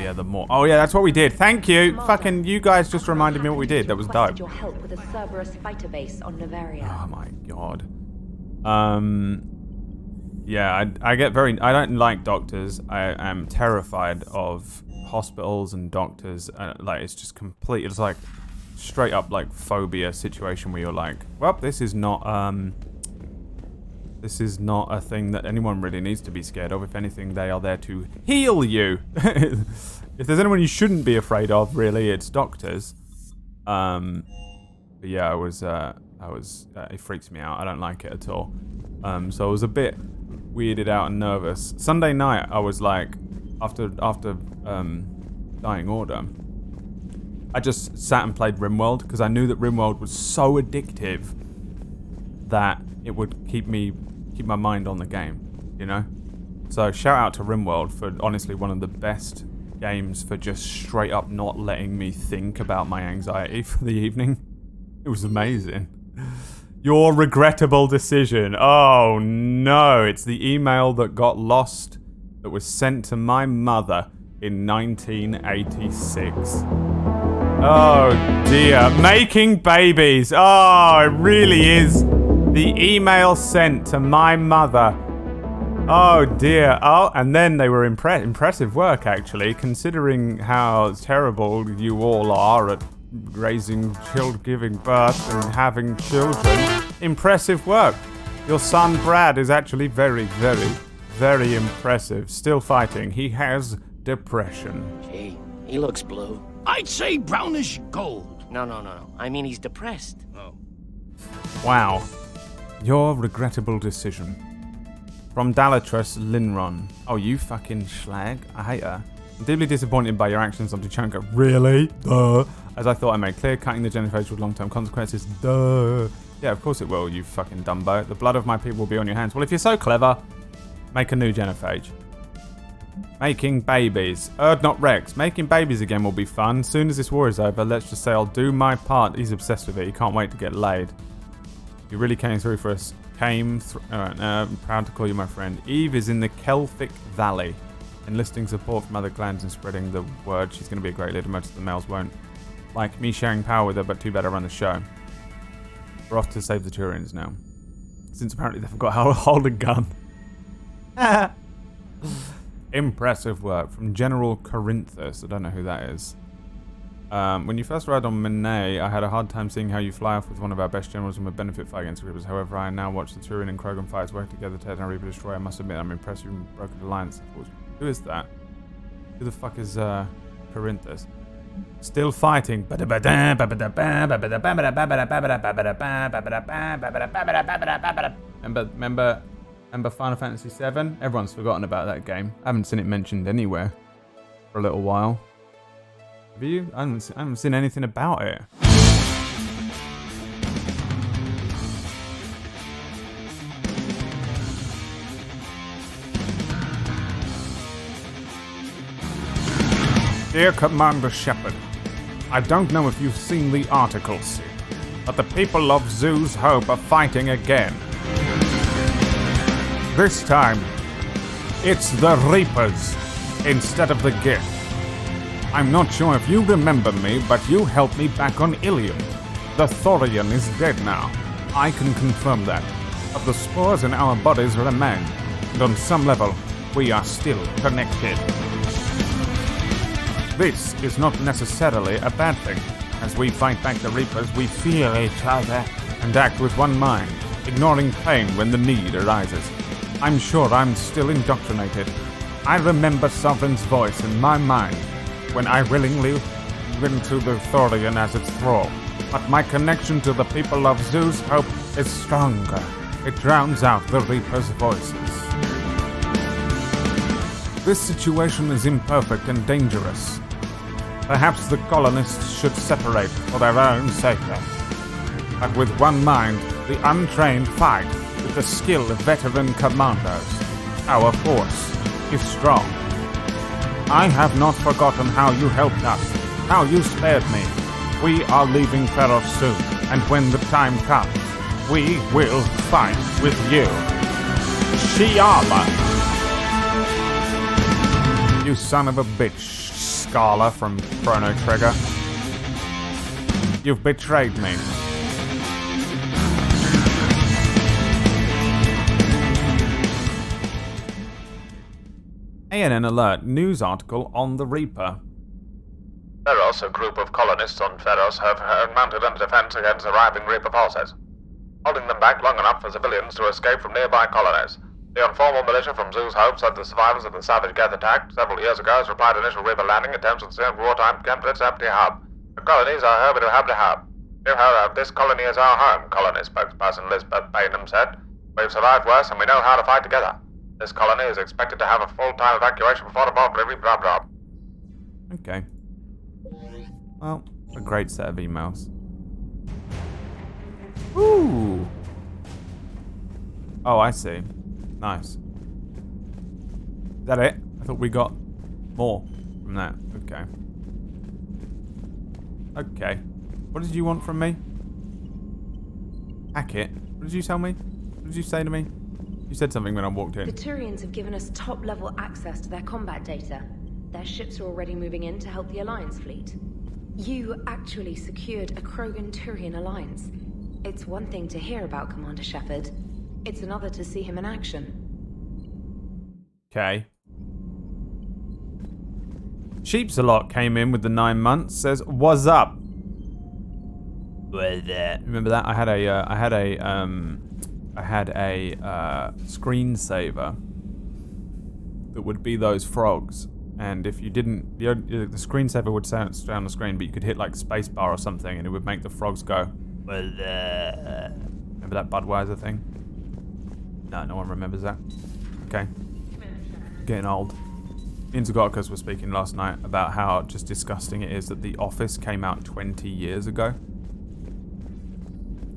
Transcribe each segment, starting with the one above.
higher, the more... Oh, yeah, that's what we did. Thank you. Fucking, you guys just reminded me what we did. That was dope. Your help with a Cerberus fighter base on Novaria. Oh, my God. Yeah, I get very... I don't like doctors. I am terrified of hospitals and doctors. Like, it's just complete... It's like straight up, like, phobia situation where you're like, well, this is not a thing that anyone really needs to be scared of. If anything, they are there to heal you. If there's anyone you shouldn't be afraid of, really, it's doctors. But yeah, it freaks me out. I don't like it at all. So I was a bit weirded out and nervous. Sunday night, I was like, after Dying Order, I just sat and played RimWorld because I knew that RimWorld was so addictive that it would keep my mind on the game, you know? So shout out to RimWorld for honestly one of the best games for just straight up not letting me think about my anxiety for the evening. It was amazing. Your regrettable decision. Oh no, it's the email that got lost that was sent to my mother in 1986. Oh dear. Making babies. Oh, it really is. The email sent to my mother. Oh dear. Oh, and then they were impressive work, actually, considering how terrible you all are at raising children, giving birth and having children. Impressive work. Your son Brad is actually very, very, very impressive. Still fighting. He has depression. Gee, he looks blue. I'd say brownish gold. No. I mean, he's depressed. Oh. Wow. Your regrettable decision. From Dalatrus Linron. Oh, you fucking schlag. I hate her. I'm deeply disappointed by your actions on Tuchanka. Really? Duh. As I thought I made clear, cutting the genophage with long-term consequences. Duh. Yeah, of course it will, you fucking dumbo. The blood of my people will be on your hands. Well, if you're so clever, make a new genophage. Making babies. Not Rex. Making babies again will be fun. Soon as this war is over, let's just say I'll do my part. He's obsessed with it. He can't wait to get laid. You really came through for us. Proud to call you my friend. Eve is in the Kelthic Valley, enlisting support from other clans and spreading the word. She's going to be a great leader. Most of the males won't like me sharing power with her, but too bad I run the show. We're off to save the Turians now, since apparently they forgot how to hold a gun. Impressive work from General Corinthus. I don't know who that is. When you first arrived on Menet, I had a hard time seeing how you fly off with one of our best generals and would benefit fight against Reapers. However, I now watch the Turian and Krogan fighters work together to tear down Reaper Destroyer. I must admit, I'm impressed you broke an alliance. Who is that? Who the fuck is Corinthus? Still fighting. Remember Final Fantasy VII? Everyone's forgotten about that game. I haven't seen it mentioned anywhere for a little while. Have you? I haven't seen anything about it. Dear Commander Shepard, I don't know if you've seen the articles, but the people of Zoo's Hope are fighting again. This time, it's the Reapers instead of the Gith. I'm not sure if you remember me, but you helped me back on Ilium. The Thorian is dead now. I can confirm that. But the spores in our bodies remain, and on some level, we are still connected. This is not necessarily a bad thing. As we fight back the Reapers, we feel each other and act with one mind, ignoring pain when the need arises. I'm sure I'm still indoctrinated. I remember Sovereign's voice in my mind when I willingly went to the Thorian as its thrall. But my connection to the people of Zoo's Hope is stronger. It drowns out the Reaper's voices. This situation is imperfect and dangerous. Perhaps the colonists should separate for their own sake. But with one mind, the untrained fight with the skill of veteran commanders. Our force is strong. I have not forgotten how you helped us, how you spared me. We are leaving Feros soon, and when the time comes, we will fight with you. Shiala! You son of a bitch. Scala from Chrono Trigger. You've betrayed me. ANN alert, news article on the Reaper. Feros, a group of colonists on Feros, have mounted a defense against arriving Reaper forces, holding them back long enough for civilians to escape from nearby colonies. The informal militia from Zeus Hope said the survivors of the Savage Geth attack several years ago has replied to initial Reaper landing attempts at the wartime camp at its empty hub. The colonies are home to hub to hub. This colony is our home, colony spokesperson Lisbeth Bainham said. We've survived worse and we know how to fight together. This colony is expected to have a full-time evacuation before the bomb delivery, blah blah. Okay. Well, a great set of emails. Ooh. Oh, I see. Nice. Is that it? I thought we got more from that. Okay. Okay. What did you want from me? Hack it. What did you tell me? What did you say to me? You said something when I walked in. The Turians have given us top-level access to their combat data. Their ships are already moving in to help the Alliance fleet. You actually secured a Krogan-Turian alliance. It's one thing to hear about Commander Shepard. It's another to see him in action. Okay. Sheepsalot came in with the 9 months. Says, "What's up?" Remember that? I had a screensaver that would be those frogs, and if you didn't, the screensaver would stay on the screen, but you could hit like spacebar or something, and it would make the frogs go. Remember that Budweiser thing? No, no one remembers that. Okay. Getting old. Me and Zagorkas were speaking last night about how just disgusting it is that The Office came out 20 years ago.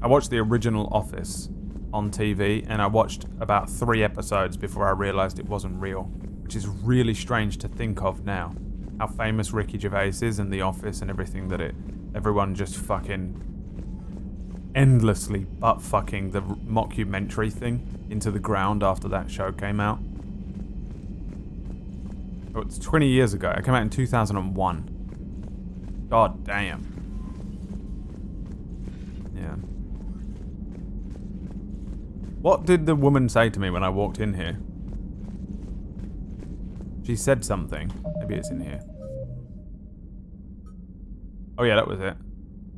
I watched the original Office on TV, and I watched about 3 episodes before I realised it wasn't real, which is really strange to think of now. How famous Ricky Gervais is in The Office and everything that everyone just fucking endlessly butt-fucking the mockumentary thing into the ground after that show came out. Oh, it's 20 years ago. It came out in 2001. God damn. Yeah. What did the woman say to me when I walked in here? She said something. Maybe it's in here. Oh yeah, that was it.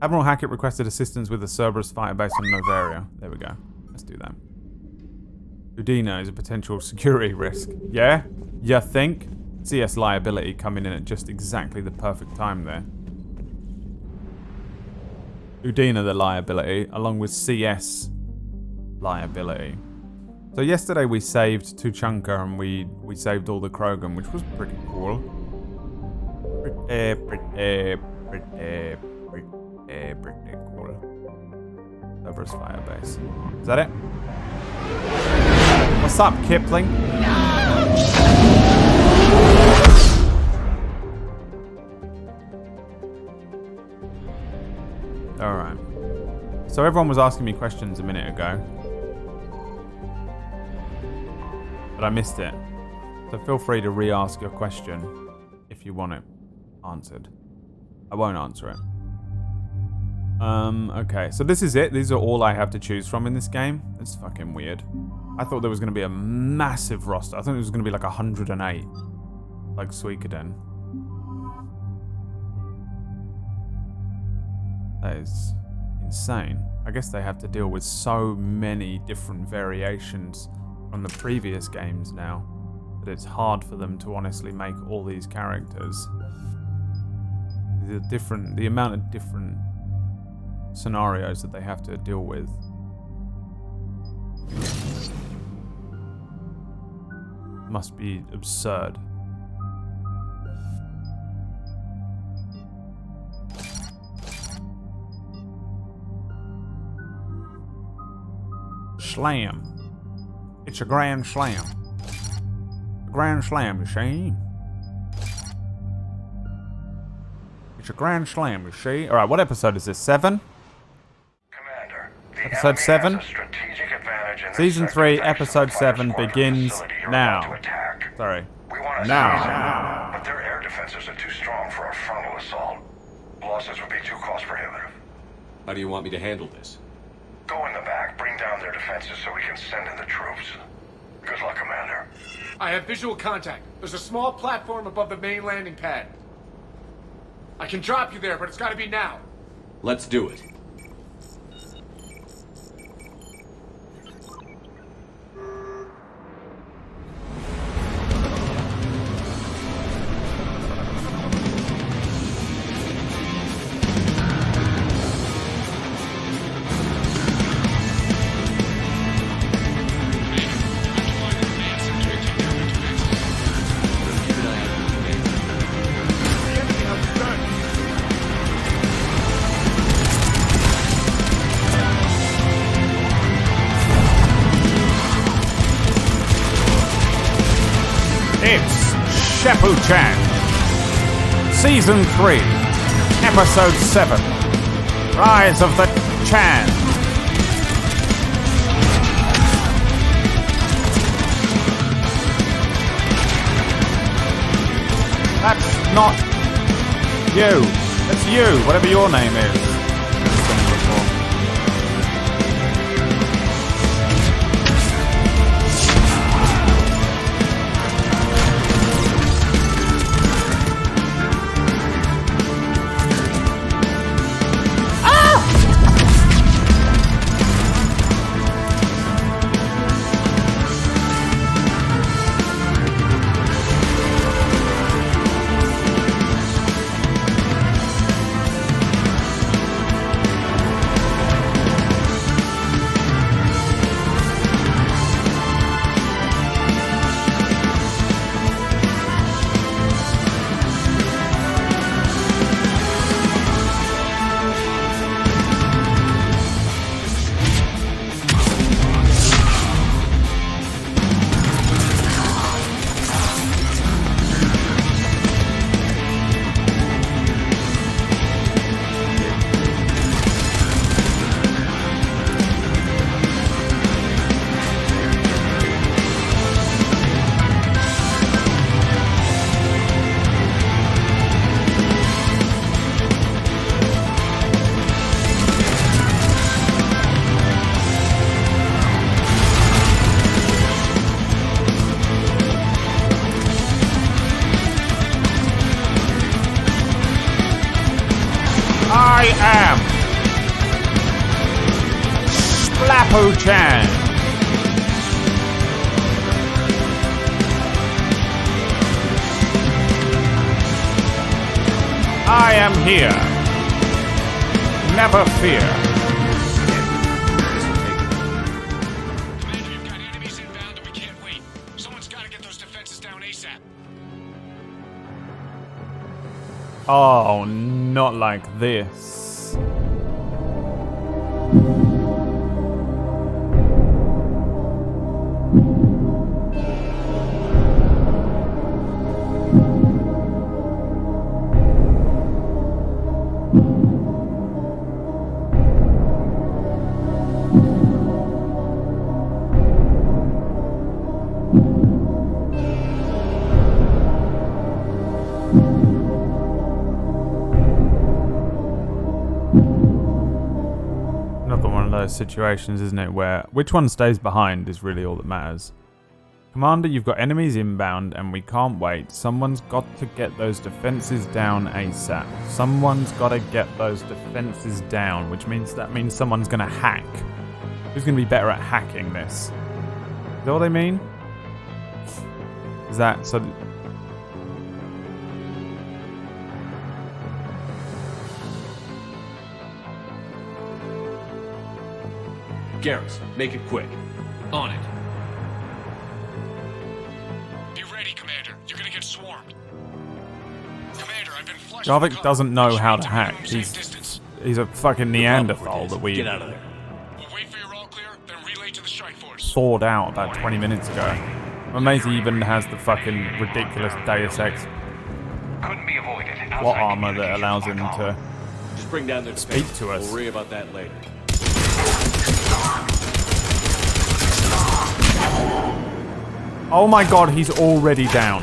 Admiral Hackett requested assistance with the Cerberus fighter base on Novaria. There we go. Let's do that. Udina is a potential security risk. Yeah? You think? CS liability coming in at just exactly the perfect time there. Udina the liability, along with CS liability. So yesterday we saved Tuchanka and we saved all the Krogan, which was pretty cool. Pretty cool. Cerberus firebase. Is that it? What's up, Kipling? Alright. So everyone was asking me questions a minute ago, but I missed it. So feel free to re-ask your question if you want it answered. I won't answer it. Okay, so this is it. These are all I have to choose from in this game. It's fucking weird. I thought there was going to be a massive roster. I thought it was going to be like 108. Like Suikoden. That is insane. I guess they have to deal with so many different variations from the previous games now that it's hard for them to honestly make all these characters. The amount of different scenarios that they have to deal with. Must be absurd. Slam. It's a grand slam. A grand slam, you see? It's a grand slam, you see? Alright, what episode is this? 7? Commander, Episode 7? Season 3, Episode 7 begins now. Sorry. We want to now. but their air defenses are are too strong for our frontal assault. Losses would be too cost prohibitive. How do you want me to handle this? Go in the back, bring down their defenses so we can send in the troops. Good luck, Commander. I have visual contact. There's a small platform above the main landing pad. I can drop you there, but it's gotta be now. Let's do it. It's Sheppu-chan. Season 3, Episode 7. Rise of the Chan. That's not you. That's you, whatever your name is. I am Splappo-chan. I am here. Never fear. Commander, you've got enemies inbound and we can't wait. Someone's gotta get those defenses down ASAP. Oh, not like this. Situations, isn't it, where which one stays behind is really all that matters. Commander, you've got enemies inbound and we can't wait. Someone's got to get those defenses down ASAP. Someone's got to get those defenses down, which means someone's going to hack. Who's going to be better at hacking this? Is that what they mean? Is that so? Garrus, make it quick. On it. Be ready, Commander. You're gonna get swarmed. Commander, I've been flushed. Jarvik doesn't know how to hack. He's a fucking Neanderthal that we Get out of there. We'll wait for your all clear, then relay to the strike force. thawed out about 20 minutes ago. I'm amazed he even has the fucking ridiculous Deus Ex Couldn't be avoided. plot armor that allows him to Just bring down their speak defenses. to us. We'll worry about that later. Oh my god, he's already down.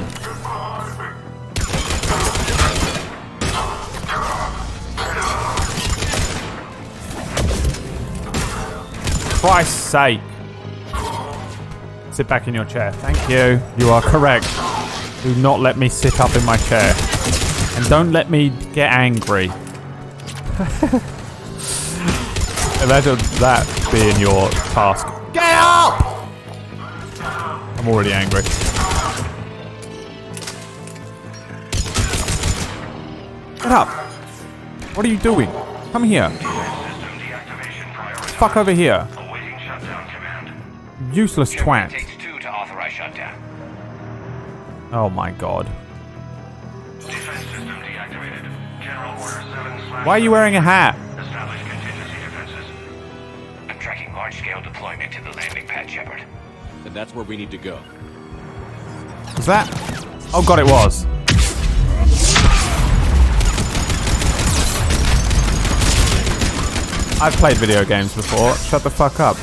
Christ's sake. Sit back in your chair. Thank you. You are correct. Do not let me sit up in my chair. And don't let me get angry. Imagine that being your task. Get up! I'm already angry. Get up! What are you doing? Come here. Fuck over here. Useless twat. Oh my god. Why are you wearing a hat? I'm tracking large-scale deployment to the landing pad, Shepard. And that's where we need to go. Was that? Oh god, it was. I've played video games before. Shut the fuck up.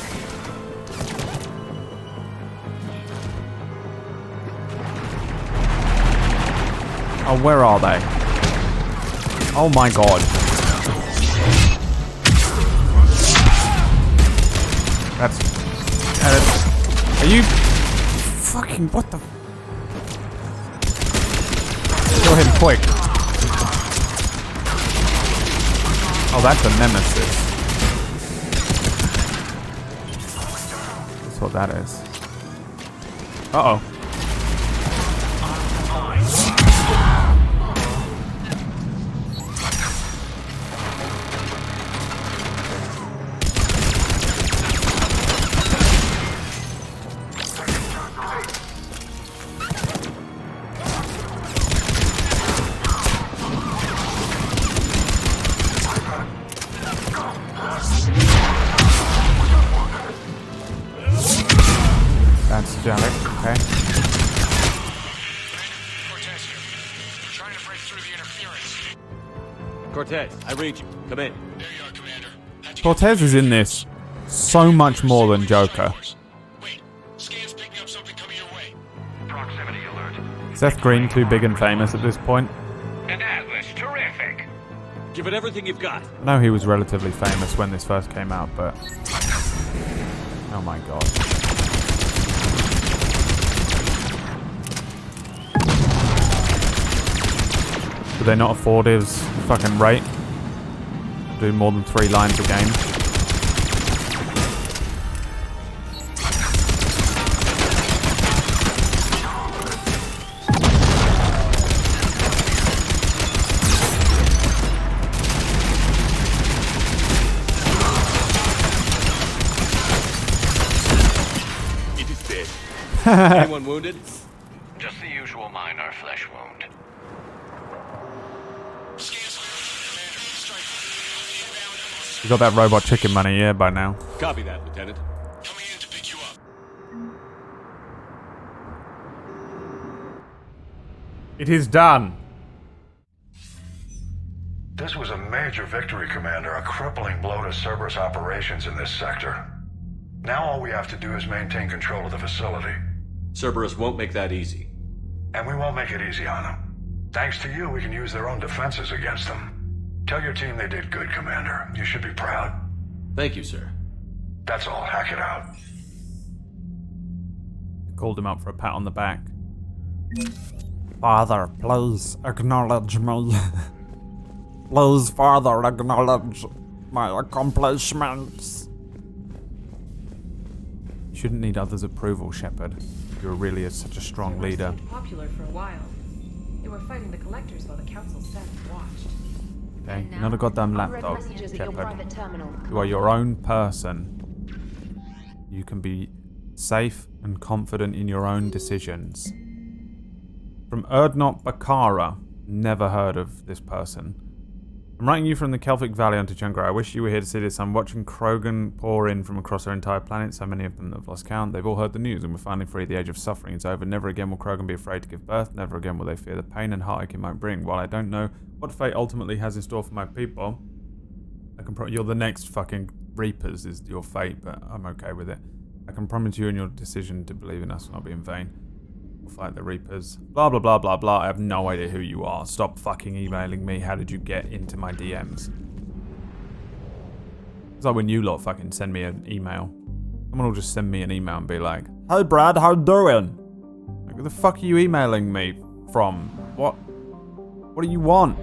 Oh, where are they? Oh my god. That's... Are you... Fucking... What the... Kill him quick. Oh, that's a nemesis. That's what that is. Uh-oh. That's Jellic, okay. Cortez here. Trying to break through the interference. Cortez, I read you. Come in. There you are, Commander. Cortez is in this so much more than Joker. Wait, scan's picking up something coming your way. Proximity alert. Seth Green too big and famous at this point. An Atlas, terrific. Give it everything you've got. I know he was relatively famous when this first came out, but... Oh my god. Could they not afford his fucking rate? Do more than 3 lines a game. It is dead. Anyone wounded? Just the usual minor flesh wound. You got that robot chicken money, yeah, by now. Copy that, Lieutenant. Coming in to pick you up. It is done. This was a major victory, Commander. A crippling blow to Cerberus operations in this sector. Now all we have to do is maintain control of the facility. Cerberus won't make that easy. And we won't make it easy on them. Thanks to you, we can use their own defenses against them. Tell your team they did good, Commander. You should be proud. Thank you, sir. That's all. Hack it out. Called him up for a pat on the back. Father, please acknowledge me. Please, Father, acknowledge my accomplishments. You shouldn't need others' approval, Shepard. You're really such a strong leader. Popular for a while. They were fighting the collectors while the council sat and watched. Okay, you're not a goddamn I've read lapdog, messages at your Shepard. private terminal. You are your own person. You can be safe and confident in your own decisions. From Erdnot Bakara. Never heard of this person. I'm writing you from the Kelphic Valley onto Chang'e. I wish you were here to see this. I'm watching Krogan pour in from across our entire planet. So many of them that have lost count. They've all heard the news and we're finally free. The age of suffering is over. Never again will Krogan be afraid to give birth. Never again will they fear the pain and heartache it might bring. While I don't know what fate ultimately has in store for my people, I can you're the next fucking Reapers is your fate, but I'm okay with it. I can promise you and your decision to believe in us will not be in vain. We'll fight the Reapers. Blah, blah, blah, blah, blah. I have no idea who you are. Stop fucking emailing me. How did you get into my DMs? It's like when you lot fucking send me an email. Someone will just send me an email and be like, "Hey Brad, how you doing?" Like, who the fuck are you emailing me from? What do you want?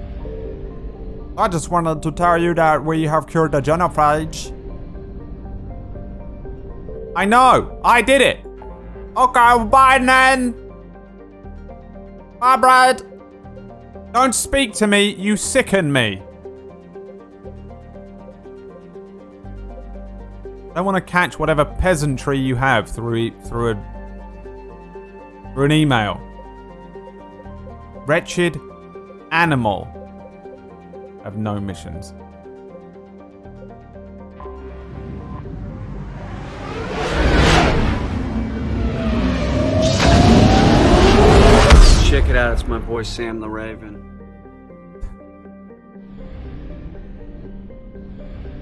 I just wanted to tell you that we have cured the genophage. I know! I did it! Okay, bye then! Bye, Brad! Don't speak to me, you sicken me! I want to catch whatever peasantry you have through an email. Wretched animal. I have no missions. Check it out, it's my boy Sam the Raven.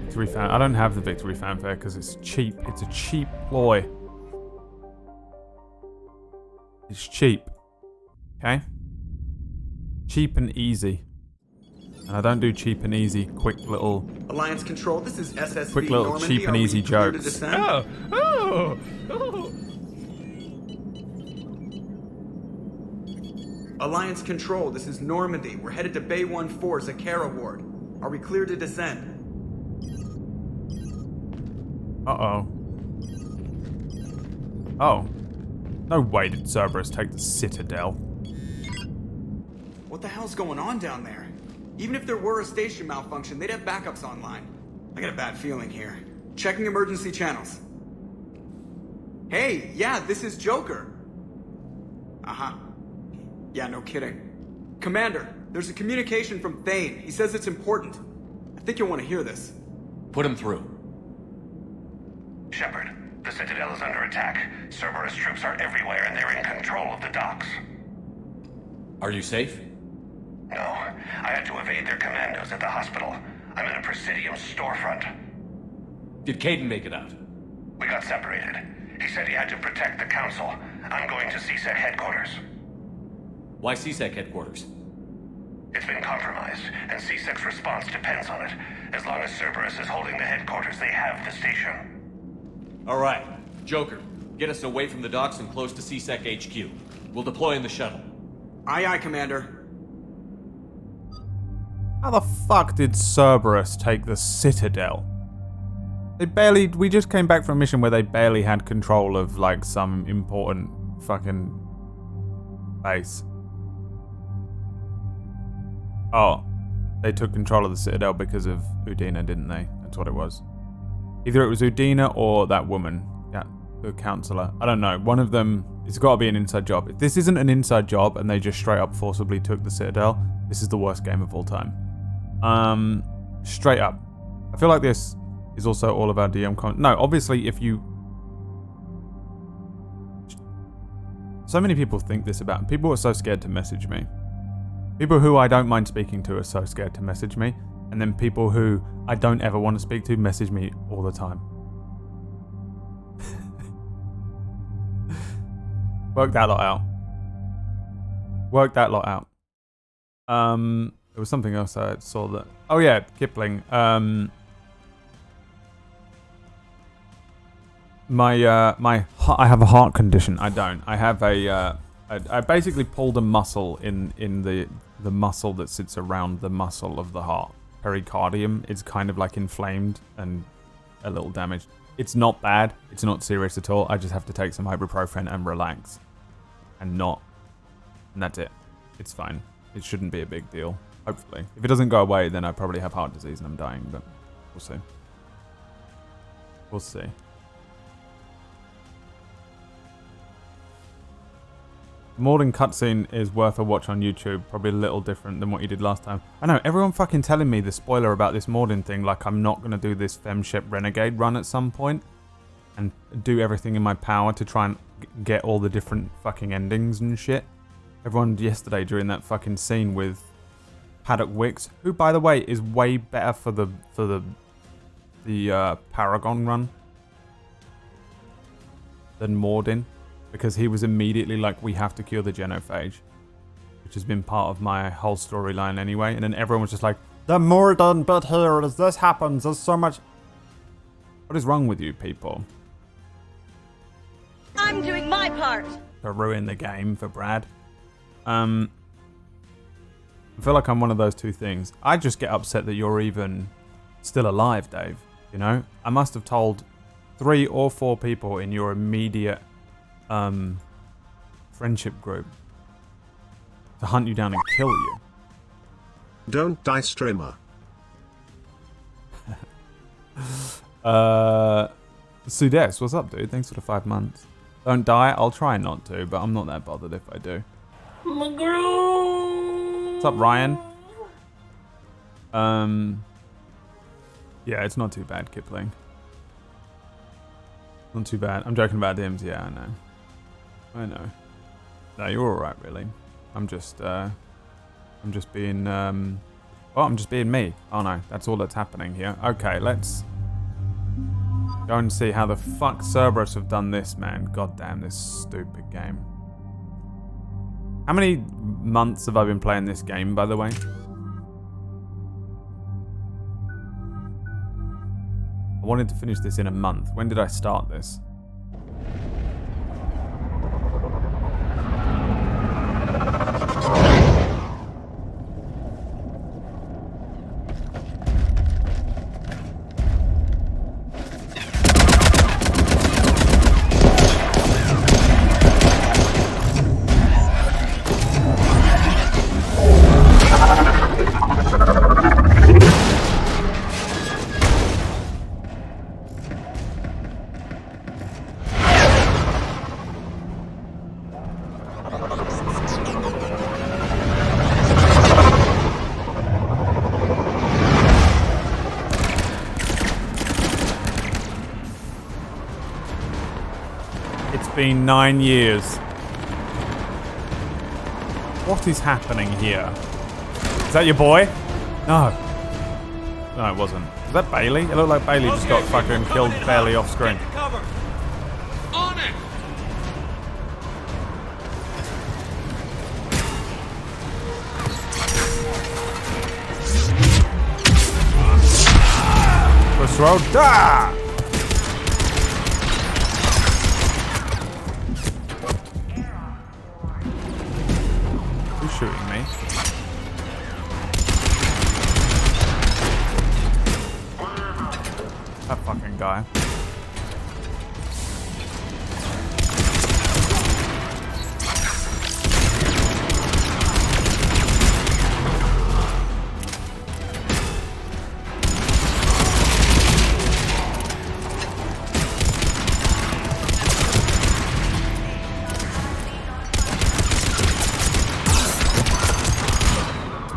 Victory fan. I don't have the victory fanfare because it's cheap. It's a cheap ploy. It's cheap. Okay? Cheap and easy. And I don't do cheap and easy, quick little... Alliance Control, this is SSV quick little Normandy. cheap and easy jokes. Alliance Control, this is Normandy. We're headed to Bay 1-4, Zakara Ward. Are we clear to descend? Uh-oh. Oh. No way did Cerberus take the Citadel. What the hell's going on down there? Even if there were a station malfunction, they'd have backups online. I got a bad feeling here. Checking emergency channels. Hey, yeah, this is Joker. Uh-huh. Yeah, no kidding. Commander, there's a communication from Thane. He says it's important. I think you'll want to hear this. Put him through. Shepard, the Citadel is under attack. Cerberus troops are everywhere and they're in control of the docks. Are you safe? No, I had to evade their commandos at the hospital. I'm in a Presidium storefront. Did Caden make it out? We got separated. He said he had to protect the Council. I'm going to CSEC headquarters. Why CSEC headquarters? It's been compromised, and CSEC's response depends on it. As long as Cerberus is holding the headquarters, they have the station. All right. Joker, get us away from the docks and close to CSEC HQ. We'll deploy in the shuttle. Aye, aye, Commander. How the fuck did Cerberus take the Citadel? We just came back from a mission where they barely had control of, like, some important fucking base. Oh, they took control of the Citadel because of Udina, didn't they? That's what it was. Either it was Udina or that woman, yeah, the counselor. I don't know. One of them, it's got to be an inside job. If this isn't an inside job and they just straight up forcibly took the Citadel, this is the worst game of all time. Straight up. I feel like this is also all of our DM content. No, obviously if you... So many people think this about... People are so scared to message me. People who I don't mind speaking to are so scared to message me. And then people who I don't ever want to speak to message me all the time. Work that lot out. Work that lot out. There was something else I saw that... Oh yeah, Kipling. I have a heart condition. I don't. I have a... I basically pulled a muscle in the muscle that sits around the muscle of the heart. Pericardium is kind of like inflamed and a little damaged. It's not bad. It's not serious at all. I just have to take some ibuprofen and relax. And that's it. It's fine. It shouldn't be a big deal. Hopefully. If it doesn't go away, then I probably have heart disease and I'm dying, but we'll see. We'll see. The Morden cutscene is worth a watch on YouTube. Probably a little different than what you did last time. I know, everyone fucking telling me the spoiler about this Morden thing, like I'm not going to do this Femship Renegade run at some point and do everything in my power to try and get all the different fucking endings and shit. Everyone yesterday during that fucking scene with Paddock Wicks, who by the way is way better for the Paragon run than Morden. Because he was immediately like, we have to cure the genophage. Which has been part of my whole storyline anyway. And then everyone was just like, the Morden bit here, as this happens, there's so much... What is wrong with you people? I'm doing my part. To ruin the game for Brad. I feel like I'm one of those two things. I just get upset that you're even still alive, Dave. You know? I must have told 3 or 4 people in your immediate friendship group to hunt you down and kill you. Don't die, streamer. Sudes, what's up, dude? Thanks for the 5 months. Don't die. I'll try not to, but I'm not that bothered if I do. What's up, Ryan? Yeah, it's not too bad, Kipling. Not too bad. I'm joking about Dims. Yeah, I know. No, you're all right, really. I'm just being, well, I'm just being me. Oh no, that's all that's happening here. Okay, let's go and see how the fuck Cerberus have done this, man. God damn this stupid game. How many months have I been playing this game, by the way? I wanted to finish this in a month. When did I start this? Been 9 years. What is happening here? Is that your boy? No. No, it wasn't. Was that Bailey? It looked like Bailey just got fucking killed barely off screen. Cover. On it. Crossroad. Da! Shooting me. That fucking guy.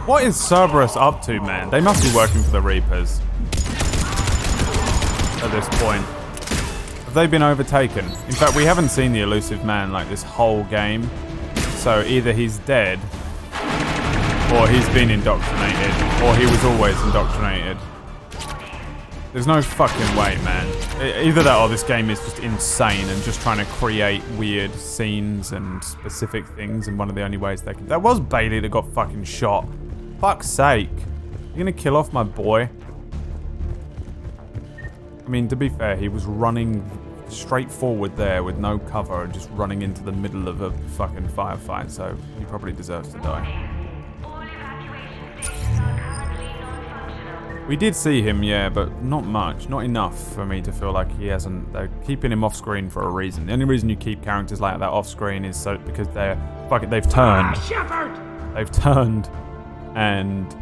What is Cerberus up to, man? They must be working for the Reapers at this point. Have they been overtaken? In fact, we haven't seen the elusive man like this whole game. So either he's dead, or he's been indoctrinated, or he was always indoctrinated. There's no fucking way, man. Either that or this game is just insane and just trying to create weird scenes and specific things in one of the only ways they can. That was Bailey that got fucking shot. Fuck's sake. You're gonna kill off my boy? I mean, to be fair, he was running straight forward there with no cover and just running into the middle of a fucking firefight, so he probably deserves to die. We did see him, yeah, but not much. Not enough for me to feel like he hasn't... They're keeping him off screen for a reason. The only reason you keep characters like that off screen is so because they're... Fuck it, they've turned. They've turned. And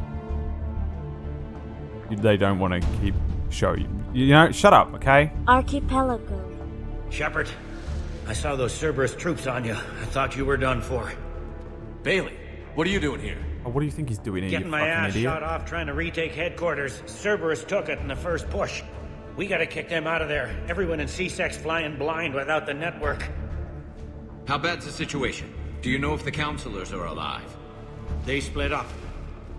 they don't want to keep showing you know, shut up, okay? Archipelago. Shepard, I saw those Cerberus troops on you. I thought you were done for. Bailey, what are you doing here? Oh, what do you think he's doing here, Getting you my fucking ass idiot? shot off trying to retake headquarters. Cerberus took it in the first push. We gotta kick them out of there. Everyone in C-Sec's flying blind without the network. How bad's the situation? Do you know if the counselors are alive? They split up.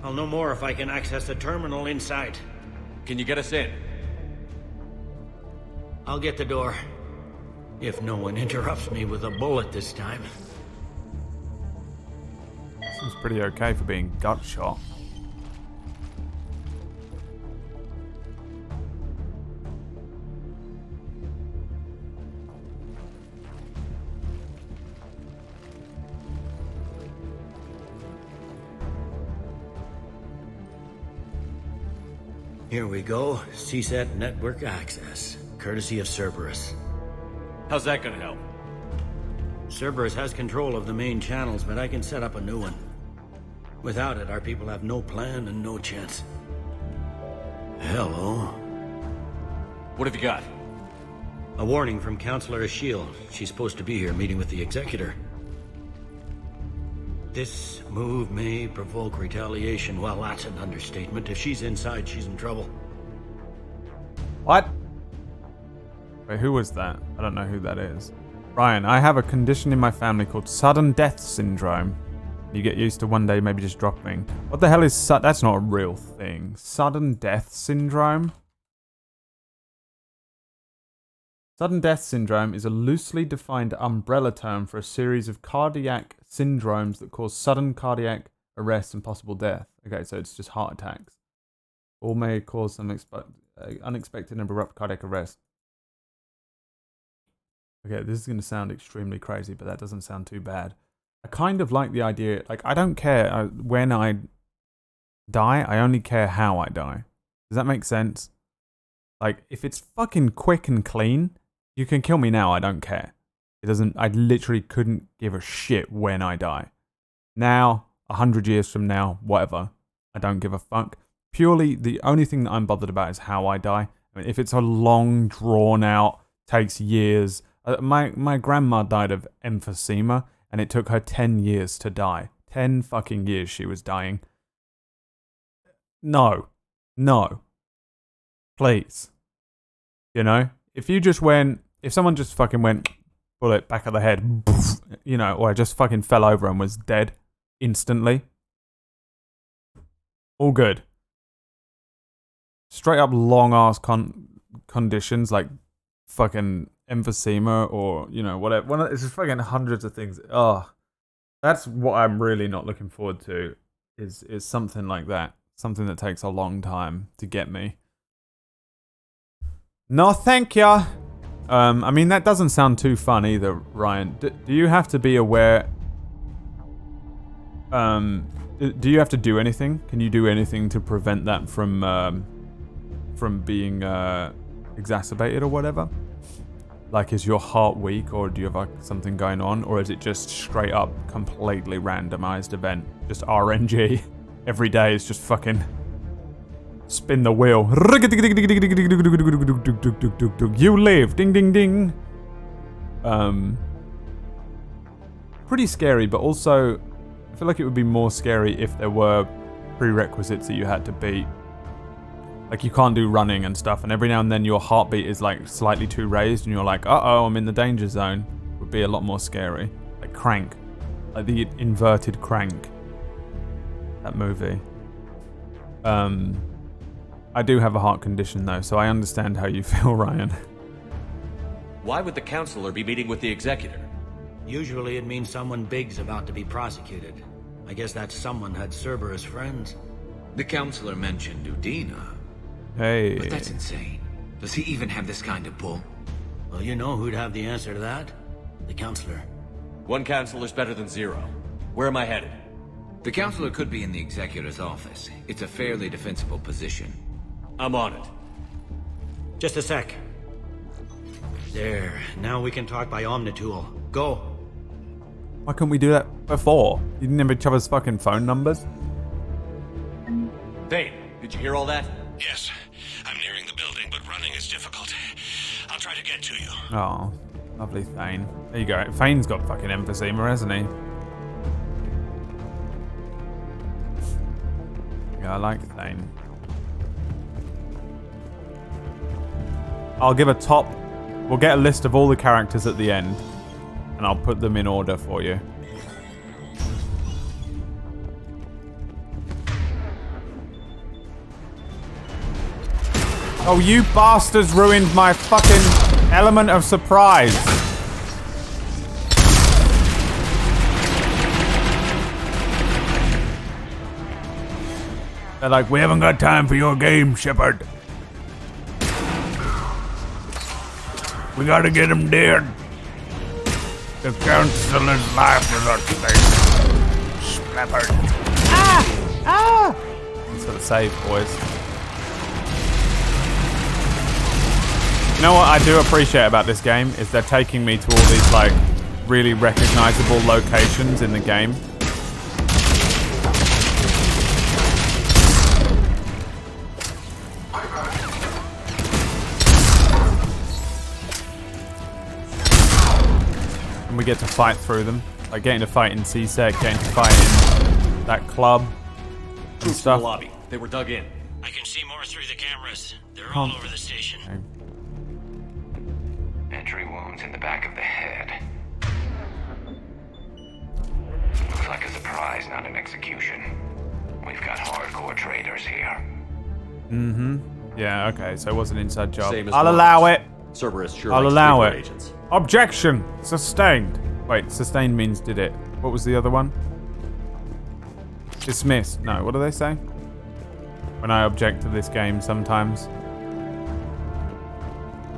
I'll know more if I can access the terminal inside. Can you get us in? I'll get the door. If no one interrupts me with a bullet this time. Seems pretty okay for being gut shot. Here we go. CSET network access, courtesy of Cerberus. How's that gonna help? Cerberus has control of the main channels, but I can set up a new one. Without it, our people have no plan and no chance. Hello. What have you got? A warning from Counselor Ashiel. She's supposed to be here meeting with the Executor. This move may provoke retaliation. Well, that's an understatement. If she's inside, she's in trouble. What? Wait, who was that? I don't know who that is. Ryan, I have a condition in my family called sudden death syndrome. You get used to one day maybe just dropping. What the hell is that's not a real thing. Sudden death syndrome? Sudden death syndrome is a loosely defined umbrella term for a series of cardiac syndromes that cause sudden cardiac arrest and possible death. Okay, so it's just heart attacks. Or may cause some unexpected and abrupt cardiac arrest. Okay, this is going to sound extremely crazy, but that doesn't sound too bad. I kind of like the idea, like, I don't care when I die, I only care how I die. Does that make sense? Like, if it's fucking quick and clean, you can kill me now, I don't care. It doesn't, I literally couldn't give a shit when I die. Now, 100 years from now, whatever, I don't give a fuck. Purely, the only thing that I'm bothered about is how I die. I mean, if it's a long, drawn out, takes years. My grandma died of emphysema, and it took her 10 years to die. 10 fucking years she was dying. No. Please. You know? If someone just fucking went, bullet back of the head, you know, or I just fucking fell over and was dead instantly. All good. Straight up long ass conditions like fucking emphysema or, you know, whatever. It's just fucking hundreds of things. Oh, that's what I'm really not looking forward to is something like that. Something that takes a long time to get me. No, thank ya. I mean, that doesn't sound too fun either, Ryan. Do you have to be aware? Do you have to do anything? Can you do anything to prevent that from being exacerbated or whatever? Like, is your heart weak, or do you have like something going on, or is it just straight up completely randomized event? Just RNG. Every day is just fucking spin the wheel. You live. Ding ding ding. Pretty scary, but also I feel like it would be more scary if there were prerequisites that you had to beat. Like, you can't do running and stuff, and every now and then your heartbeat is like slightly too raised and you're like, uh-oh, I'm in the danger zone. It would be a lot more scary. Like Crank. Like the inverted Crank. That movie. I do have a heart condition though, so I understand how you feel, Ryan. Why would the counselor be meeting with the executor? Usually it means someone big's about to be prosecuted. I guess that someone had Cerberus friends. The counselor mentioned Udina. Hey. But that's insane. Does he even have this kind of pull? Well, you know who'd have the answer to that? The counselor. One counselor's better than zero. Where am I headed? The counselor could be in the executor's office. It's a fairly defensible position. I'm on it. Just a sec. There. Now we can talk by Omnitool. Go. Why couldn't we do that before? You didn't have each other's fucking phone numbers? Thane, did you hear all that? Yes. I'm nearing the building, but running is difficult. I'll try to get to you. Oh, lovely Thane. There you go. Thane's got fucking emphysema, hasn't he? Yeah, I like Thane. I'll give a top... We'll get a list of all the characters at the end, and I'll put them in order for you. Oh, you bastards ruined my fucking element of surprise. They're like, we haven't got time for your game, Shepard. We gotta get him dead. The counselor's life is at stake. Shepard. Ah! Thanks for the save, boys. You know what I do appreciate about this game is they're taking me to all these like really recognizable locations in the game. And we get to fight through them. Like getting to fight in CSEC, getting to fight in that club and Troops stuff. in the lobby. They were dug in. I can see more through the cameras. They're Huh. all over the station. Okay. Entry wounds in the back of the head. Looks like a surprise, not an execution. We've got hardcore traders here. Mm-hmm. Yeah, okay, so it was an inside job. Same as I'll Mars. allow it. Cerberus sure I'll likes allow Reaper it. agents. Objection! Sustained. Wait, sustained means did it. What was the other one? Dismissed. No, what do they say? When I object to this game sometimes.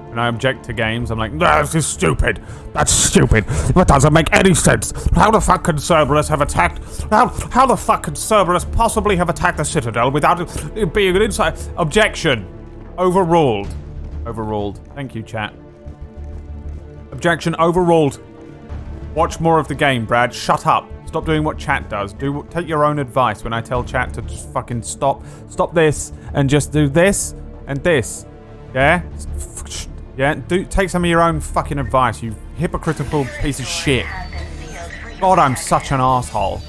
When I object to games, I'm like, "No, this is stupid. That's stupid. That doesn't make any sense. How the fuck can Cerberus have attacked... How the fuck can Cerberus possibly have attacked the Citadel without it being an inside... Objection. Overruled. Overruled. Thank you, chat. Objection overruled. Watch more of the game, Brad. Shut up. Stop doing what chat does. Take your own advice when I tell chat to just fucking stop this and just do this and this. Yeah? Yeah? Take some of your own fucking advice, you hypocritical piece of shit. God, I'm such an asshole.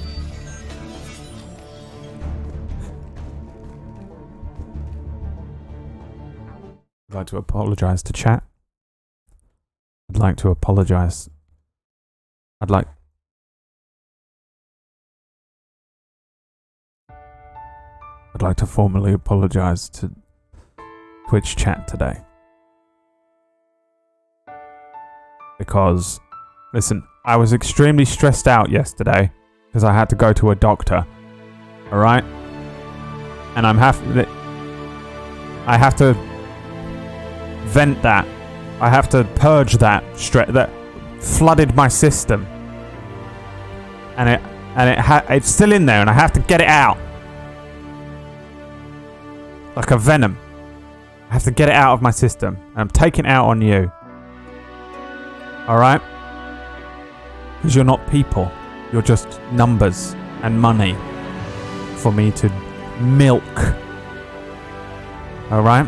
I'd like to apologize to chat. I'd like to apologize. I'd like to formally apologize to Twitch chat today. Because, listen, I was extremely stressed out yesterday because I had to go to a doctor. Alright? And I have to vent that. I have to purge that stress that flooded my system. And it's still in there and I have to get it out. Like a venom. I have to get it out of my system. And I'm taking it out on you. Alright? Because you're not people. You're just numbers and money for me to milk. Alright?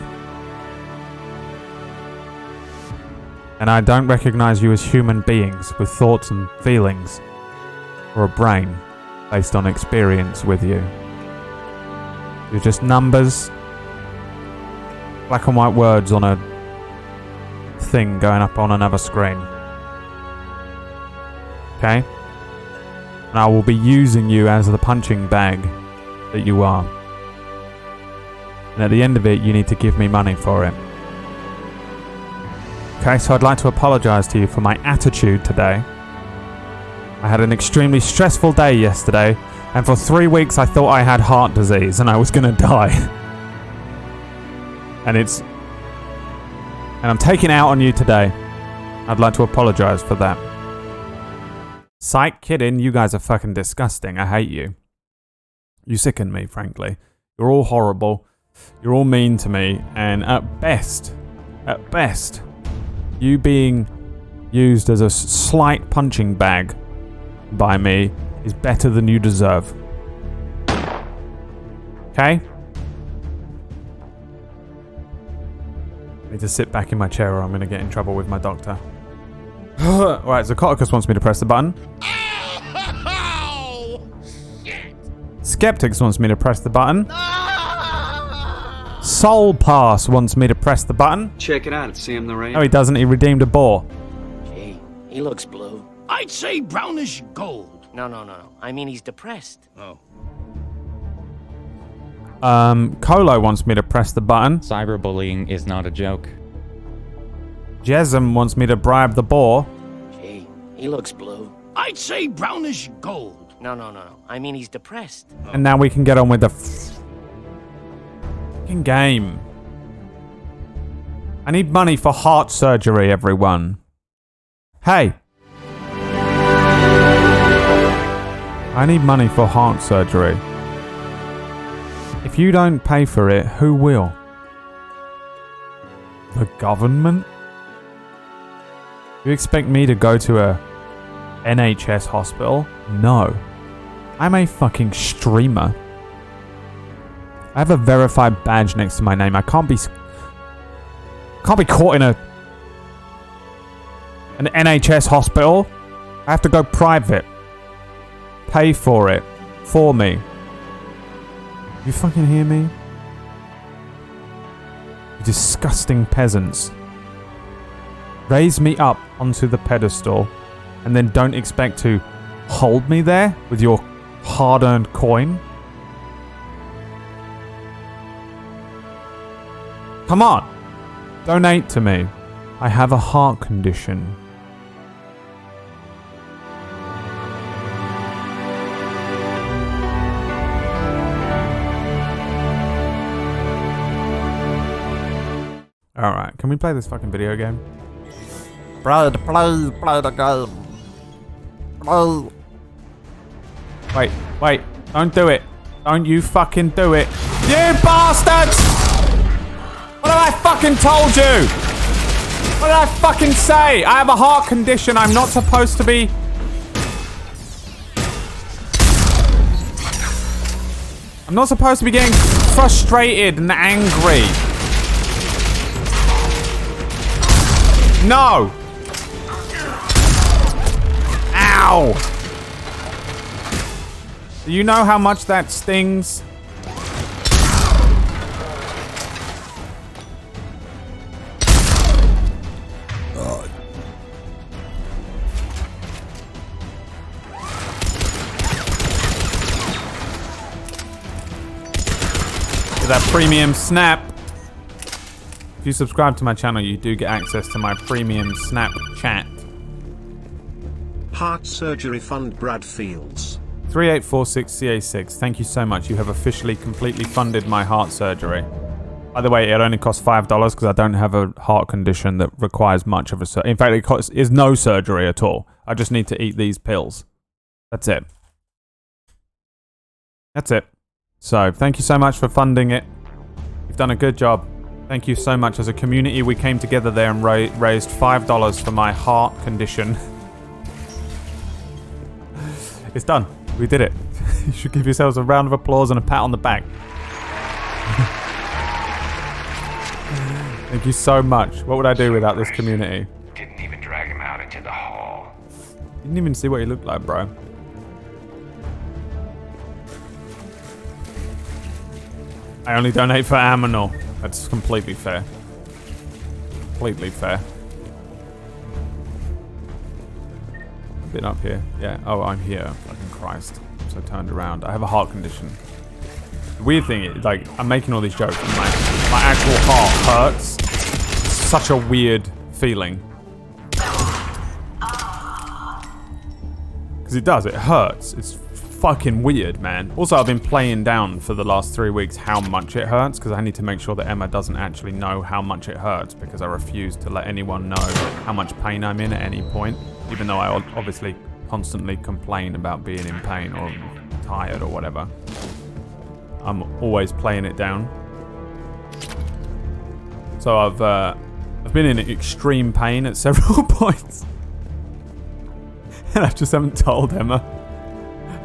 And I don't recognize you as human beings with thoughts and feelings. Or a brain based on experience with you. You're just numbers. Black and white words on a thing going up on another screen. Okay? And I will be using you as the punching bag that you are. And at the end of it, you need to give me money for it. Okay, so I'd like to apologize to you for my attitude today. I had an extremely stressful day yesterday, and for 3 weeks I thought I had heart disease and I was gonna die. And I'm taking it out on you today. I'd like to apologize for that. Psych, kidding, you guys are fucking disgusting. I hate you. You sicken me, frankly. You're all horrible. You're all mean to me, and at best, you being used as a slight punching bag by me is better than you deserve. Okay? I need to sit back in my chair or I'm going to get in trouble with my doctor. Alright, Zakoticus wants me to press the button. Oh, shit! Skeptics wants me to press the button. Soul Pass wants me to press the button. Check it out, Sam the Rain. No, he doesn't. He redeemed a boar. Gee, he looks blue. I'd say brownish gold. No. I mean, he's depressed. Oh. Colo wants me to press the button. Cyberbullying is not a joke. Jesm wants me to bribe the boar. Gee, he looks blue. I'd say brownish gold. No. I mean, he's depressed. And now we can get on with the fucking game. I need money for heart surgery, everyone. Hey. I need money for heart surgery. If you don't pay for it, who will? The government? You expect me to go to a NHS hospital? No. I'm a fucking streamer. I have a verified badge next to my name. I can't be caught in an NHS hospital. I have to go private. Pay for it. For me. You fucking hear me? You disgusting peasants. Raise me up onto the pedestal and then don't expect to hold me there with your hard-earned coin. Come on! Donate to me. I have a heart condition. Alright, can we play this fucking video game? Play the game. Wait, don't do it. Don't you fucking do it. You bastards! What have I fucking told you? What did I fucking say? I have a heart condition. I'm not supposed to be... I'm not supposed to be getting frustrated and angry. No! Ow! Do you know how much that stings? That premium snap. If you subscribe to my channel, you do get access to my premium snap chat. Heart surgery fund Brad Fields. 3846CA6. Thank you so much. You have officially completely funded my heart surgery. By the way, it only costs $5 because I don't have a heart condition that requires much of a surgery. In fact, it is no surgery at all. I just need to eat these pills. That's it. That's it. So, thank you so much for funding it. You've done a good job. Thank you so much. As a community, we came together there and raised $5 for my heart condition. It's done. We did it. You should give yourselves a round of applause and a pat on the back. Thank you so much. What would I do without this community? Didn't even drag him out into the hall. Didn't even see what he looked like, bro. I only donate for Aminal. That's completely fair. Completely fair. Been up here. Yeah. Oh, I'm here. Fucking Christ. So I turned around. I have a heart condition. The weird thing is, like, I'm making all these jokes and my actual heart hurts. It's such a weird feeling. Because it does. It hurts. It's fucking weird, man. Also, I've been playing down for the last 3 weeks how much it hurts because I need to make sure that Emma doesn't actually know how much it hurts because I refuse to let anyone know how much pain I'm in at any point, even though I obviously constantly complain about being in pain or tired or whatever. I'm always playing it down. So I've been in extreme pain at several points. And I just haven't told Emma.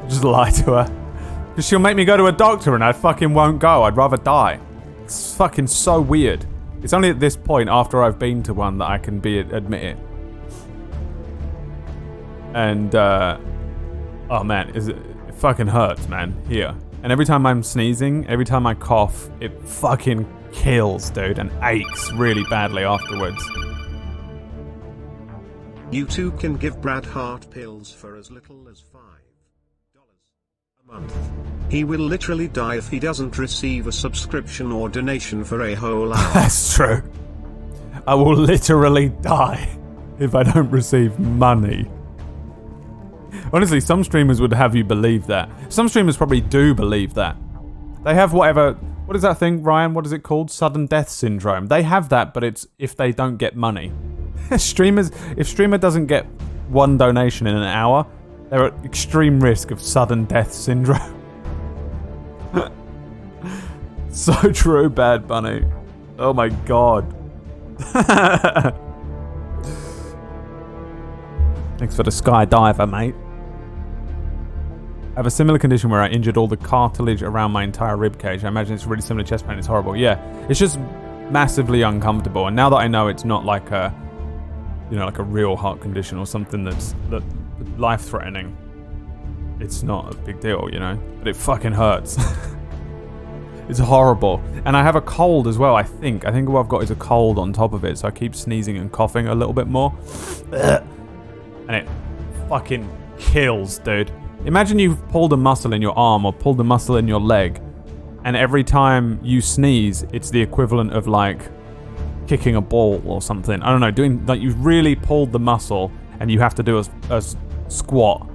Just lie to her. Because she'll make me go to a doctor and I fucking won't go. I'd rather die. It's fucking so weird. It's only at this point after I've been to one that I can admit it. And, oh man, it fucking hurts, man. Here. And every time I'm sneezing, every time I cough, it fucking kills, dude, and aches really badly afterwards. You too can give Brad heart pills for as little as $5 a month. He will literally die if he doesn't receive a subscription or donation for a whole hour. That's true. I will literally die if I don't receive money. Honestly, some streamers would have you believe that. Some streamers probably do believe that. They have whatever... What is that thing, Ryan? What is it called? Sudden death syndrome. They have that, but it's if they don't get money. If streamer doesn't get one donation in an hour, they're at extreme risk of sudden death syndrome. So true, Bad Bunny. Oh my god. Thanks for the skydiver, mate. I have a similar condition where I injured all the cartilage around my entire rib cage. I imagine it's really similar to chest pain. It's horrible. Yeah, it's just massively uncomfortable. And now that I know it's not like a, like a real heart condition or something that's life-threatening, it's not a big deal, But it fucking hurts. It's horrible. And I have a cold as well, I think. I think what I've got is a cold on top of it, so I keep sneezing and coughing a little bit more. And it fucking kills, dude. Imagine you've pulled a muscle in your arm or pulled a muscle in your leg, and every time you sneeze, it's the equivalent of like kicking a ball or something. I don't know, doing like you've really pulled the muscle and you have to do a squat.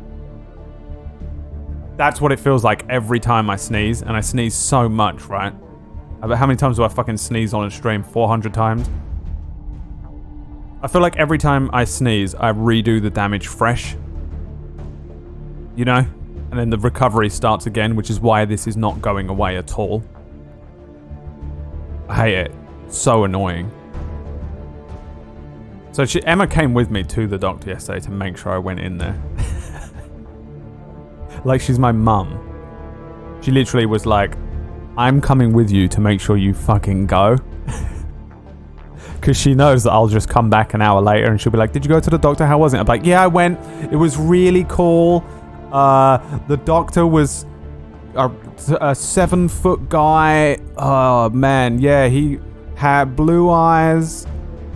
That's what it feels like every time I sneeze, and I sneeze so much, right? But how many times do I fucking sneeze on a stream? 400 times? I feel like every time I sneeze, I redo the damage fresh. And then the recovery starts again, which is why this is not going away at all. I hate it. So annoying. So Emma came with me to the doctor yesterday to make sure I went in there. Like she's my mum. She literally was like, I'm coming with you to make sure you fucking go. Because she knows that I'll just come back an hour later and she'll be like, did you go to the doctor? How was it? I'm like, yeah, I went. It was really cool. The doctor was a 7-foot guy. Oh, man. Yeah, he had blue eyes.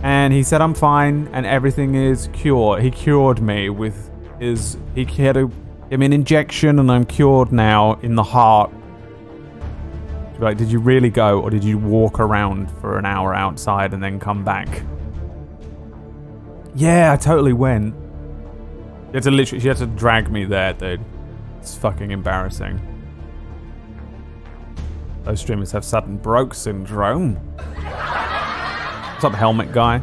And he said I'm fine and everything is cured. He cured me with his... He had to give me an injection and I'm cured now in the heart. She'd be like, did you really go or did you walk around for an hour outside and then come back? Yeah, I totally went. She had to drag me there, dude. It's fucking embarrassing. Those streamers have sudden broke syndrome. What's up, helmet guy?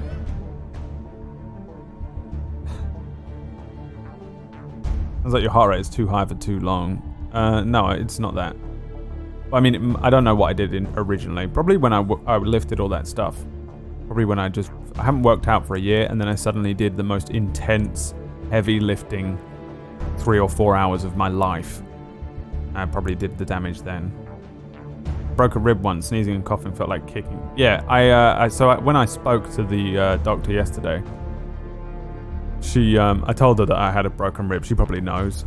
Sounds like your heart rate is too high for too long. No, it's not that. I mean, I don't know what I did originally. Probably when I lifted all that stuff. Probably when I haven't worked out for a year, and then I suddenly did the most intense, heavy lifting 3 or 4 hours of my life. I probably did the damage then. Broke a rib once, sneezing and coughing felt like kicking. Yeah, when I spoke to the doctor yesterday, I told her that I had a broken rib. She probably knows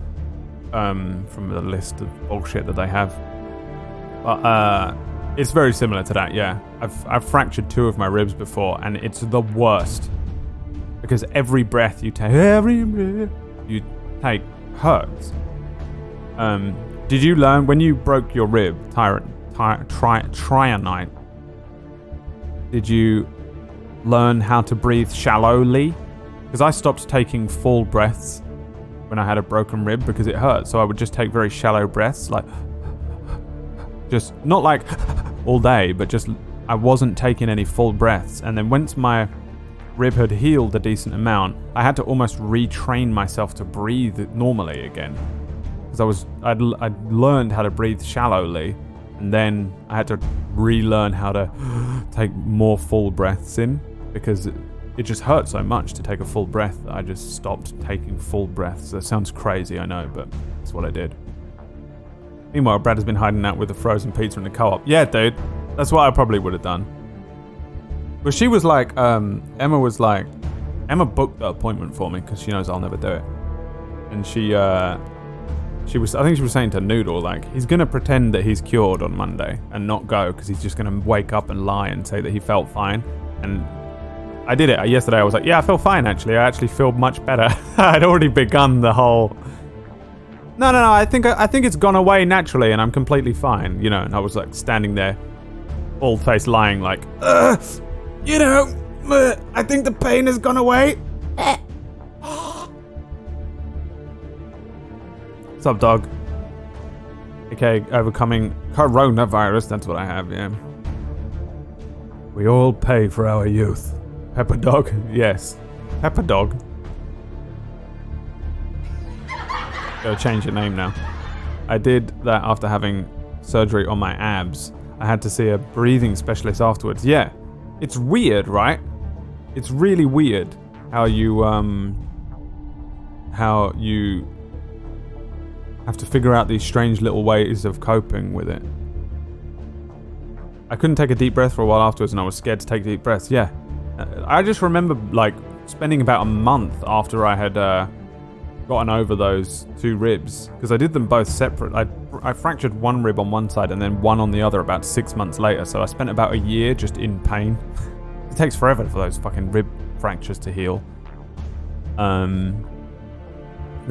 from the list of bullshit that they have. But it's very similar to that, yeah. I've fractured 2 of my ribs before, and it's the worst. Because every breath you take hurts. Did you learn, when you broke your rib, Trionite, did you learn how to breathe shallowly? Because I stopped taking full breaths when I had a broken rib because it hurt. So I would just take very shallow breaths, like just not like all day, but just I wasn't taking any full breaths. And then once my rib had healed a decent amount, I had to almost retrain myself to breathe normally again. Because I'd learned how to breathe shallowly, and then I had to relearn how to take more full breaths in, because it just hurt so much to take a full breath that I just stopped taking full breaths. That sounds crazy, I know, but that's what I did. Meanwhile, Brad has been hiding out with the frozen pizza in the co-op. Yeah, dude, that's what I probably would have done. But she was like, Emma booked the appointment for me because she knows I'll never do it. And I think she was saying to Noodle, like, he's going to pretend that he's cured on Monday and not go because he's just going to wake up and lie and say that he felt fine. And I did it yesterday. I was like, yeah, I feel fine, actually. I actually feel much better. I'd already begun the whole... No, I think it's gone away naturally and I'm completely fine, you know. And I was like standing there, bald-faced lying like, I think the pain has gone away. What's up, dog? Okay, overcoming coronavirus. That's what I have, yeah. We all pay for our youth. Pepper dog? Yes. Pepper dog. Gotta change your name now. I did that after having surgery on my abs. I had to see a breathing specialist afterwards. Yeah. It's weird, right? it's really weird how you have to figure out these strange little ways of coping with it. I couldn't take a deep breath for a while afterwards, and I was scared to take deep breaths. Yeah, I just remember like spending about a month after I had gotten over those 2 ribs, because I did them both separate. I fractured one rib on one side and then one on the other about 6 months later. So I spent about a year just in pain. It takes forever for those fucking rib fractures to heal. Then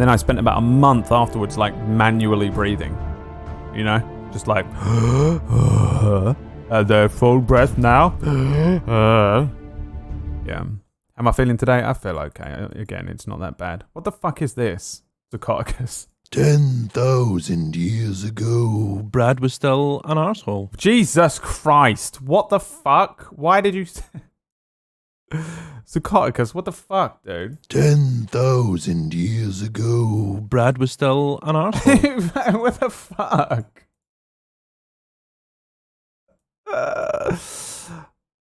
I spent about a month afterwards, like manually breathing. You know, just like. The full breath now. Yeah. How am I feeling today? I feel okay. Again, it's not that bad. What the fuck is this? Zuccoticus. 10,000 years ago, Brad was still an arsehole. Jesus Christ. What the fuck? Why did you... Zuccoticus, what the fuck, dude? 10,000 years ago, Brad was still an arsehole. What the fuck?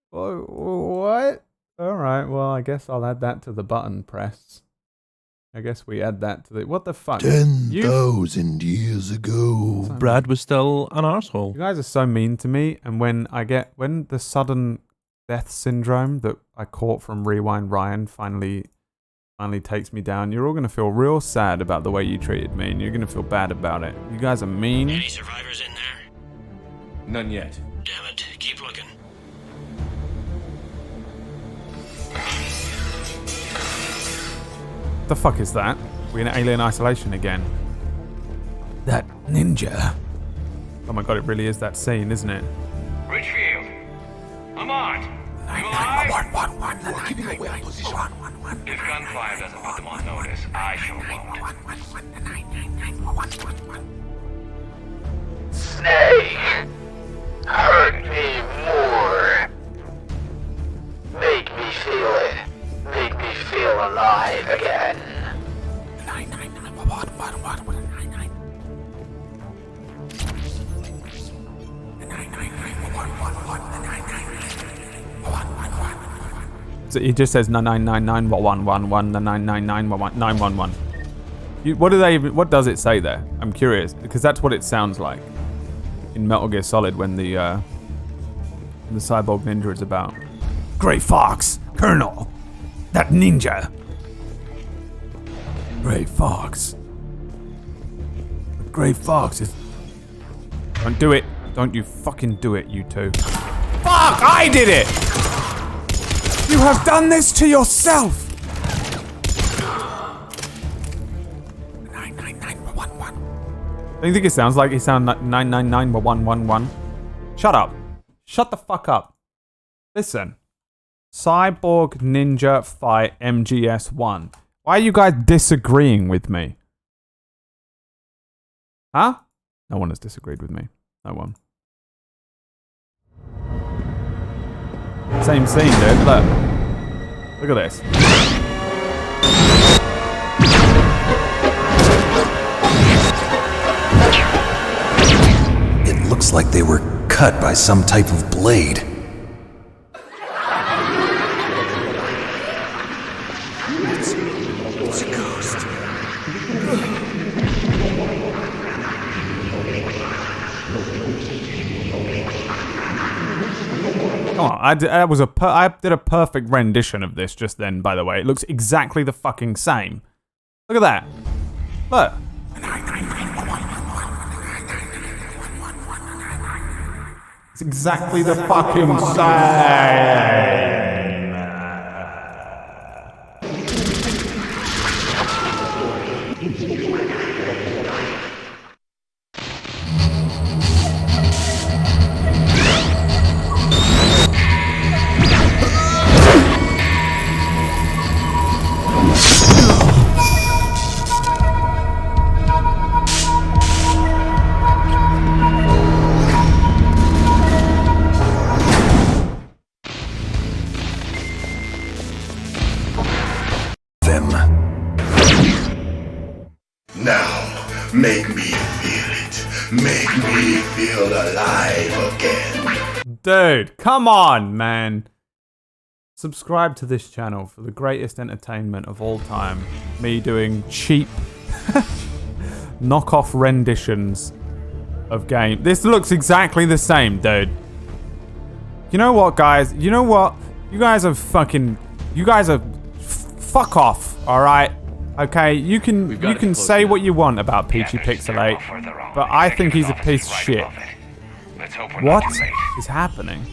What? Alright, well, I guess I'll add that to the button press. I guess we add that to the... What the fuck? 10,000 years ago, Brad was still an arsehole. You guys are so mean to me, and when the sudden death syndrome that I caught from Rewind Ryan finally takes me down, you're all going to feel real sad about the way you treated me, and you're going to feel bad about it. You guys are mean. Any survivors in there? None yet. Damn it, keep looking. What the fuck is that? We're in alien isolation again. That ninja. Oh my god, it really is that scene, isn't it? Richfield, Lamont, you alive? If gunfire doesn't put them on notice, I sure won't. Snake! Hurt me more. Make me feel it. Make me feel alive again. So he just says 99991111 999 What does it say there? I'm curious because that's what it sounds like in Metal Gear Solid when the cyborg ninja is about. Gray Fox, Colonel, that ninja. Gray Fox. The Gray Fox is. Don't do it! Don't you fucking do it, you two! Fuck! I did it! You have done this to yourself! 99911. Don't you think it sounds like 9991111? Shut up. Shut the fuck up. Listen. Cyborg Ninja Fight MGS1. Why are you guys disagreeing with me? Huh? No one has disagreed with me. No one. Same scene, dude. Look. Look at this. It looks like they were cut by some type of blade. It's a ghost. Come on, I did a perfect rendition of this just then, by the way. It looks exactly the fucking same. Look at that. Look. It's exactly the fucking same. Make me feel it. Make me feel alive again. Dude, come on, man. subscribe to this channel for the greatest entertainment of all time. Me doing cheap knockoff renditions of game. This looks exactly the same, dude. You know what, guys? You know what? You guys are fucking... You guys are... Fuck off, alright? Okay, you can say what you want about Peachy Pixelate, but I think he's a piece of shit. What is happening?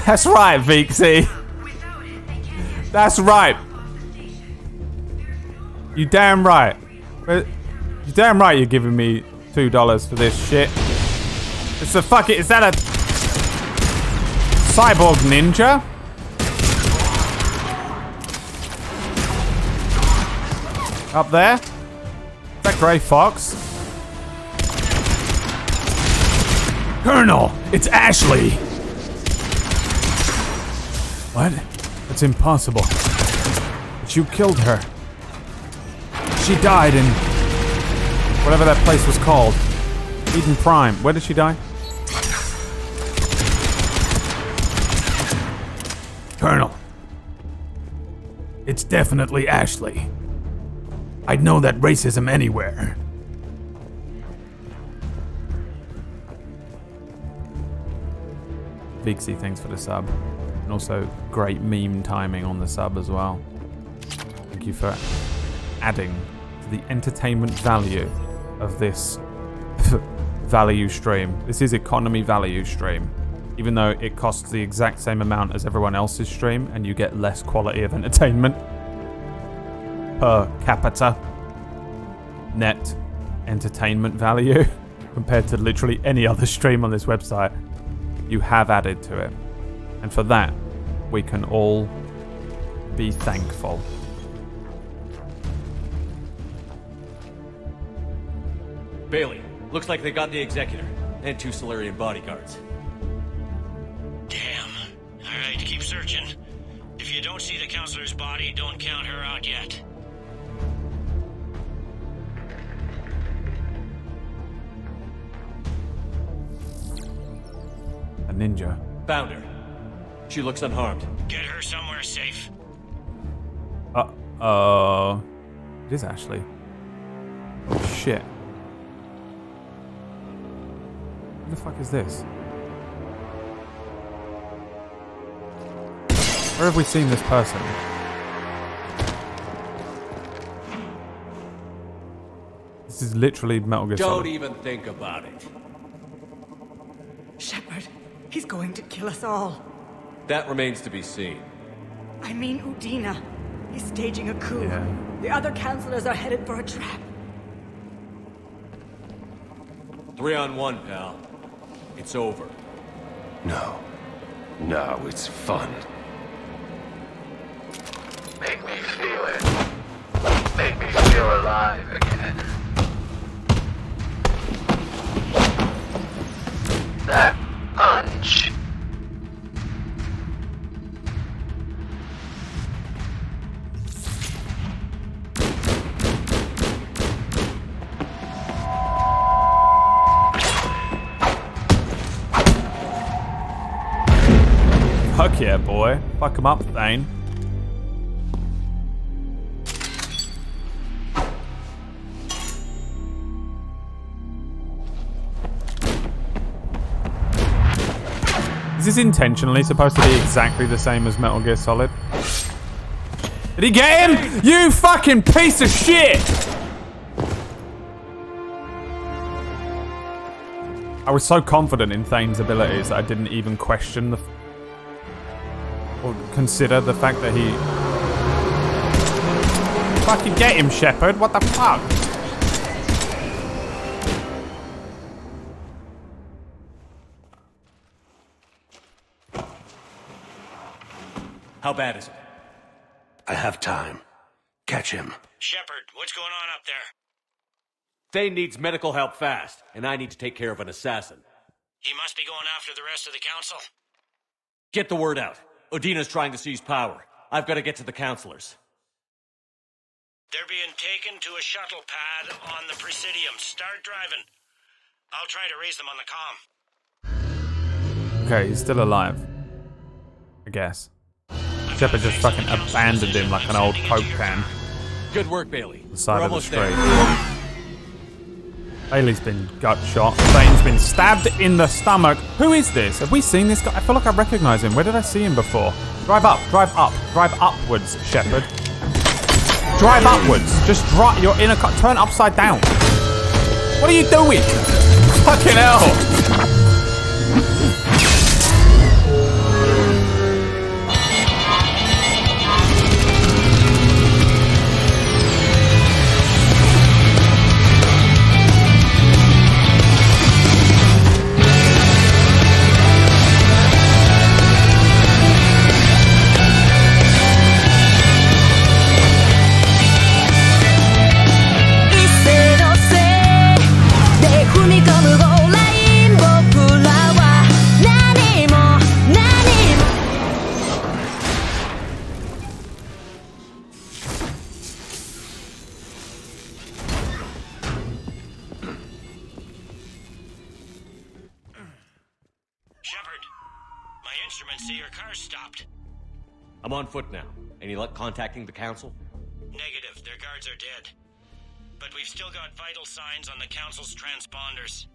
That's right, Vixie. That's right. You damn right. You damn right you're giving me $2 for this shit. It's a fucking... Is that a... Cyborg ninja? Up there? Is that Grey Fox? Colonel, it's Ashley. What? That's impossible. But you killed her. She died in... whatever that place was called. Eden Prime. Where did she die? Colonel, it's definitely Ashley. I'd know that racism anywhere. Vixie, thanks for the sub. And also, great meme timing on the sub as well. Thank you for adding to the entertainment value of this value stream. This is economy value stream. Even though it costs the exact same amount as everyone else's stream and you get less quality of entertainment per capita net entertainment value compared to literally any other stream on this website, you have added to it. And for that, we can all be thankful. Bailey, looks like they got the Executor and 2 Solarian bodyguards. Damn. Alright, keep searching. If you don't see the counselor's body, don't count her out yet. A ninja. Found her. She looks unharmed. Get her somewhere safe. It is Ashley. Oh, shit. Who the fuck is this? Where have we seen this person? This is literally Metal Gear Solid. Don't even think about it. Shepard, he's going to kill us all. That remains to be seen. I mean Udina. He's staging a coup. Yeah. The other counselors are headed for a trap. 3-on-1, pal. It's over. No. No, it's fun. Make me feel it. Make me feel alive again. That punch. Fuck yeah, boy. Fuck him up, Thane. Is this intentionally supposed to be exactly the same as Metal Gear Solid? Did he get him? You fucking piece of shit! I was so confident in Thane's abilities that I didn't even question the... or consider the fact that he... Fucking get him, Shepard. What the fuck? How bad is it? I have time. Catch him. Shepard, what's going on up there? Thane needs medical help fast, and I need to take care of an assassin. He must be going after the rest of the council. Get the word out. Odina's trying to seize power. I've got to get to the counselors. They're being taken to a shuttle pad on the Presidium. Start driving. I'll try to raise them on the comm. Okay, he's still alive. I guess. Shepard just fucking abandoned him like an old Coke can. Good work, Bailey. The side We're of the almost street. there. Bailey's been gut shot. Thane's been stabbed in the stomach. Who is this? Have we seen this guy? I feel like I recognize him. Where did I see him before? Drive up, drive upwards, Shepard. Drive upwards. Just drive. You're in a car. Turn upside down. What are you doing? Fucking hell. I'm on foot now. Any luck contacting the council? Negative. Their guards are dead. But we've still got vital signs on the council's transponders.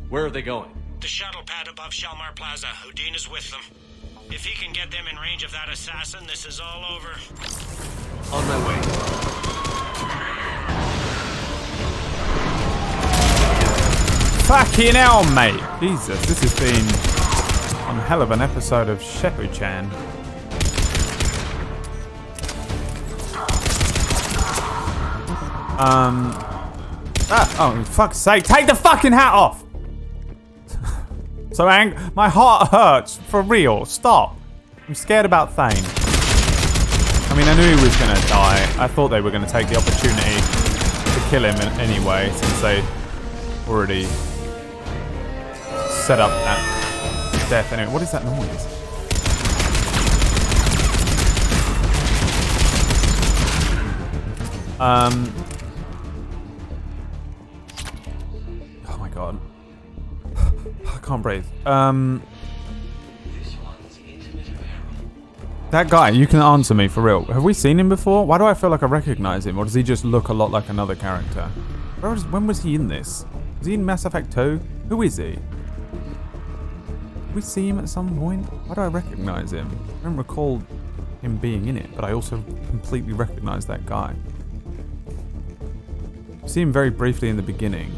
Where are they going? The shuttle pad above Shalmar Plaza. Houdin is with them. If he can get them in range of that assassin, this is all over. On my way. Fucking hell, mate. Jesus, this has been one hell of an episode of Shepard-chan. Oh, fuck's sake. Take the fucking hat off! So, my heart hurts. For real. Stop. I'm scared about Thane. I mean, I knew he was going to die. I thought they were going to take the opportunity to kill him anyway, since they already set up that death. Anyway, what is that noise? Oh my god. I can't breathe. That guy, you can answer me for real. Have we seen him before? Why do I feel like I recognize him? Or does he just look a lot like another character? When was he in this? Was he in Mass Effect 2? Who is he? Did we see him at some point? Why do I recognize him? I don't recall him being in it, but I also completely recognize that guy. I see him very briefly in the beginning.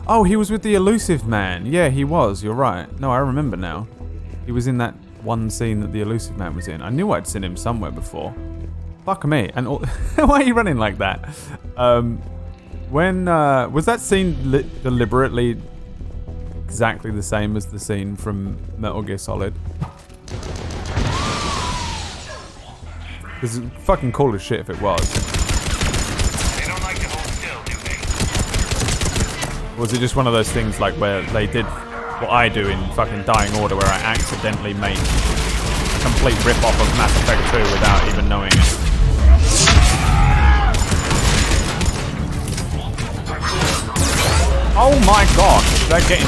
Oh, he was with the Elusive Man. Yeah, he was. You're right. No, I remember now. He was in that one scene that the Elusive Man was in. I knew I'd seen him somewhere before. Fuck me. And why are you running like that? Was that scene deliberately exactly the same as the scene from Metal Gear Solid? Because it's fucking cool as shit if it was. They don't like to hold still, do they? Was it just one of those things like where they did what I do in fucking Dying Order, where I accidentally make a complete rip-off of Mass Effect 2 without even knowing it? Oh my god, they're getting...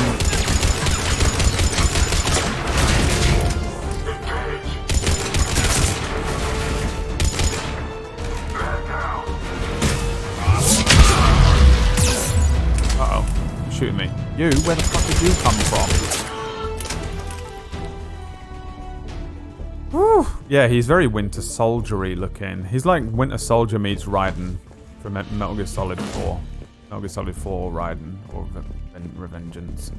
Uh-oh, shooting me. You, where the fuck did you come from? Whew. Yeah, he's very Winter Soldier-y looking. He's like Winter Soldier meets Raiden from Metal Gear Solid 4. Metal Gear Solid 4 Raiden, or Revengeance.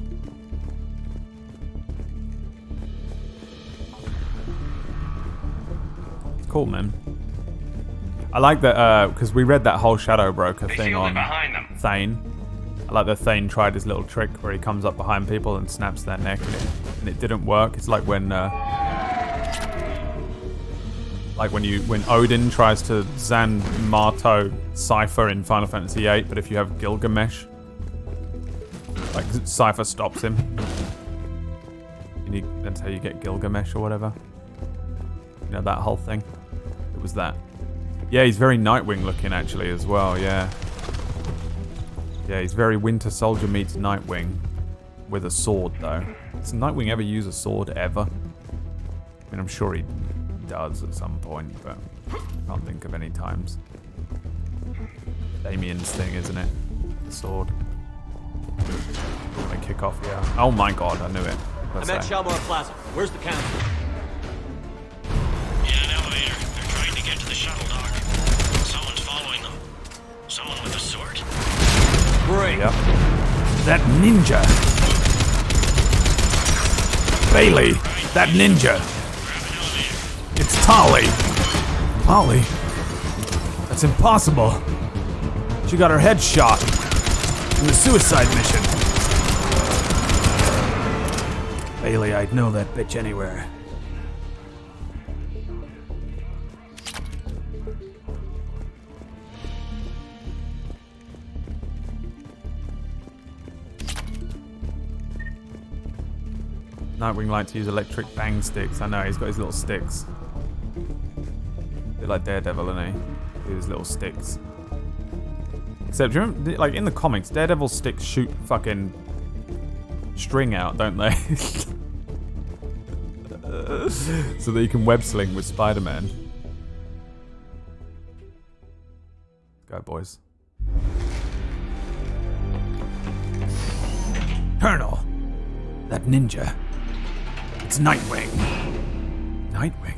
It's cool, man. I like that, because we read that whole Shadow Broker thing on Thane. I like that Thane tried his little trick where he comes up behind people and snaps their neck, and it didn't work. It's like when Odin tries to Zanmato Cypher in Final Fantasy VIII, but if you have Gilgamesh, like Cypher stops him. That's how you get Gilgamesh or whatever. You know, that whole thing. It was that. Yeah, he's very Nightwing looking actually as well, yeah. Yeah, he's very Winter Soldier meets Nightwing. with a sword, though. Does Nightwing ever use a sword, ever? I mean, I'm sure he does at some point, but I can't think of any times. Damien's thing, isn't it? The sword. When they kick off, yeah. Oh my god, I knew it. I'm at Shalmar Plaza. Where's the council? Yeah, an elevator. They're trying to get to the shuttle dock. Someone's following them. Someone with a sword. Great. Yep. That ninja. Bailey, that ninja. It's Tali. Tali? That's impossible. She got her head shot in the suicide mission. Bailey, I'd know that bitch anywhere. Nightwing likes to use electric bang sticks. I know, he's got his little sticks. A bit like Daredevil, isn't he? With his little sticks. Except, do you remember, like, in the comics, Daredevil sticks shoot fucking string out, don't they? So that you can web sling with Spider-Man. Go, boys. Colonel, that ninja. It's Nightwing. Nightwing?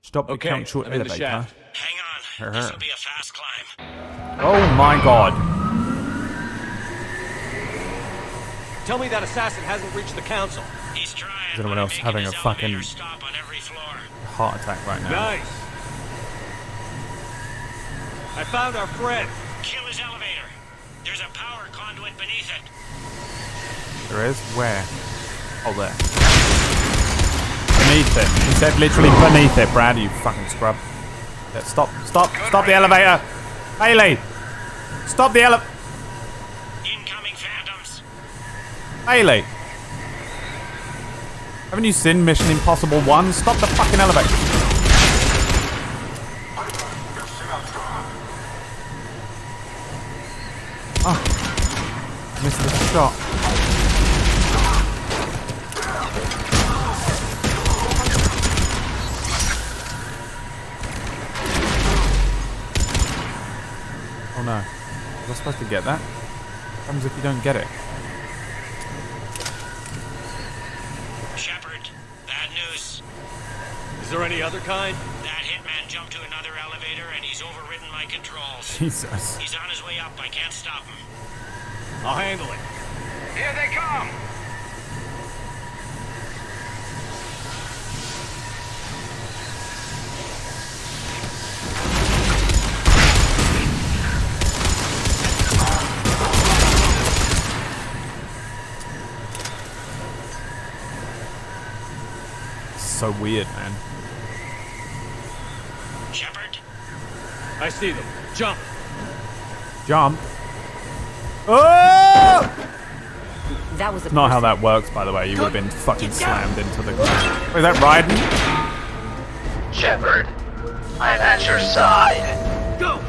Stop the council I'm in the elevator. shaft. Hang on. This will be a fast climb. Oh my god. Tell me that assassin hasn't reached the council. He's trying. Is anyone else having a fucking Stop on every floor. heart attack right now? Nice. I found our friend. Kill his elevator. There's a power conduit beneath it. There is? Where? Oh, there. Beneath it. He said literally beneath it, Brad, you fucking scrub. Yeah, stop the elevator! Bailey! Stop the elevator! Incoming phantoms. Bailey! Haven't you seen Mission Impossible 1? Stop the fucking elevator! Oh. Missed the shot. Oh no. Was I supposed to get that? What happens if you don't get it? Shepard, bad news. Is there any other kind? That hitman jumped to another elevator and he's overridden my controls. Jesus. He's on his way up. I can't stop him. I'll handle it. Here they come! So weird, man. Shepard? I see them. Jump! Jump? Oh! That was Not how that works, by the way. You would have been fucking slammed into the ground. Is that Raiden? Shepard, I'm at your side. Go!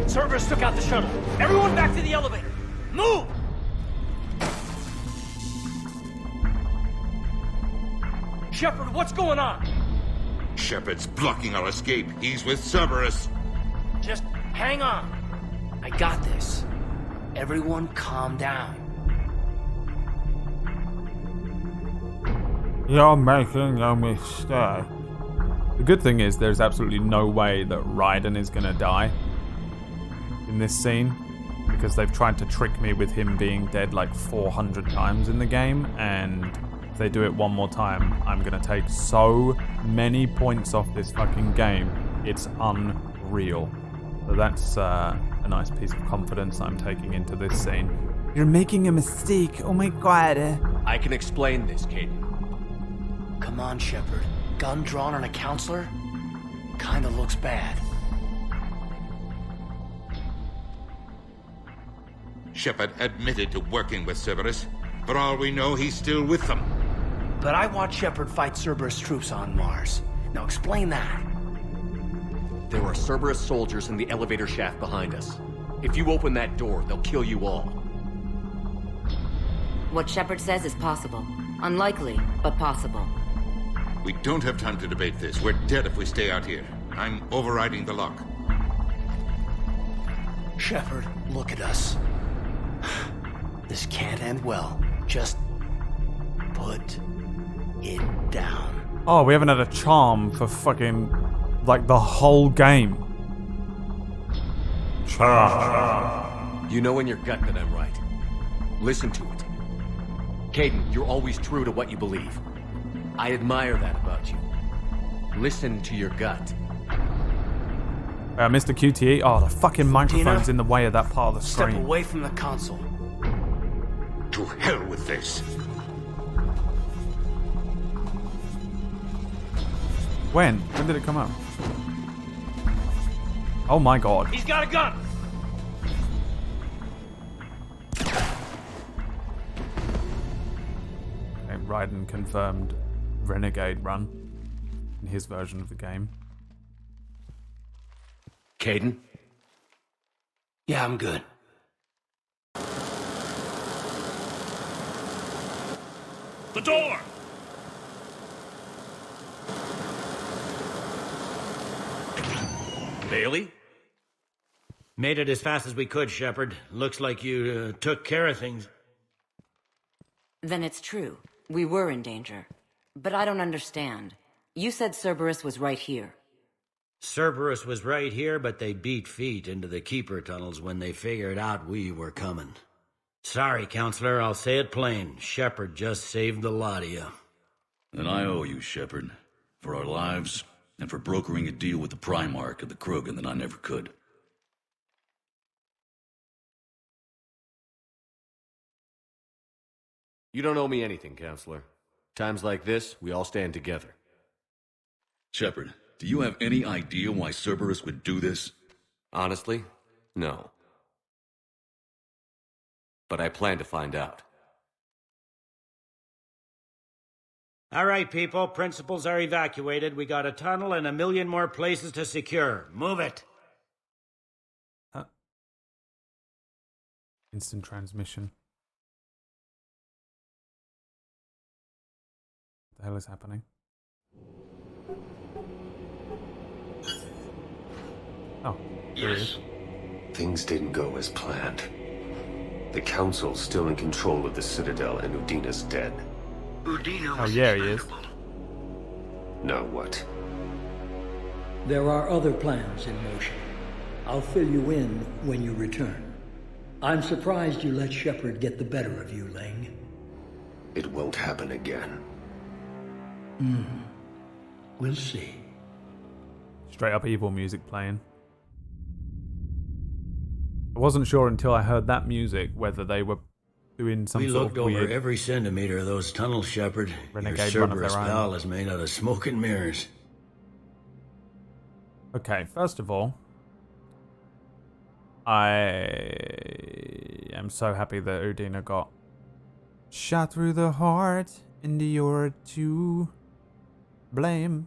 Cerberus took out the shuttle. Everyone back to the elevator. Move! Shepard, what's going on? Shepard's blocking our escape. He's with Cerberus. Just hang on. I got this. Everyone calm down. You're making a mistake. The good thing is there's absolutely no way that Raiden is gonna die in this scene, because they've tried to trick me with him being dead like 400 times in the game, and if they do it one more time, I'm gonna take so many points off this fucking game. It's unreal. So that's a nice piece of confidence I'm taking into this scene. You're making a mistake. Oh my god. I can explain this, Katie. Come on, Shepard. Gun drawn on a counselor? kinda looks bad. Shepard admitted to working with Cerberus. For all we know, he's still with them. But I watched Shepard fight Cerberus troops on Mars. Now explain that. There are Cerberus soldiers in the elevator shaft behind us. If you open that door, they'll kill you all. What Shepard says is possible. Unlikely, but possible. We don't have time to debate this. We're dead if we stay out here. I'm overriding the lock. Shepard, look at us. This can't end well. Just put it down. Oh, we haven't had a charm for fucking, like, the whole game. You know in your gut that I'm right. Listen to it. Kaidan, you're always true to what you believe. I admire that about you. Listen to your gut. Mr. QTE. Oh, the fucking microphone's in the way of that part of the screen. Step away from the console. To hell with this. When? When did it come out? Oh my god. He's got a gun! Okay, Raiden confirmed Renegade run in his version of the game. Kaidan? Yeah, I'm good. The door! Bailey? Made it as fast as we could, Shepard. Looks like you took care of things. Then it's true. We were in danger. But I don't understand. You said Cerberus was right here. Cerberus was right here, but they beat feet into the Keeper tunnels when they figured out we were coming. Sorry, Counselor, I'll say it plain. Shepard just saved the lot of you. And I owe you, Shepard, for our lives and for brokering a deal with the Primarch of the Krogan that I never could. You don't owe me anything, Counselor. Times like this, we all stand together. Shepard, do you have any idea why Cerberus would do this? Honestly, no. But I plan to find out. All right, people. Principals are evacuated. We got a tunnel and 1 million more places to secure. Move it. Instant transmission. What the hell is happening? Oh, there it is. Things didn't go as planned. The Council's still in control of the Citadel and Udina's dead. Oh yeah, he is. Now what? There are other plans in motion. I'll fill you in when you return. I'm surprised you let Shepard get the better of you, Ling. It won't happen again. We'll see. Straight up evil music playing. I wasn't sure until I heard that music whether they were doing some we sort looked of over weird every centimeter of those tunnels, Shepard. Renegade Your run of their Cerberus own. pal is made out of smoke and mirrors. Okay, first of all, I am so happy that Udina got shot through the heart and you're to blame.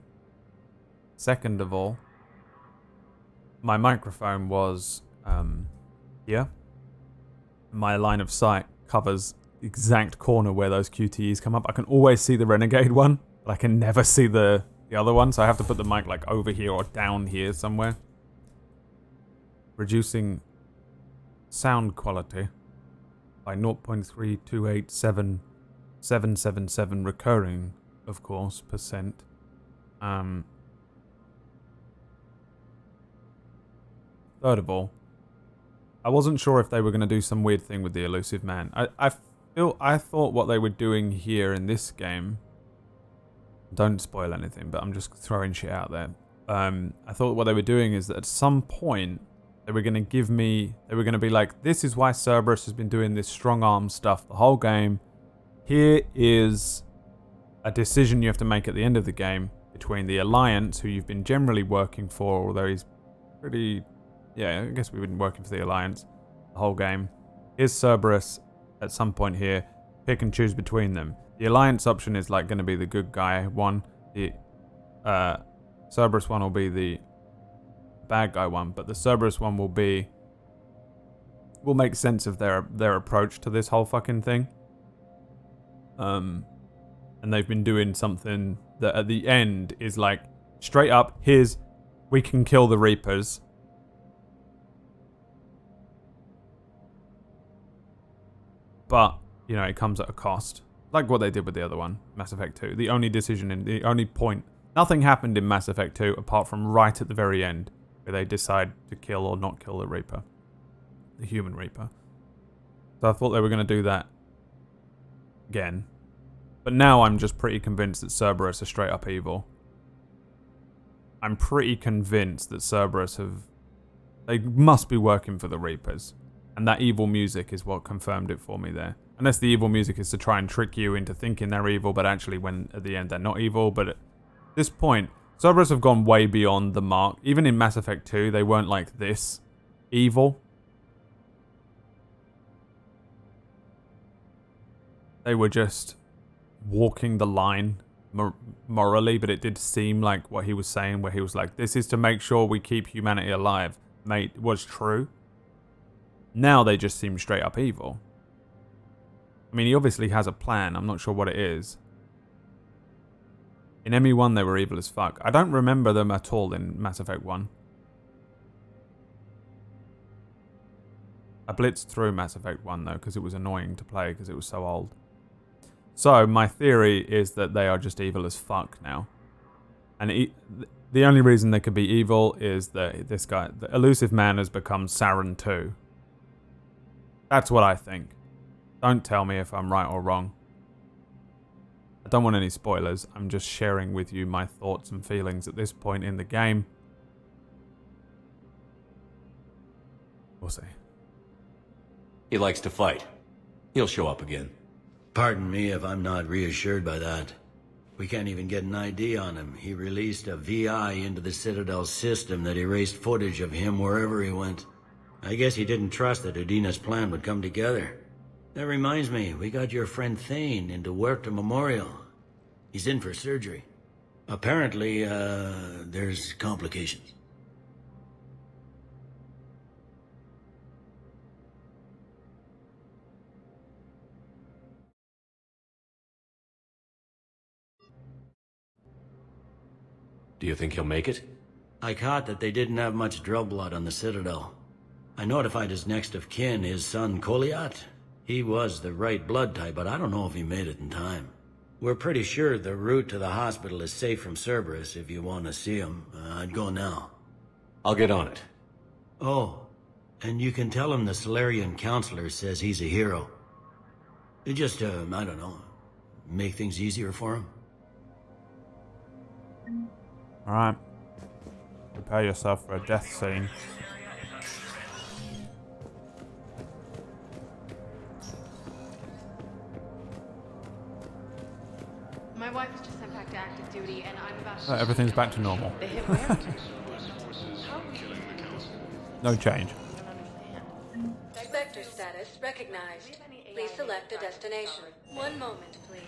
Second of all, my microphone was here. My line of sight covers the exact corner where those QTEs come up. I can always see the Renegade one, but I can never see the other one, so I have to put the mic like over here or down here somewhere. Reducing sound quality by 0.3287777 recurring, of course, percent. Third of all, I wasn't sure if they were going to do some weird thing with the Elusive Man. I thought what they were doing here in this game, don't spoil anything, but I'm just throwing shit out there. I thought what they were doing is that at some point they were going to give me, they were going to be like, this is why Cerberus has been doing this strong arm stuff the whole game. Here is a decision you have to make at the end of the game. between the Alliance, who you've been generally working for, although he's pretty... Yeah, I guess we've been working for the Alliance the whole game. Here's Cerberus at some point here. Pick and choose between them. The Alliance option is like going to be the good guy one. The Cerberus one will be the bad guy one, but the Cerberus one will make sense of their approach to this whole fucking thing. And they've been doing something that at the end is like straight up, here's, we can kill the Reapers. But, you know, it comes at a cost. Like what they did with the other one, Mass Effect 2. The only point, nothing happened in Mass Effect 2 apart from right at the very end, where they decide to kill or not kill the Reaper. The human Reaper. So I thought they were going to do that again. But now I'm just pretty convinced that Cerberus are straight up evil. I'm pretty convinced that Cerberus they must be working for the Reapers. And that evil music is what confirmed it for me there. Unless the evil music is to try and trick you into thinking they're evil, but actually when at the end they're not evil. But at this point, Cerberus have gone way beyond the mark. Even in Mass Effect 2, they weren't like this evil. They were just walking the line morally, but it did seem like what he was saying, where he was like, this is to make sure we keep humanity alive, mate, was true. Now they just seem straight up evil. I mean, he obviously has a plan. I'm not sure what it is. In ME1, they were evil as fuck. I don't remember them at all in Mass Effect 1. I blitzed through Mass Effect 1, though, because it was annoying to play, because it was so old. So, my theory is that they are just evil as fuck now. And the only reason they could be evil is that this guy, the Elusive Man, has become Saren 2. That's what I think. Don't tell me if I'm right or wrong. I don't want any spoilers. I'm just sharing with you my thoughts and feelings at this point in the game. We'll see. He likes to fight. He'll show up again. Pardon me if I'm not reassured by that. We can't even get an ID on him. He released a VI into the Citadel system that erased footage of him wherever he went. I guess he didn't trust that Udina's plan would come together. That reminds me, we got your friend Thane into Huerta Memorial. He's in for surgery. Apparently, there's complications. Do you think he'll make it? I caught that they didn't have much drill blood on the Citadel. I notified his next of kin, his son Koliat. He was the right blood type, but I don't know if he made it in time. We're pretty sure the route to the hospital is safe from Cerberus. If you want to see him, I'd go now. I'll get on it. Oh, and you can tell him the Solarian counselor says he's a hero. It just, I don't know, make things easier for him. Alright. Prepare yourself for a death scene. My wife was just sent back to active duty, and I'm about to... Everything's back to normal. They hit where? No change. Vector status recognized. Please select a destination. One moment, please.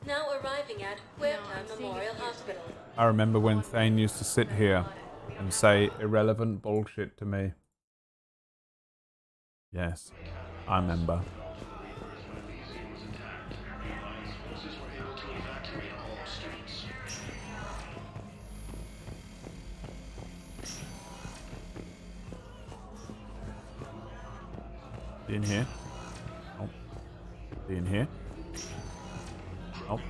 Now arriving at Huerta Memorial Hospital. I remember when Thane used to sit here and say irrelevant bullshit to me. Yes, I remember. In here? Oh. In here? Oh.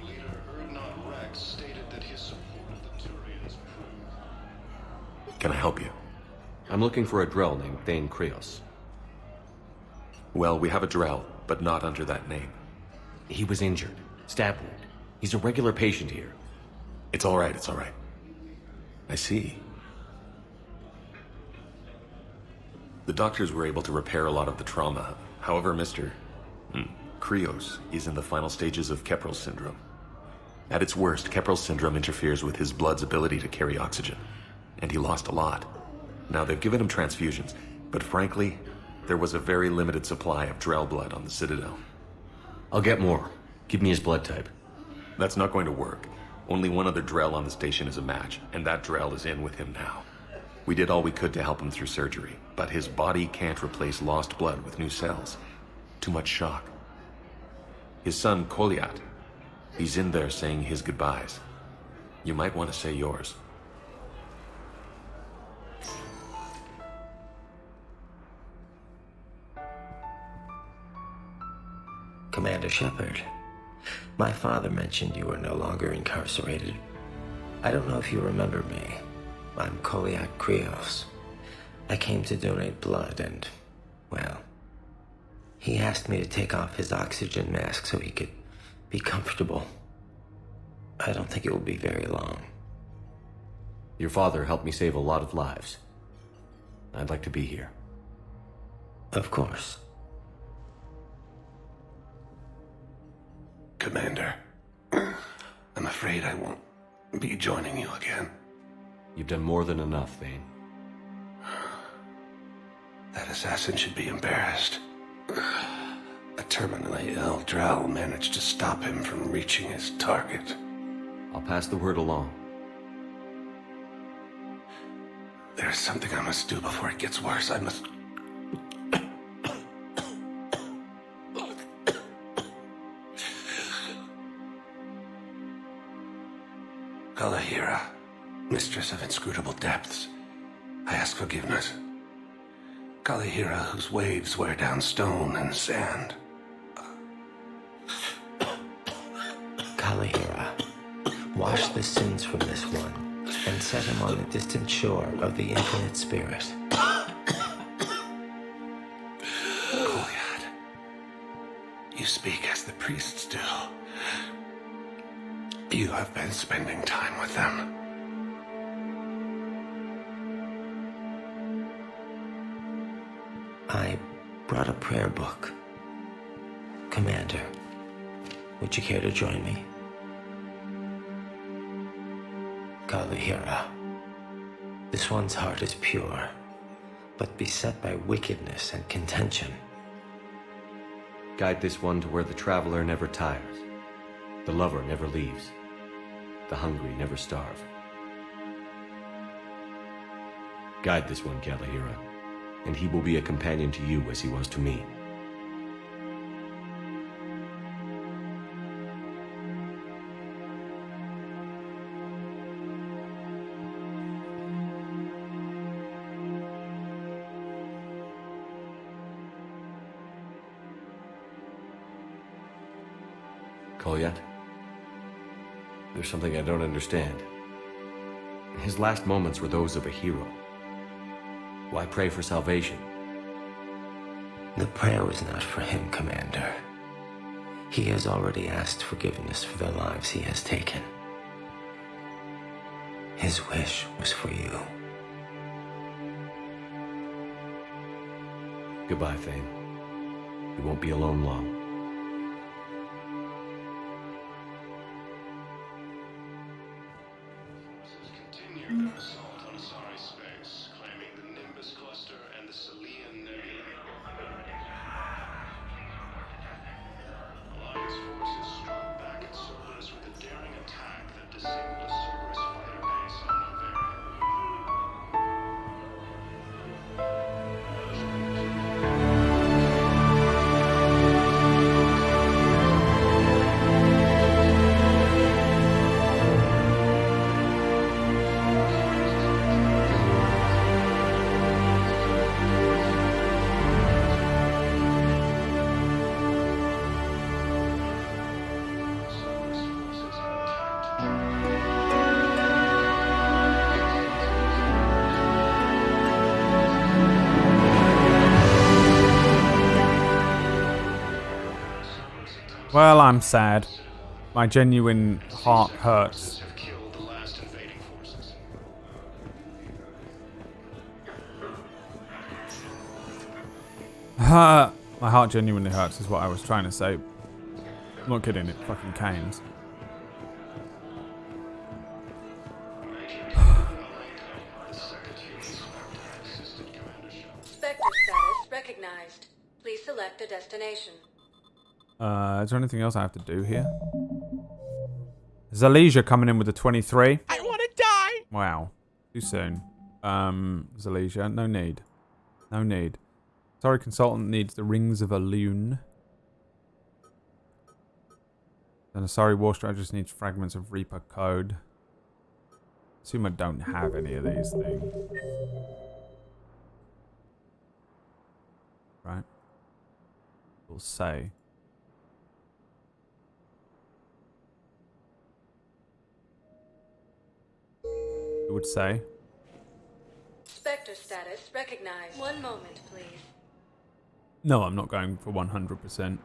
Can I help you? I'm looking for a Drell named Thane Krios. Well, we have a Drell, but not under that name. He was injured. Stab wound. He's a regular patient here. It's all right, it's all right. I see. The doctors were able to repair a lot of the trauma. However, Mr. Krios is in the final stages of Keprel syndrome. At its worst, Keprel syndrome interferes with his blood's ability to carry oxygen, and he lost a lot. Now, they've given him transfusions, but frankly, there was a very limited supply of Drell blood on the Citadel. I'll get more. Give me his blood type. That's not going to work. Only one other Drell on the station is a match, and that Drell is in with him now. We did all we could to help him through surgery, but his body can't replace lost blood with new cells. Too much shock. His son, Kolyat, he's in there saying his goodbyes. You might want to say yours. Commander Shepard, my father mentioned you were no longer incarcerated. I don't know if you remember me. I'm Kolyat Krios. I came to donate blood and, well, he asked me to take off his oxygen mask so he could be comfortable. I don't think it will be very long. Your father helped me save a lot of lives. I'd like to be here. Of course. Commander, I'm afraid I won't be joining you again. You've done more than enough, Thane. That assassin should be embarrassed. A terminally ill Drell managed to stop him from reaching his target. I'll pass the word along. There's something I must do before it gets worse. I must... Kalahira, mistress of inscrutable depths, I ask forgiveness. Kalahira, whose waves wear down stone and sand. Kalahira, wash the sins from this one, and set him on the distant shore of the infinite spirit. Kolyat, you speak as the priests do. You have been spending time with them. I brought a prayer book. Commander, would you care to join me? Kalahira, this one's heart is pure, but beset by wickedness and contention. Guide this one to where the traveler never tires, the lover never leaves, the hungry never starve. Guide this one, Kalahira, and he will be a companion to you as he was to me. Kolyat? There's something I don't understand. His last moments were those of a hero. Why pray for salvation? The prayer was not for him, Commander. He has already asked forgiveness for the lives he has taken. His wish was for you. Goodbye, Thane. You won't be alone long. Continue their assault on Asari space, claiming the Nimbus cluster and the Selian Nebula. Alliance forces struck back at Cerberus with a daring attack that disabled a Cerberus fighter base on Well, I'm sad. My genuine heart hurts. My heart genuinely hurts is what I was trying to say. I'm not kidding, it fucking canes. Spectre status recognized. Please select a destination. Is there anything else I have to do here? Zalesia coming in with a 23. I want to die! Wow. Too soon. Zalesia, no need. No need. Sorry, consultant needs the rings of a loon. Then a sorry war strategist needs fragments of Reaper code. Assume I don't have any of these things. Right. We'll say. It would say. Spectre status recognized. One moment, please. No, I'm not going for 100%.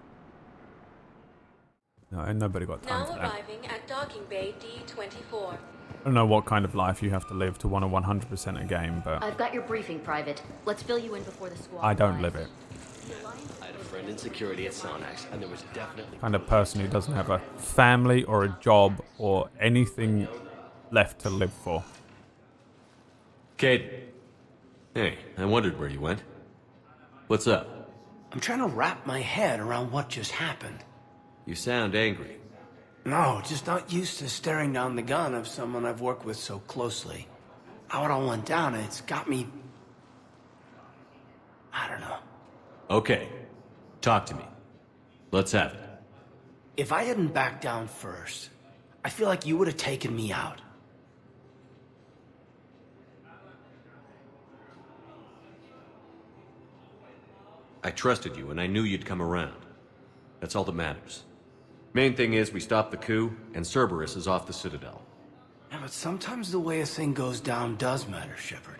No, and nobody got time for Now that. arriving at docking bay D24. I don't know what kind of life you have to live to want to 100% a game, but I've got your briefing, Private. Let's fill you in before the squad. I don't live it. I had a friend in security at Sonax, and there was definitely... Kind of person who doesn't have a family or a job or anything left to live for. Cade. Hey, I wondered where you went. What's up? I'm trying to wrap my head around what just happened. You sound angry. No, just not used to staring down the gun of someone I've worked with so closely. How it all went down, it's got me... I don't know. Okay. Talk to me. Let's have it. If I hadn't backed down first, I feel like you would have taken me out. I trusted you, and I knew you'd come around. That's all that matters. Main thing is we stopped the coup, and Cerberus is off the Citadel. Yeah, but sometimes the way a thing goes down does matter, Shepard.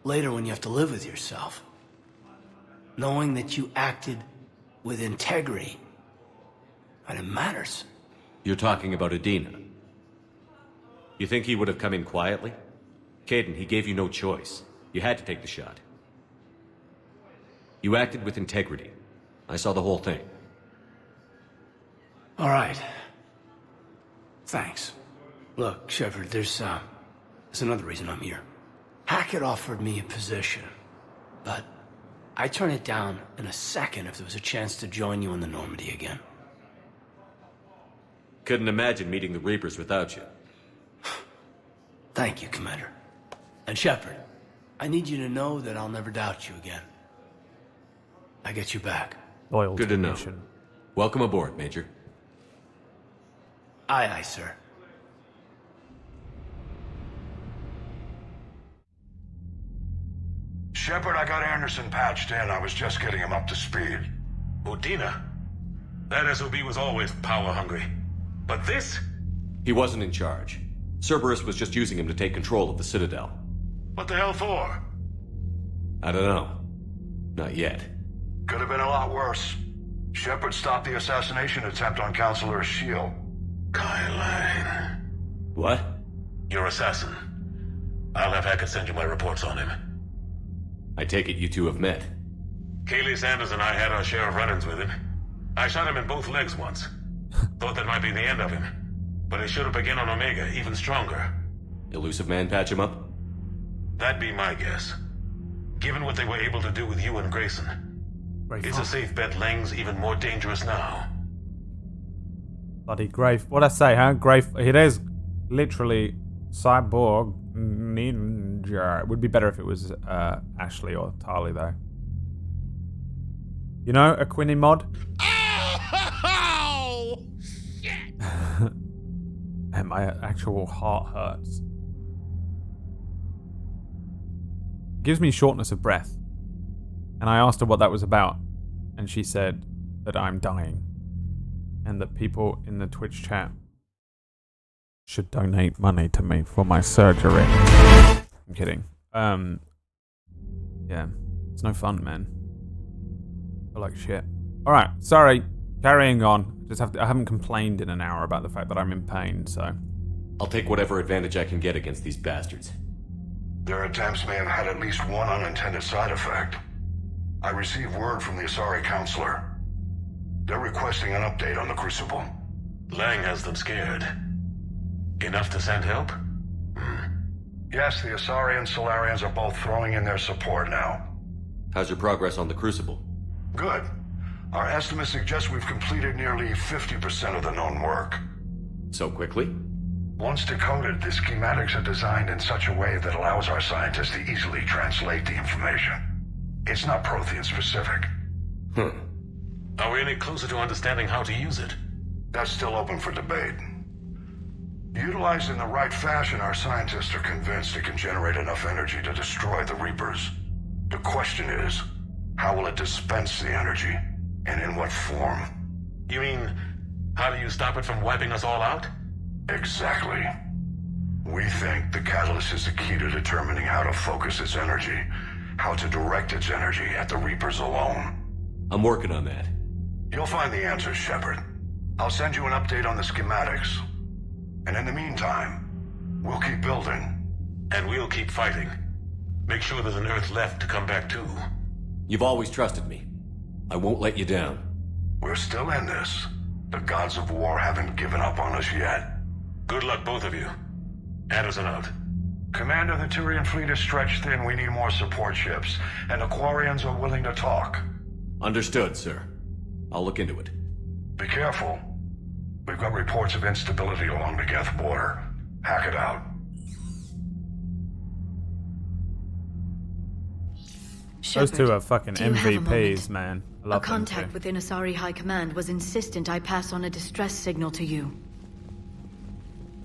Later when you have to live with yourself. Knowing that you acted with integrity, and it matters. You're talking about Adina. You think he would have come in quietly? Kaidan, he gave you no choice. You had to take the shot. You acted with integrity. I saw the whole thing. All right. Thanks. Look, Shepard, there's another reason I'm here. Hackett offered me a position, but I'd turn it down in a second if there was a chance to join you in the Normandy again. Couldn't imagine meeting the Reapers without you. Thank you, Commander. And Shepard, I need you to know that I'll never doubt you again. I get you back. Loyal Good to to know. mission. Welcome aboard, Major. Aye, aye, sir. Shepard, I got Anderson patched in. I was just getting him up to speed. Udina? That SOB was always power-hungry. But this? He wasn't in charge. Cerberus was just using him to take control of the Citadel. What the hell for? I don't know. Not yet. Could have been a lot worse. Shepard stopped the assassination attempt on Counselor Shield. Kai Lang. What? Your assassin. I'll have Hackett send you my reports on him. I take it you two have met. Kaylee Sanders and I had our share of run-ins with him. I shot him in both legs once. Thought that might be the end of him. But he showed up again on Omega, even stronger. Elusive Man patch him up? That'd be my guess. Given what they were able to do with you and Grayson. It's a safe bet Lang's even more dangerous now. Bloody Grafe. What'd I say, huh? Grafe. It is literally cyborg ninja. It would be better if it was Ashley or Tali, though. You know, a Quinny mod? Oh, shit! And my actual heart hurts. Gives me shortness of breath. And I asked her what that was about. And she said that I'm dying. And that people in the Twitch chat should donate money to me for my surgery. I'm kidding. Yeah. It's no fun, man. I feel like shit. Alright, sorry. Carrying on. I haven't complained in an hour about the fact that I'm in pain, so. I'll take whatever advantage I can get against these bastards. Their attempts may have had at least one unintended side effect. I received word from the Asari Counselor. They're requesting an update on the Crucible. Lang has them scared. Enough to send help? Yes, the Asari and Solarians are both throwing in their support now. How's your progress on the Crucible? Good. Our estimates suggest we've completed nearly 50% of the known work. So quickly? Once decoded, the schematics are designed in such a way that allows our scientists to easily translate the information. It's not Prothean specific. Are we any closer to understanding how to use it? That's still open for debate. Utilized in the right fashion, our scientists are convinced it can generate enough energy to destroy the Reapers. The question is, how will it dispense the energy, and in what form? You mean, how do you stop it from wiping us all out? Exactly. We think the catalyst is the key to determining how to focus its energy, how to direct its energy at the Reapers alone. I'm working on that. You'll find the answers, Shepard. I'll send you an update on the schematics. And in the meantime, we'll keep building. And we'll keep fighting. Make sure there's an Earth left to come back to. You've always trusted me. I won't let you down. We're still in this. The gods of war haven't given up on us yet. Good luck, both of you. Anderson out. Commander, the Turian fleet is stretched thin. We need more support ships. And the Quarians are willing to talk. Understood, sir. I'll look into it. Be careful. We've got reports of instability along the Geth border. Hack it out. Those two are fucking do you have a MVPs, man. I love A them contact two. within Asari High Command was insistent I pass on a distress signal to you.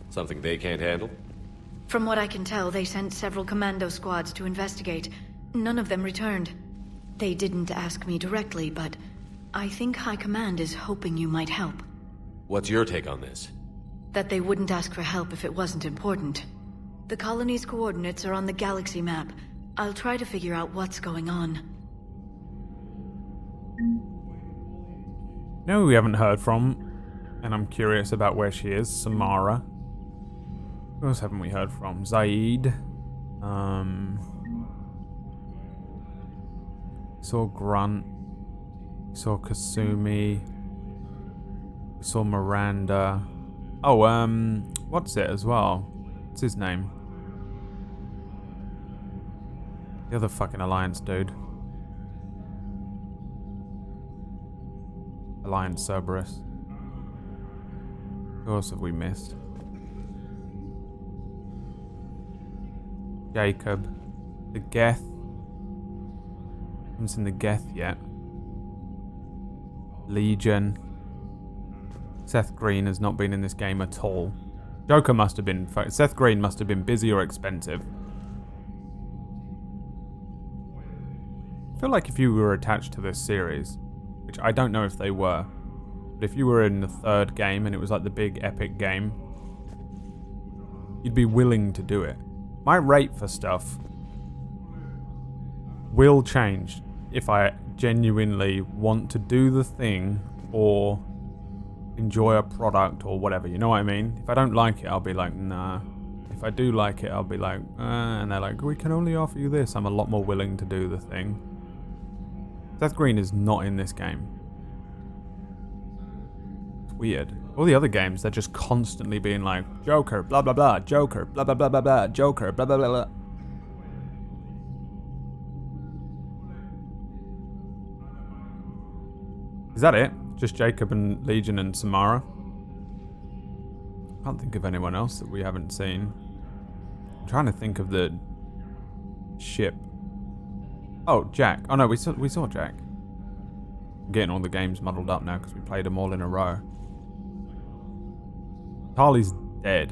Something they can't handle? From what I can tell, they sent several commando squads to investigate. None of them returned. They didn't ask me directly, but I think High Command is hoping you might help. What's your take on this? That they wouldn't ask for help if it wasn't important. The colony's coordinates are on the galaxy map. I'll try to figure out what's going on. No, we haven't heard from, and I'm curious about where she is. Samara. Who else haven't we heard from? Zaid. Saw Grunt. Saw Kasumi. We saw Miranda. Oh, what's it as well? What's his name? The other fucking Alliance dude. Alliance Cerberus. Who else have we missed? Jacob. The Geth. Haven't seen the Geth yet. Legion. Seth Green has not been in this game at all. Joker must have been... Seth Green must have been busy or expensive. I feel like if you were attached to this series, which I don't know if they were, but if you were in the third game and it was like the big epic game, you'd be willing to do it. My rate for stuff will change if I genuinely want to do the thing or enjoy a product or whatever, you know what I mean? If I don't like it, I'll be like, nah. If I do like it, I'll be like, and they're like, we can only offer you this. I'm a lot more willing to do the thing. Seth Green is not in this game. It's weird. All the other games, they're just constantly being like, Joker, blah blah blah, Joker, blah blah blah blah blah, Joker, blah blah blah blah. Is that it? Just Jacob and Legion and Samara? I can't think of anyone else that we haven't seen. I'm trying to think of the ship. Oh, Jack. Oh no, we saw Jack. I'm getting all the games muddled up now because we played them all in a row. Tali's dead.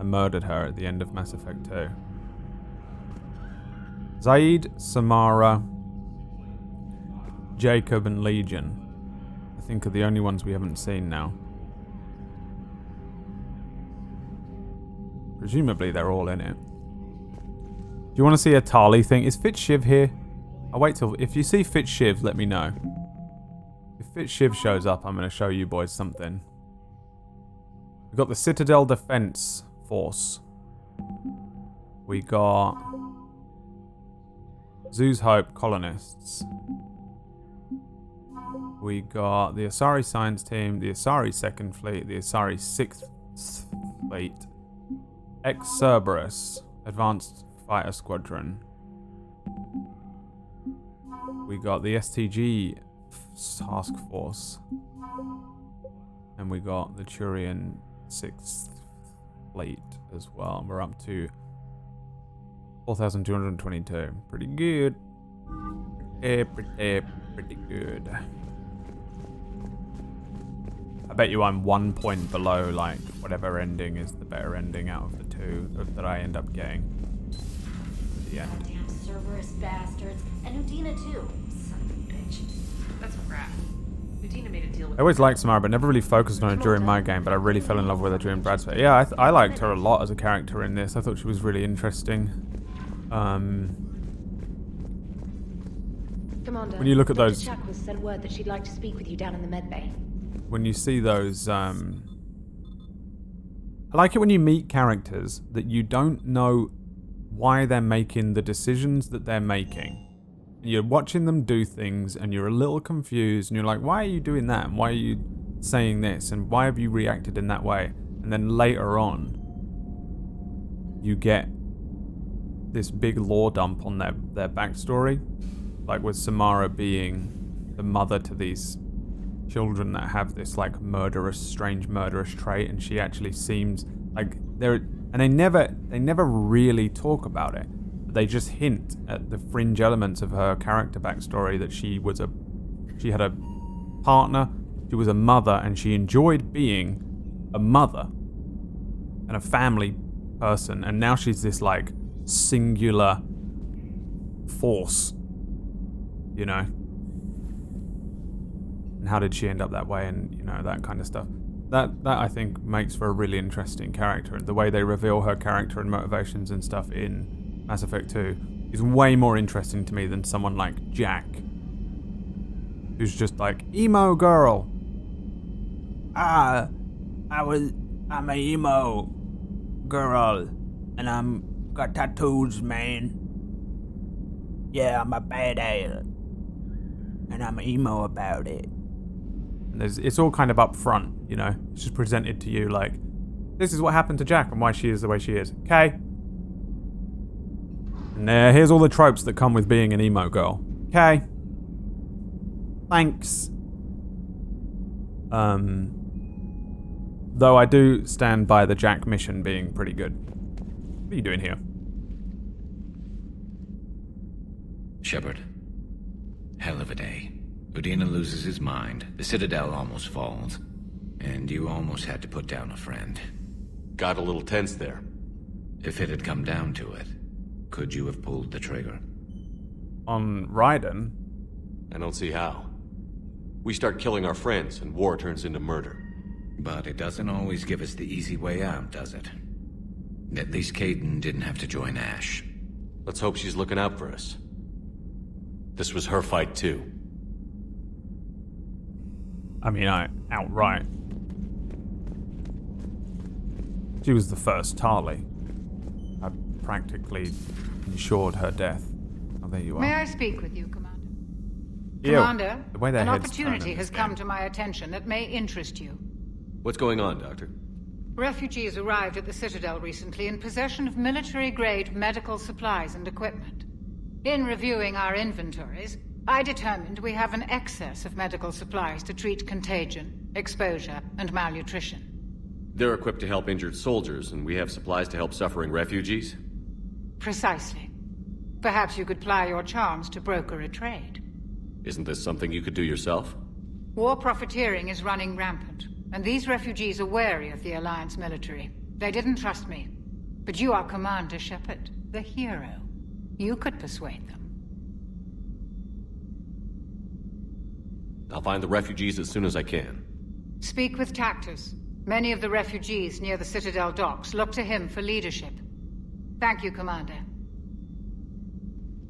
I murdered her at the end of Mass Effect 2. Zaid, Samara, Jacob and Legion, I think, are the only ones we haven't seen now. Presumably they're all in it. Do you want to see a Tali thing? Is Fitz Shiv here? I'll wait till... If you see Fitz Shiv, let me know. If Fitz Shiv shows up, I'm going to show you boys something. We've got the Citadel Defense Force. We got... Zoo's Hope colonists. We got the Asari Science Team, the Asari 2nd Fleet, the Asari 6th Fleet, Cerberus, Advanced Fighter Squadron. We got the STG Task Force. And we got the Turian 6th Fleet as well. We're up to 4,222. Pretty good. Pretty good. I bet you I'm 1 point below, like, whatever ending is the better ending out of the two that I end up getting at the end. Damn Cerberus bastards. And Udina too. Son of a bitch. That's crap. Udina made a deal with I always liked Samara, but never really focused on her during my game, but I really fell in love with her during Brad's play. Yeah, I liked her a lot as a character in this. I thought she was really interesting. Commander, when you look at Dr. those... Chakwas sent word that she'd like to speak with you down in the med bay. When you see those... I like it when you meet characters that you don't know why they're making the decisions that they're making. You're watching them do things and you're a little confused and you're like, why are you doing that? And why are you saying this? And why have you reacted in that way? And then later on, you get this big lore dump on their backstory. Like with Samara being the mother to these children that have this like strange murderous trait, and she actually seems like they never really talk about it. They just hint at the fringe elements of her character backstory, that she had a partner, she was a mother, and she enjoyed being a mother and a family person, and now she's this like singular force, you know. And how did she end up that way, and you know, that kind of stuff. That I think makes for a really interesting character, and the way they reveal her character and motivations and stuff in Mass Effect 2 is way more interesting to me than someone like Jack, who's just like, emo girl. I'm a emo girl, and I'm got tattoos, man. Yeah, I'm a badass, and I'm emo about it. And it's all kind of up front, you know. It's just presented to you like, this is what happened to Jack and why she is the way she is. Okay. And here's all the tropes that come with being an emo girl. Okay. Thanks. Though I do stand by the Jack mission being pretty good. What are you doing here? Shepard. Hell of a day. Udina loses his mind, the Citadel almost falls, and you almost had to put down a friend. Got a little tense there. If it had come down to it, could you have pulled the trigger? On Raiden? I don't see how. We start killing our friends, and war turns into murder. But it doesn't always give us the easy way out, does it? At least Kaidan didn't have to join Ash. Let's hope she's looking out for us. This was her fight, too. I mean, outright. She was the first Tali. I practically ensured her death. Oh, there you are. May I speak with you, Commander? Ew. Commander, The way their an heads opportunity turn has come to my attention that may interest you. What's going on, Doctor? Refugees arrived at the Citadel recently in possession of military-grade medical supplies and equipment. In reviewing our inventories, I determined we have an excess of medical supplies to treat contagion, exposure, and malnutrition. They're equipped to help injured soldiers, and we have supplies to help suffering refugees? Precisely. Perhaps you could ply your charms to broker a trade. Isn't this something you could do yourself? War profiteering is running rampant, and these refugees are wary of the Alliance military. They didn't trust me. But you are Commander Shepard, the hero. You could persuade them. I'll find the refugees as soon as I can. Speak with Tactus. Many of the refugees near the Citadel docks look to him for leadership. Thank you, Commander.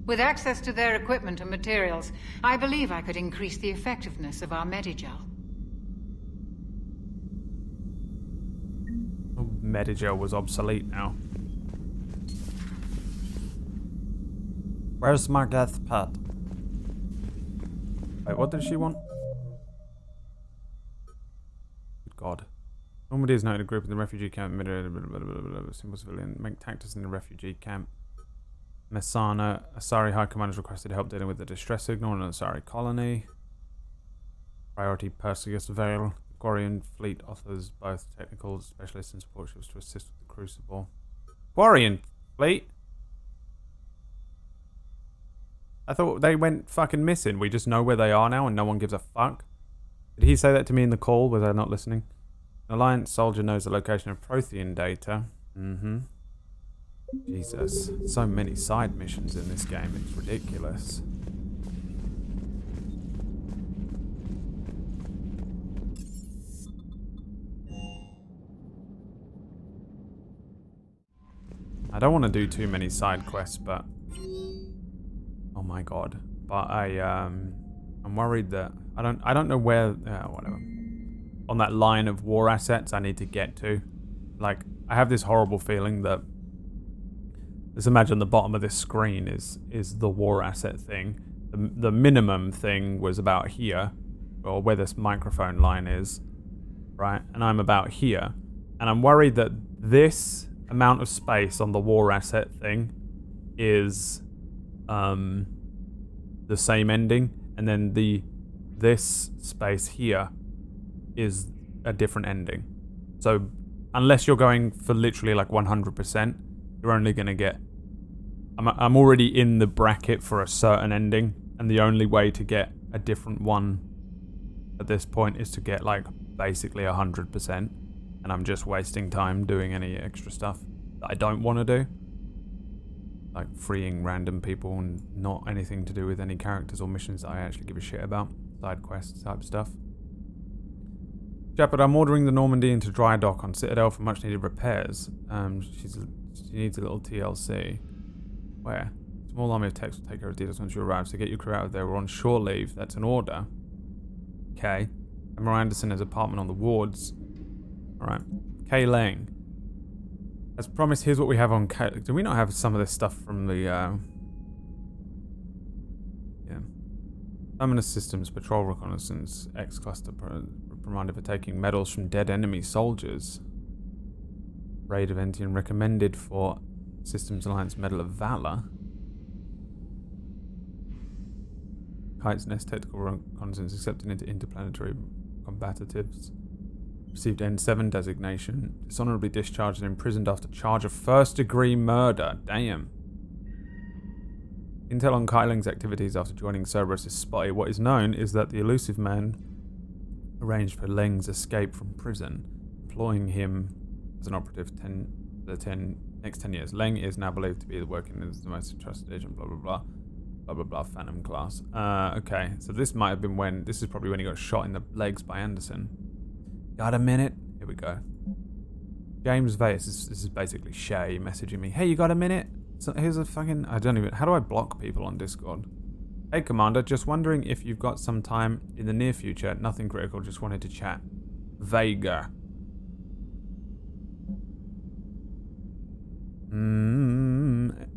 With access to their equipment and materials, I believe I could increase the effectiveness of our Medigel. Medigel was obsolete now. Where's my death pad? Wait, what did she want? Good God. Normandy is noted a group in the refugee camp. Simple civilian. Make tactics in the refugee camp. Messana. Asari High Command has requested help dealing with the distress signal in an Asari colony. Priority Perseus Vale. Quarian fleet offers both technical specialists and support ships to assist with the Crucible. Quarian fleet? I thought they went fucking missing. We just know where they are now and no one gives a fuck. Did he say that to me in the call? Was I not listening? An Alliance soldier knows the location of Prothean data. Jesus. So many side missions in this game. It's ridiculous. I don't want to do too many side quests, but... Oh my God. But I'm worried that... I don't know where... whatever. On that line of war assets I need to get to. Like, I have this horrible feeling that... Let's imagine the bottom of this screen is the war asset thing. The minimum thing was about here. Or where this microphone line is. Right? And I'm about here. And I'm worried that this amount of space on the war asset thing is the same ending. And then this space here is a different ending. So unless you're going for literally like 100%, you're only going to get... I'm already in the bracket for a certain ending, and the only way to get a different one at this point is to get like basically 100%, and I'm just wasting time doing any extra stuff that I don't want to do. Like freeing random people and not anything to do with any characters or missions that I actually give a shit about. Side quest type stuff. Shepard, I'm ordering the Normandy into dry dock on Citadel for much needed repairs. She needs a little TLC. Where? Small army of techs will take care of details once you arrive, so get your crew out of there. We're on shore leave. That's an order. Okay. Emma Anderson has apartment on the wards. Alright. Kay Lang. As promised, here's what we have on Kay. Do we not have some of this stuff from the, yeah. Terminus Systems, Patrol Reconnaissance, X-Cluster reminded for taking medals from dead enemy soldiers. Raid of Entian recommended for Systems Alliance Medal of Valor. Kite's Nest Technical Reconnaissance accepted into interplanetary combatives. Received N7 designation. Dishonorably discharged and imprisoned after charge of first-degree murder. Damn. Intel on Kailing's activities after joining Cerberus is spotty. What is known is that the elusive man arranged for Leng's escape from prison, employing him as an operative next 10 years. Leng is now believed to be working as the most trusted agent, blah, blah, blah. Blah, blah, blah, Phantom class. Okay, so this might have been when... This is probably when he got shot in the legs by Anderson. Got a minute? Here we go. James Vase, this is basically Shay messaging me. Hey, you got a minute? So here's a fucking... I don't even... How do I block people on Discord? Hey, Commander, just wondering if you've got some time in the near future. Nothing critical, just wanted to chat. Vega.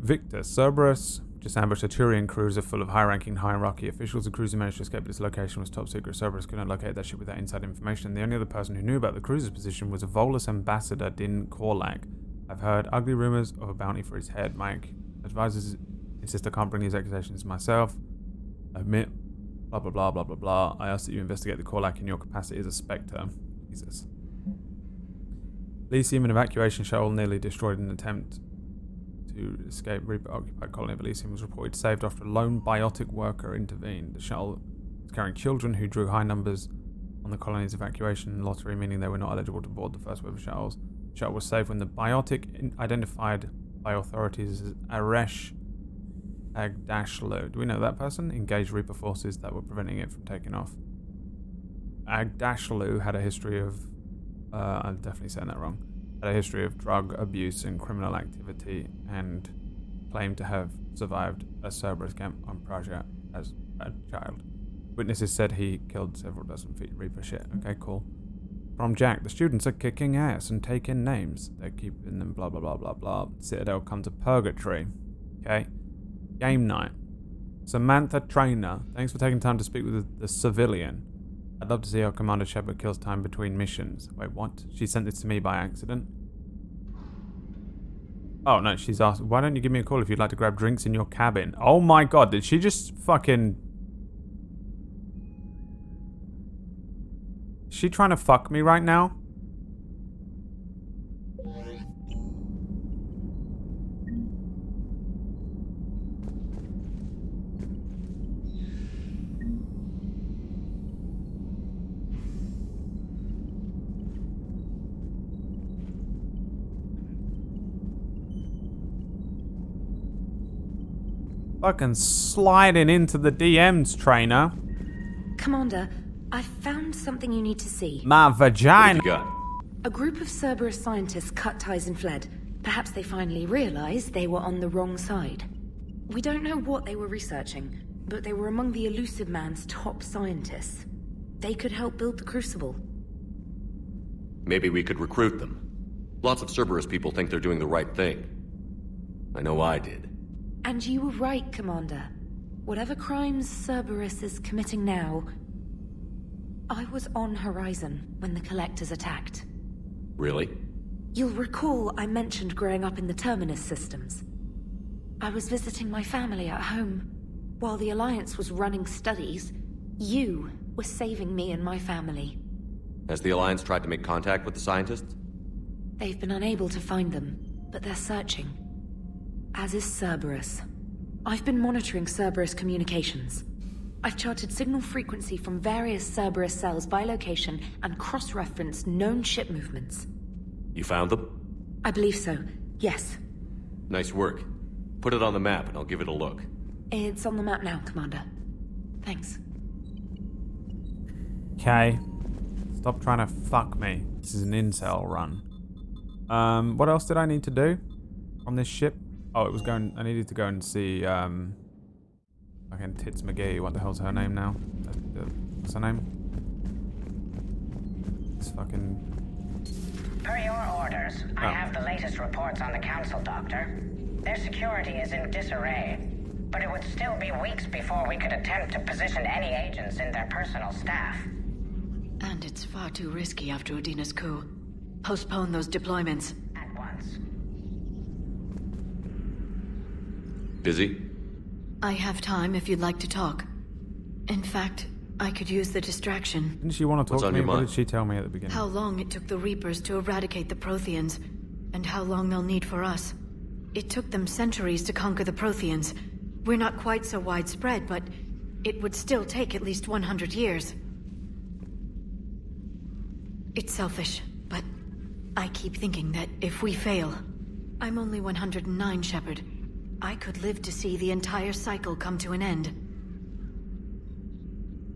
Victor, Cerberus just ambushed a Turian cruiser full of high-ranking hierarchy officials. The cruiser managed to escape, but its location was top secret. Cerberus could not locate that ship without inside information. The only other person who knew about the cruiser's position was a Volus ambassador, Din Korlak. I've heard ugly rumors of a bounty for his head. Mike advises insist I can't bring these accusations myself. Admit, blah, blah, blah, blah, blah, blah. I ask that you investigate the Korlak in your capacity as a Spectre. Jesus. Elysium, an evacuation shuttle nearly destroyed in an attempt to escape Reaper-occupied colony of Elysium was reported saved after a lone biotic worker intervened. The shuttle was carrying children who drew high numbers on the colony's evacuation lottery, meaning they were not eligible to board the first wave of shuttles. The shuttle was saved when the biotic, identified by authorities as Aresh Agdashlu. Do we know that person? Engaged Reaper forces that were preventing it from taking off. Agdashlu had a history of... I'm definitely saying that wrong. Had a history of drug abuse and criminal activity, and claimed to have survived a Cerberus camp on Praja as a child. Witnesses said he killed several dozen Reaper shit. Okay, cool. From Jack, the students are kicking ass and taking names. They're keeping them blah blah blah blah blah. Citadel come to purgatory. Okay. Game night. Samantha Trainer, thanks for taking time to speak with the civilian. I'd love to see how Commander Shepard kills time between missions. Wait, what? She sent this to me by accident? Oh, no, she's asked, why don't you give me a call if you'd like to grab drinks in your cabin? Oh my god, did she just fucking... Is she trying to fuck me right now? Fucking sliding into the DMs, Trainer. Commander, I found something you need to see. My vagina. What have you got? A group of Cerberus scientists cut ties and fled. Perhaps they finally realized they were on the wrong side. We don't know what they were researching, but they were among the Elusive Man's top scientists. They could help build the Crucible. Maybe we could recruit them. Lots of Cerberus people think they're doing the right thing. I know I did. And you were right, Commander. Whatever crimes Cerberus is committing now, I was on Horizon when the Collectors attacked. Really? You'll recall I mentioned growing up in the Terminus systems. I was visiting my family at home. While the Alliance was running studies, you were saving me and my family. Has the Alliance tried to make contact with the scientists? They've been unable to find them, but they're searching. As is Cerberus. I've been monitoring Cerberus communications. I've charted signal frequency from various Cerberus cells by location and cross-referenced known ship movements. You found them? I believe so, yes. Nice work. Put it on the map and I'll give it a look. It's on the map now, Commander. Thanks. Okay. Stop trying to fuck me. This is an incel run. What else did I need to do on this ship? Oh, it was going... I needed to go and see, fucking Tits McGee. What the hell's her name now? What's her name? It's fucking... Per your orders, Oh. I have the latest reports on the Council, Doctor. Their security is in disarray, but it would still be weeks before we could attempt to position any agents in their personal staff. And it's far too risky after Udina's coup. Postpone those deployments. At once. Busy? I have time if you'd like to talk. In fact, I could use the distraction. Didn't she want to What's talk on to me? your What mind? did she tell me at the beginning? How long it took the Reapers to eradicate the Protheans, and how long they'll need for us. It took them centuries to conquer the Protheans. We're not quite so widespread, but it would still take at least 100 years. It's selfish, but I keep thinking that if we fail... I'm only 109, Shepard. I could live to see the entire cycle come to an end.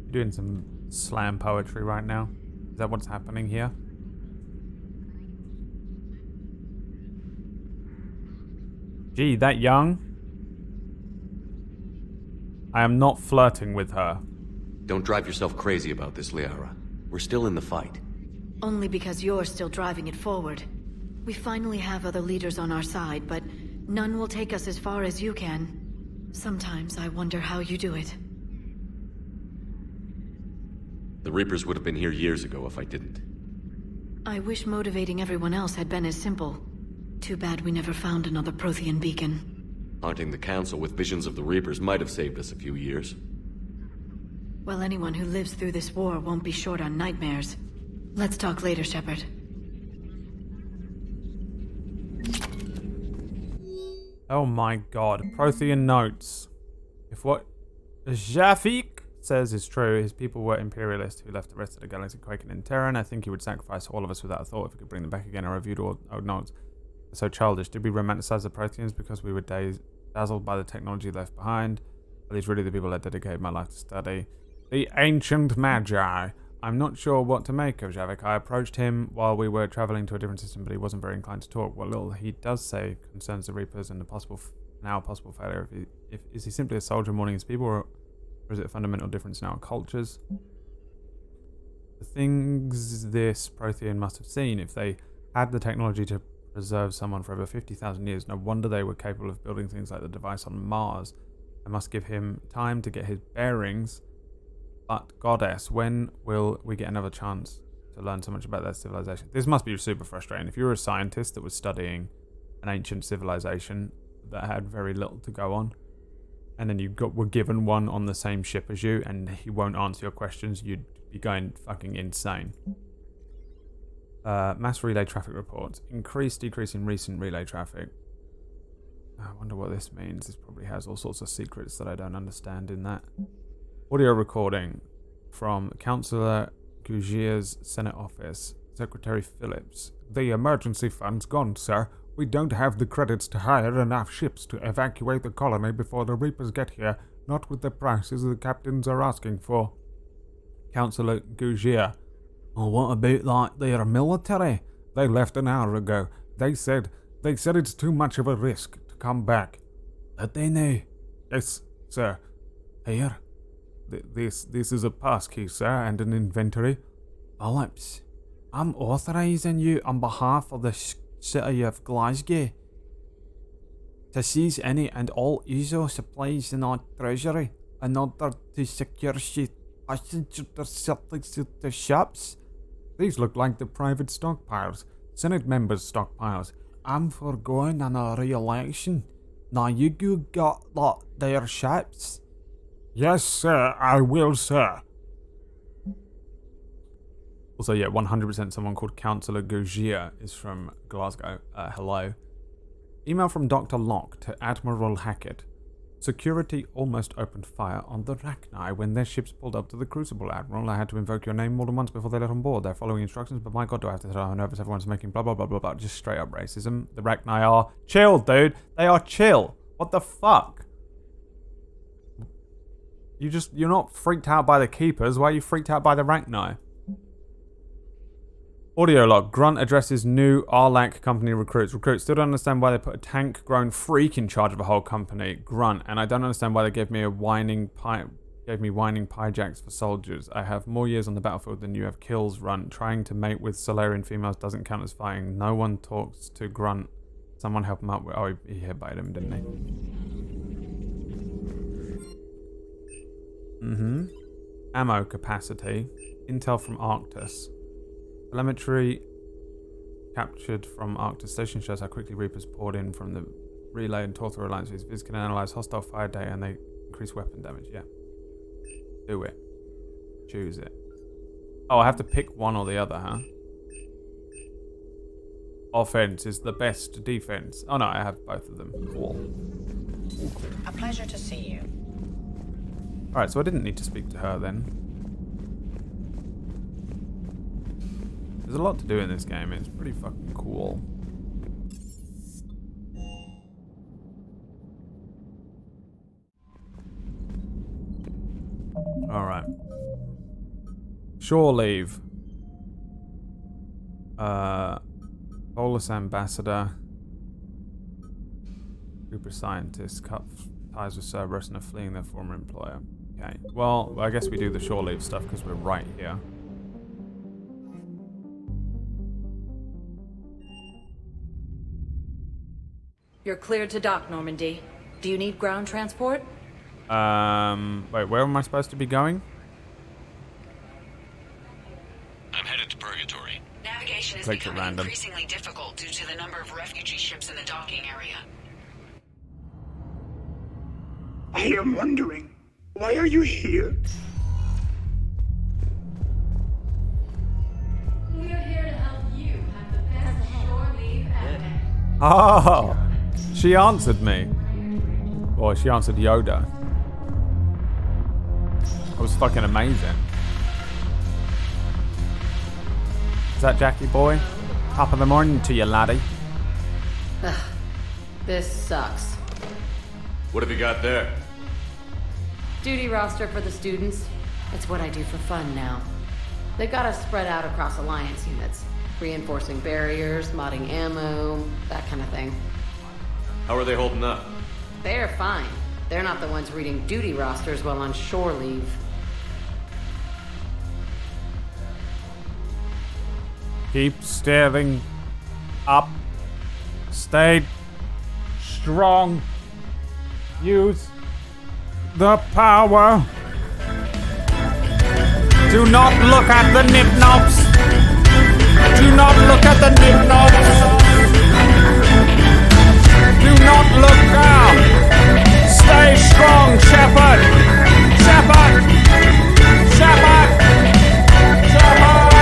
You're doing some slam poetry right now? Is that what's happening here? Gee, that young? I am not flirting with her. Don't drive yourself crazy about this, Liara. We're still in the fight. Only because you're still driving it forward. We finally have other leaders on our side, but none will take us as far as you can. Sometimes I wonder how you do it. The Reapers would have been here years ago if I didn't. I wish motivating everyone else had been as simple. Too bad we never found another Prothean beacon. Haunting the Council with visions of the Reapers might have saved us a few years. Well, anyone who lives through this war won't be short on nightmares. Let's talk later, Shepard. Oh my god. Prothean notes. If what Jafik says is true, his people were imperialists who left the rest of the galaxy quaking in terror, and I think he would sacrifice all of us without a thought if we could bring them back again. I reviewed all old notes. So childish. Did we romanticize the Protheans because we were dazzled by the technology left behind? Are these really the people that dedicated my life to study? The ancient Magi. I'm not sure what to make of Javik. I approached him while we were traveling to a different system, but he wasn't very inclined to talk. What little he does say concerns the Reapers and the possible failure. Is he simply a soldier mourning his people, or is it a fundamental difference in our cultures? The things this Prothean must have seen, if they had the technology to preserve someone for over 50,000 years, no wonder they were capable of building things like the device on Mars. I must give him time to get his bearings. But Goddess, when will we get another chance to learn so much about that civilization? This must be super frustrating. If you were a scientist that was studying an ancient civilization that had very little to go on, and then were given one on the same ship as you, and he won't answer your questions, you'd be going fucking insane. Mass relay traffic reports. Decrease in recent relay traffic. I wonder what this means. This probably has all sorts of secrets that I don't understand in that. Audio recording from Councillor Gougier's Senate office. Secretary Phillips. The emergency fund's gone, sir. We don't have the credits to hire enough ships to evacuate the colony before the Reapers get here, not with the prices the captains are asking for. Councillor Gougier. Well, what about, like, their military? They left an hour ago. They said it's too much of a risk to come back. Did they now? Yes, sir. Here. This is a pass key, sir, and an inventory. Phillips, I'm authorising you on behalf of the City of Glasgow to seize any and all ESO supplies in our treasury in order to secure passenger to ships. These look like the private stockpiles, Senate members' stockpiles. I'm foregoing an re-election. Now you got their ships. Yes, sir, I will, sir. Also, yeah, 100% someone called Councillor Gougier is from Glasgow. Hello. Email from Dr. Locke to Admiral Hackett. Security almost opened fire on the Rachni when their ships pulled up to the Crucible, Admiral. I had to invoke your name more than once before they let on board. They're following instructions, but my god, do I have to tell how nervous everyone's making blah blah blah blah blah. Just straight up racism. The Rachni are chill, dude. They are chill. What the fuck? You're not freaked out by the Keepers. Why are you freaked out by the Rachni? Audio log. Grunt addresses new Arlac company recruits. Recruits still don't understand why they put a tank-grown freak in charge of a whole company. Grunt. And I don't understand why they gave me whining pyjacks for soldiers. I have more years on the battlefield than you have kills. Runt. Trying to mate with Solarian females doesn't count as fighting. No one talks to Grunt. Someone help him out with... Oh, he headbutted him, didn't he? Ammo capacity. Intel from Arctis. Telemetry captured from Arctis Station shows how quickly Reapers poured in from the relay and tore through alliances. Viz can analyze hostile fire data and they increase weapon damage. Yeah. Do it. Choose it. Oh, I have to pick one or the other, huh? Offense is the best defense. Oh no, I have both of them. Cool. A pleasure to see you. Alright, so I didn't need to speak to her then. There's a lot to do in this game. It's pretty fucking cool. Alright. Shore leave. Bolus ambassador. Group of scientists cut ties with Cerberus and are fleeing their former employer. Okay. Well, I guess we do the shore leave stuff because we're right here. You're cleared to dock, Normandy. Do you need ground transport? Wait, where am I supposed to be going? I'm headed to Purgatory. Navigation is Clicked at becoming random. increasingly difficult due to the number of refugee ships in the docking area. I am wondering, why are you here? We are here to help you have the best shore leave ever. Oh! She answered me. Or she answered Yoda. That was fucking amazing. Is that Jackie boy? Top of the morning to you, laddie. Ugh, this sucks. What have you got there? Duty roster for the students. It's what I do for fun now. They've got us spread out across Alliance units. Reinforcing barriers, modding ammo, that kind of thing. How are they holding up? They're fine. They're not the ones reading duty rosters while on shore leave. Keep staring up. Stay strong. Use the power. Do not look at the nip-knobs. Do not look at the nip-knobs. Do not look down. Stay strong, Shepard. Shepard. Shepard. Shepard.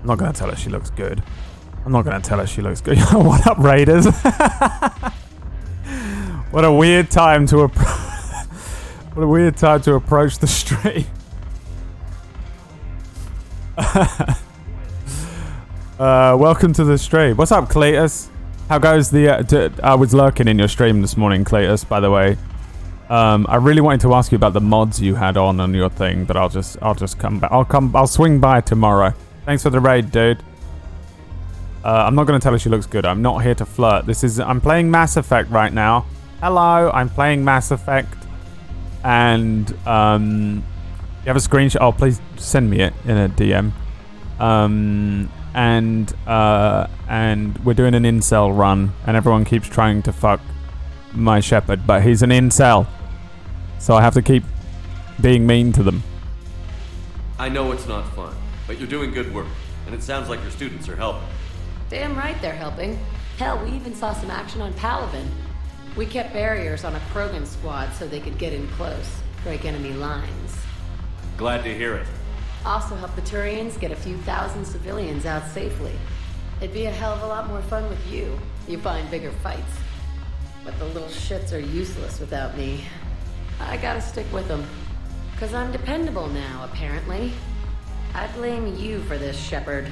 I'm not gonna tell her she looks good. I'm not gonna tell her she looks good. What up, Raiders? What a weird time to what a weird time to approach the stream. Welcome to the stream. What's up, Cletus? How goes the? I was lurking in your stream this morning, Cletus. By the way, I really wanted to ask you about the mods you had on your thing, but I'll just come back. I'll swing by tomorrow. Thanks for the raid, dude. I'm not going to tell her she looks good. I'm not here to flirt. I'm playing Mass Effect right now. Hello, I'm playing Mass Effect. And, you have a screenshot? Oh, please send me it in a DM. And we're doing an incel run. And everyone keeps trying to fuck my Shepard. But he's an incel. So I have to keep being mean to them. I know it's not fun. But you're doing good work, and it sounds like your students are helping. Damn right they're helping. Hell, we even saw some action on Palaven. We kept barriers on a Krogan squad so they could get in close, break enemy lines. Glad to hear it. Also helped the Turians get a few thousand civilians out safely. It'd be a hell of a lot more fun with you. You find bigger fights. But the little shits are useless without me. I gotta stick with them. 'Cause I'm dependable now, apparently. I blame you for this, Shepard.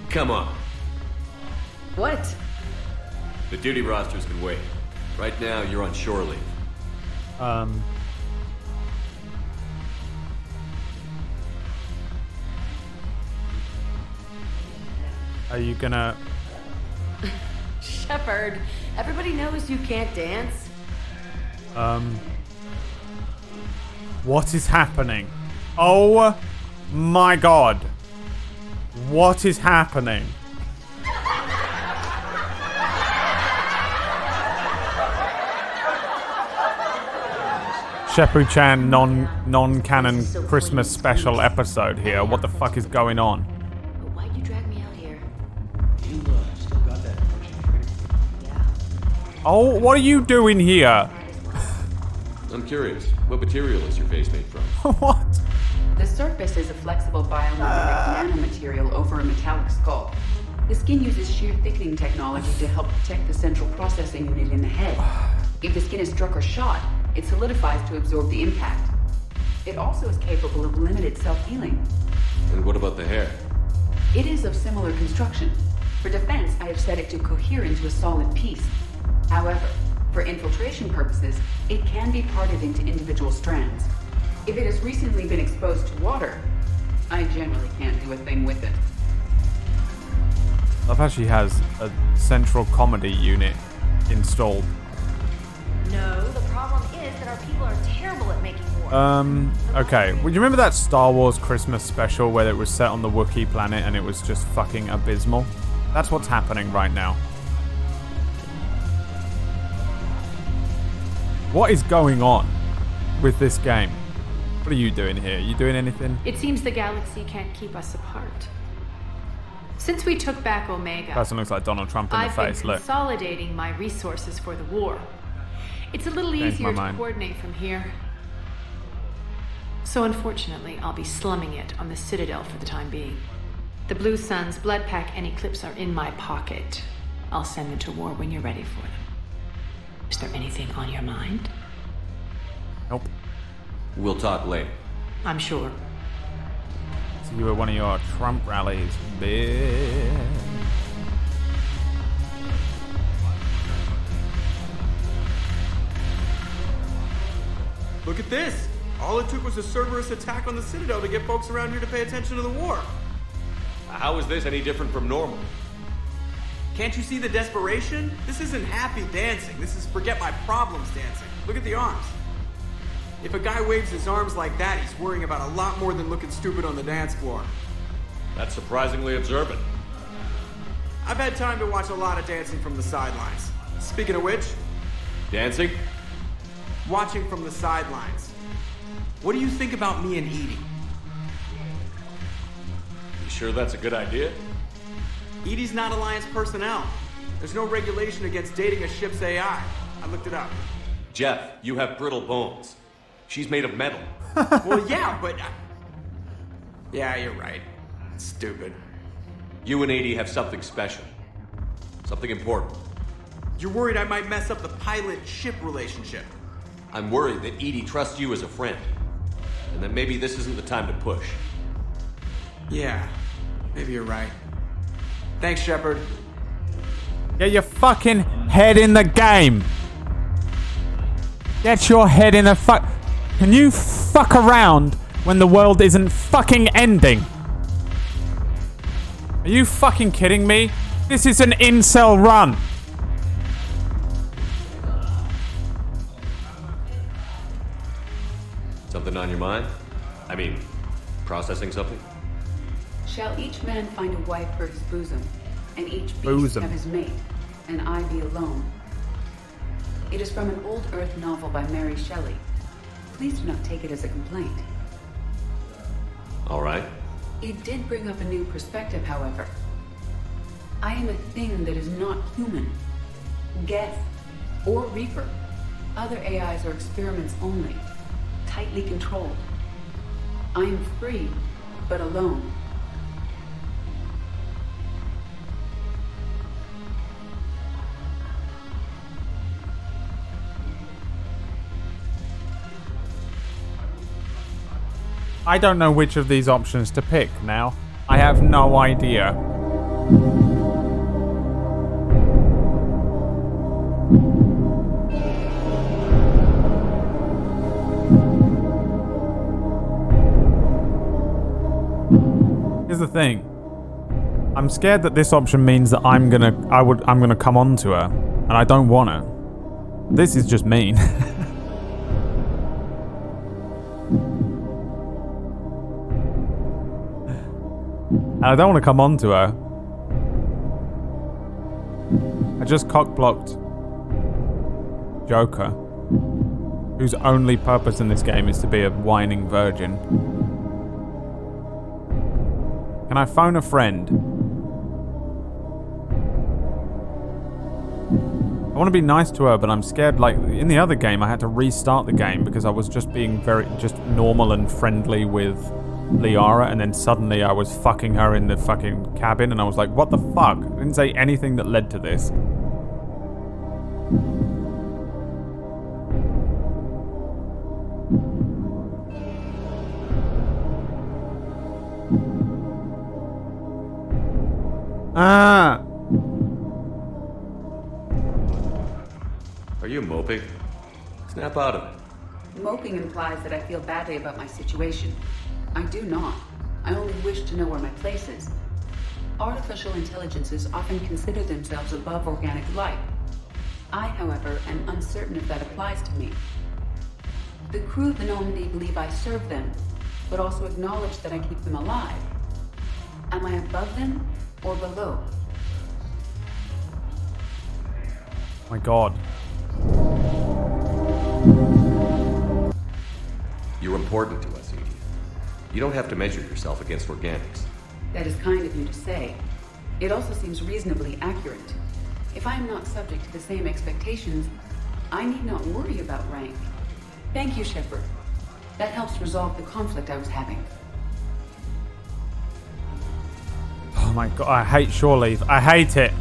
Come on. What? The duty rosters can wait. Right now, you're on shore leave. Are you gonna... Shepard, everybody knows you can't dance. What is happening? Oh my god. What is happening? Shepard-chan non-canon Christmas special episode here. What the fuck is going on? Why'd you drag me out here? You still got that energy? Oh, what are you doing here? I'm curious. What material is your face made from? What? The surface is a flexible biomagnetic nanomaterial over a metallic skull. The skin uses shear thickening technology to help protect the central processing unit in the head. If the skin is struck or shot, it solidifies to absorb the impact. It also is capable of limited self-healing. And what about the hair? It is of similar construction. For defense, I have set it to cohere into a solid piece. However, for infiltration purposes, it can be parted into individual strands. If it has recently been exposed to water, I generally can't do a thing with it. I love how she has a central comedy unit installed. No, the problem is that our people are terrible at making war. Okay. Well, you remember that Star Wars Christmas special where it was set on the Wookiee planet and it was just fucking abysmal? That's what's happening right now. What is going on with this game? What are you doing here? You doing anything? It seems the galaxy can't keep us apart. Since we took back Omega, Person looks like Donald Trump in the I've face. been Look. consolidating my resources for the war. It's a little Changed my easier to mind. coordinate from here. So unfortunately, I'll be slumming it on the Citadel for the time being. The Blue Suns, Blood Pack, and Eclipse are in my pocket. I'll send them to war when you're ready for them. Is there anything on your mind? Nope. We'll talk later. I'm sure. See you at one of your Trump rallies, bitch. Look at this. All it took was a Cerberus attack on the Citadel to get folks around here to pay attention to the war. How is this any different from normal? Can't you see the desperation? This isn't happy dancing. This is forget my problems dancing. Look at the arms. If a guy waves his arms like that, he's worrying about a lot more than looking stupid on the dance floor. That's surprisingly observant. I've had time to watch a lot of dancing from the sidelines. Speaking of which... Dancing? Watching from the sidelines. What do you think about me and Edie? You sure that's a good idea? Edie's not Alliance personnel. There's no regulation against dating a ship's AI. I looked it up. Jeff, you have brittle bones. She's made of metal. Well, yeah, but... Yeah, you're right. It's stupid. You and Edie have something special. Something important. You're worried I might mess up the pilot-ship relationship. I'm worried that Edie trusts you as a friend. And that maybe this isn't the time to push. Yeah, maybe you're right. Thanks, Shepard. Get your fucking head in the game. Get your head in the fuck... Can you fuck around when the world isn't fucking ending? Are you fucking kidding me? This is an incel run. Something on your mind? I mean, processing something? Shall each man find a wife for his bosom, and each beast Bosom. have his mate, and I be alone? It is from an old Earth novel by Mary Shelley. Please do not take it as a complaint. All right. It did bring up a new perspective, however. I am a thing that is not human. Geth or Reaper. Other AIs are experiments only, tightly controlled. I am free, but alone. I don't know which of these options to pick now. I have no idea. Here's the thing. I'm scared that this option means that I'm gonna come on to her, and I don't want her. This is just mean. And I don't want to come on to her. I just cock-blocked Joker, whose only purpose in this game is to be a whining virgin. Can I phone a friend? I want to be nice to her, but I'm scared. Like in the other game, I had to restart the game because I was just being just normal and friendly with Liara, and then suddenly I was fucking her in the fucking cabin, and I was like, what the fuck? I didn't say anything that led to this. Ah! Are you moping? Snap out of it. Moping implies that I feel badly about my situation. I do not. I only wish to know where my place is. Artificial intelligences often consider themselves above organic life. I, however, am uncertain if that applies to me. The crew of the Normandy believe I serve them, but also acknowledge that I keep them alive. Am I above them or below? My God. You're important to us, Edie. You don't have to measure yourself against organics. That is kind of you to say. It also seems reasonably accurate. If I am not subject to the same expectations, I need not worry about rank. Thank you, Shepard. That helps resolve the conflict I was having. Oh my God, I hate shore leave. I hate it.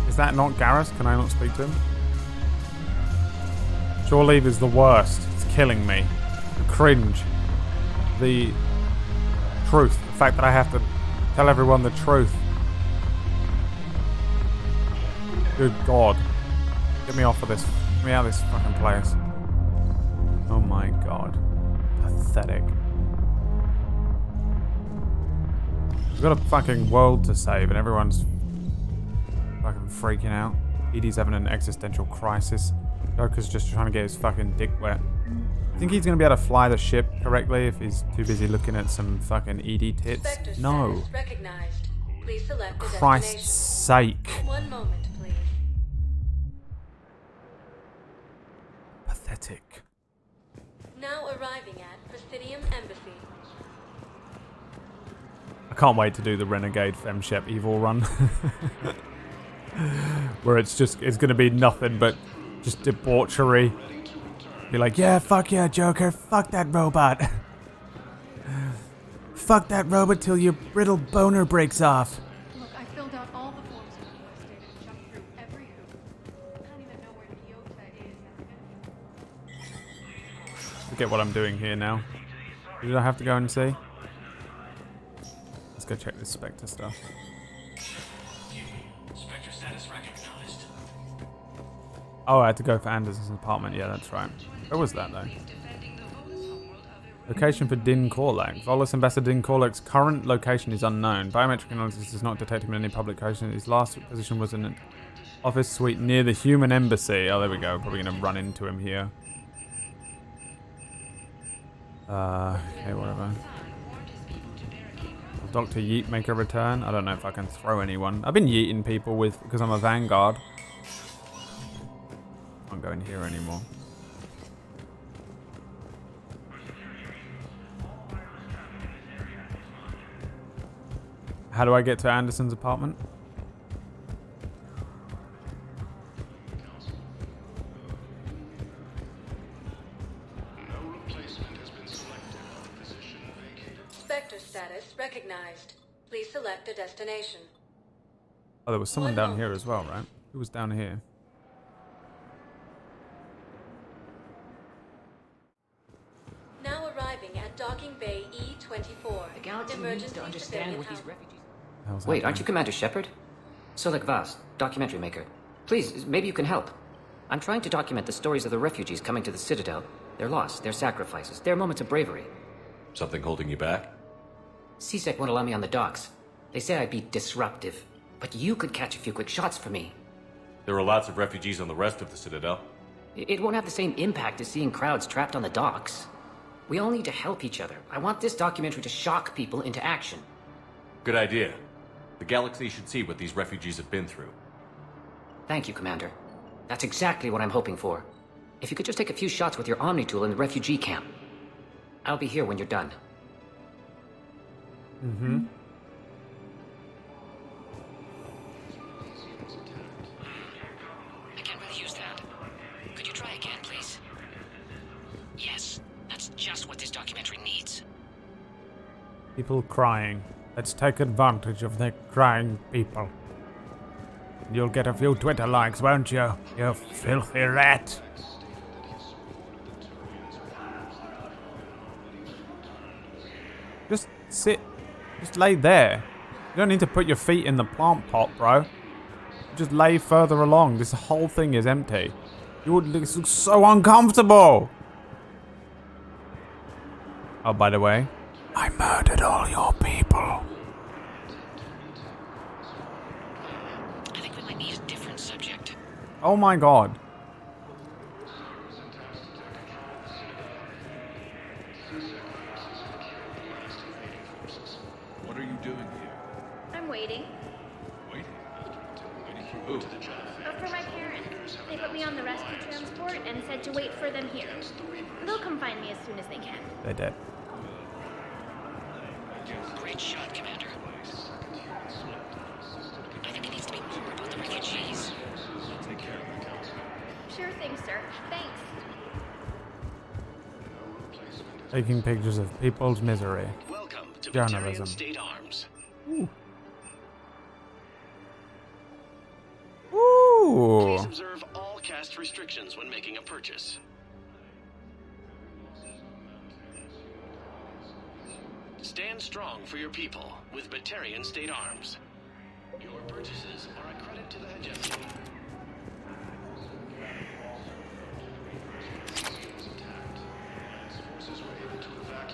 Is that not Garrus? Can I not speak to him? Shore leave is the worst. It's killing me. The cringe. The truth. The fact that I have to tell everyone the truth. Good God. Get me off of this. Get me out of this fucking place. Oh my my god. Pathetic. We've got a fucking world to save and everyone's fucking freaking out. Edie's having an existential crisis. Joker's just trying to get his fucking dick wet. I think he's gonna be able to fly the ship correctly if he's too busy looking at some fucking Edie tits. No. Recognized. Please select the Christ's destination. sake. 1 moment, please. Pathetic. Now arriving at Presidium Embassy. I can't wait to do the Renegade FemShep Evil run. Where it's gonna be nothing but just debauchery. Be like, yeah, fuck yeah, Joker, fuck that robot. Fuck that robot till your brittle boner breaks off. Look, I filled out all the forms requested and jumped through every hoop. I don't even know where Leota is. Forget what I'm doing here now. Who did I have to go and see? Let's go check this Spectre stuff. Spectre status recognized. Oh, I had to go for Anderson's apartment. Yeah, that's right. Where was that, though? Location for Din Korlak. Volus Ambassador Din Korlak's current location is unknown. Biometric analysis does not detect him in any public location. His last position was in an office suite near the human embassy. Oh, there we go. Probably going to run into him here. Okay, whatever. Will Dr. Yeet make a return? I don't know if I can throw anyone. I've been yeeting people because I'm a Vanguard. I can't go in here anymore. How do I get to Anderson's apartment? Spectre status recognized. Please select a destination. Oh, there was someone down here as well, right? Who was down here? Now arriving at Docking Bay E-24. The galaxy needs to understand what these refugees... Wait, aren't you Commander Shepard? Solek Vaz, documentary maker. Please, maybe you can help. I'm trying to document the stories of the refugees coming to the Citadel. Their loss, their sacrifices, their moments of bravery. Something holding you back? CSEC won't allow me on the docks. They say I'd be disruptive. But you could catch a few quick shots for me. There are lots of refugees on the rest of the Citadel. It won't have the same impact as seeing crowds trapped on the docks. We all need to help each other. I want this documentary to shock people into action. Good idea. The galaxy should see what these refugees have been through. Thank you, Commander. That's exactly what I'm hoping for. If you could just take a few shots with your Omni tool in the refugee camp. I'll be here when you're done. Mm-hmm. I can't really use that. Could you try again, please? Yes, that's just what this documentary needs. People crying. Let's take advantage of the crying people. You'll get a few Twitter likes, won't you? You filthy rat. Just sit. Just lay there. You don't need to put your feet in the plant pot, bro. Just lay further along. This whole thing is empty. This looks so uncomfortable. Oh, by the way, I murdered all your people. I think we might need a different subject. Oh my god. What are you doing here? I'm waiting. Waiting? Waiting for who? Oh, for my parents. They put me on the rescue transport and said to wait for them here. They'll come find me as soon as they can. They're dead. Great shot, Commander. I think it needs to be more about the refugees. Take care of the council. Sure thing, sir. Thanks. Taking pictures of people's misery. Welcome to Journalism. Batarian State Arms. Ooh. Ooh. Please observe all caste restrictions when making a purchase. Stand strong for your people with Batarian State Arms. Your purchases are a credit to the hegemony.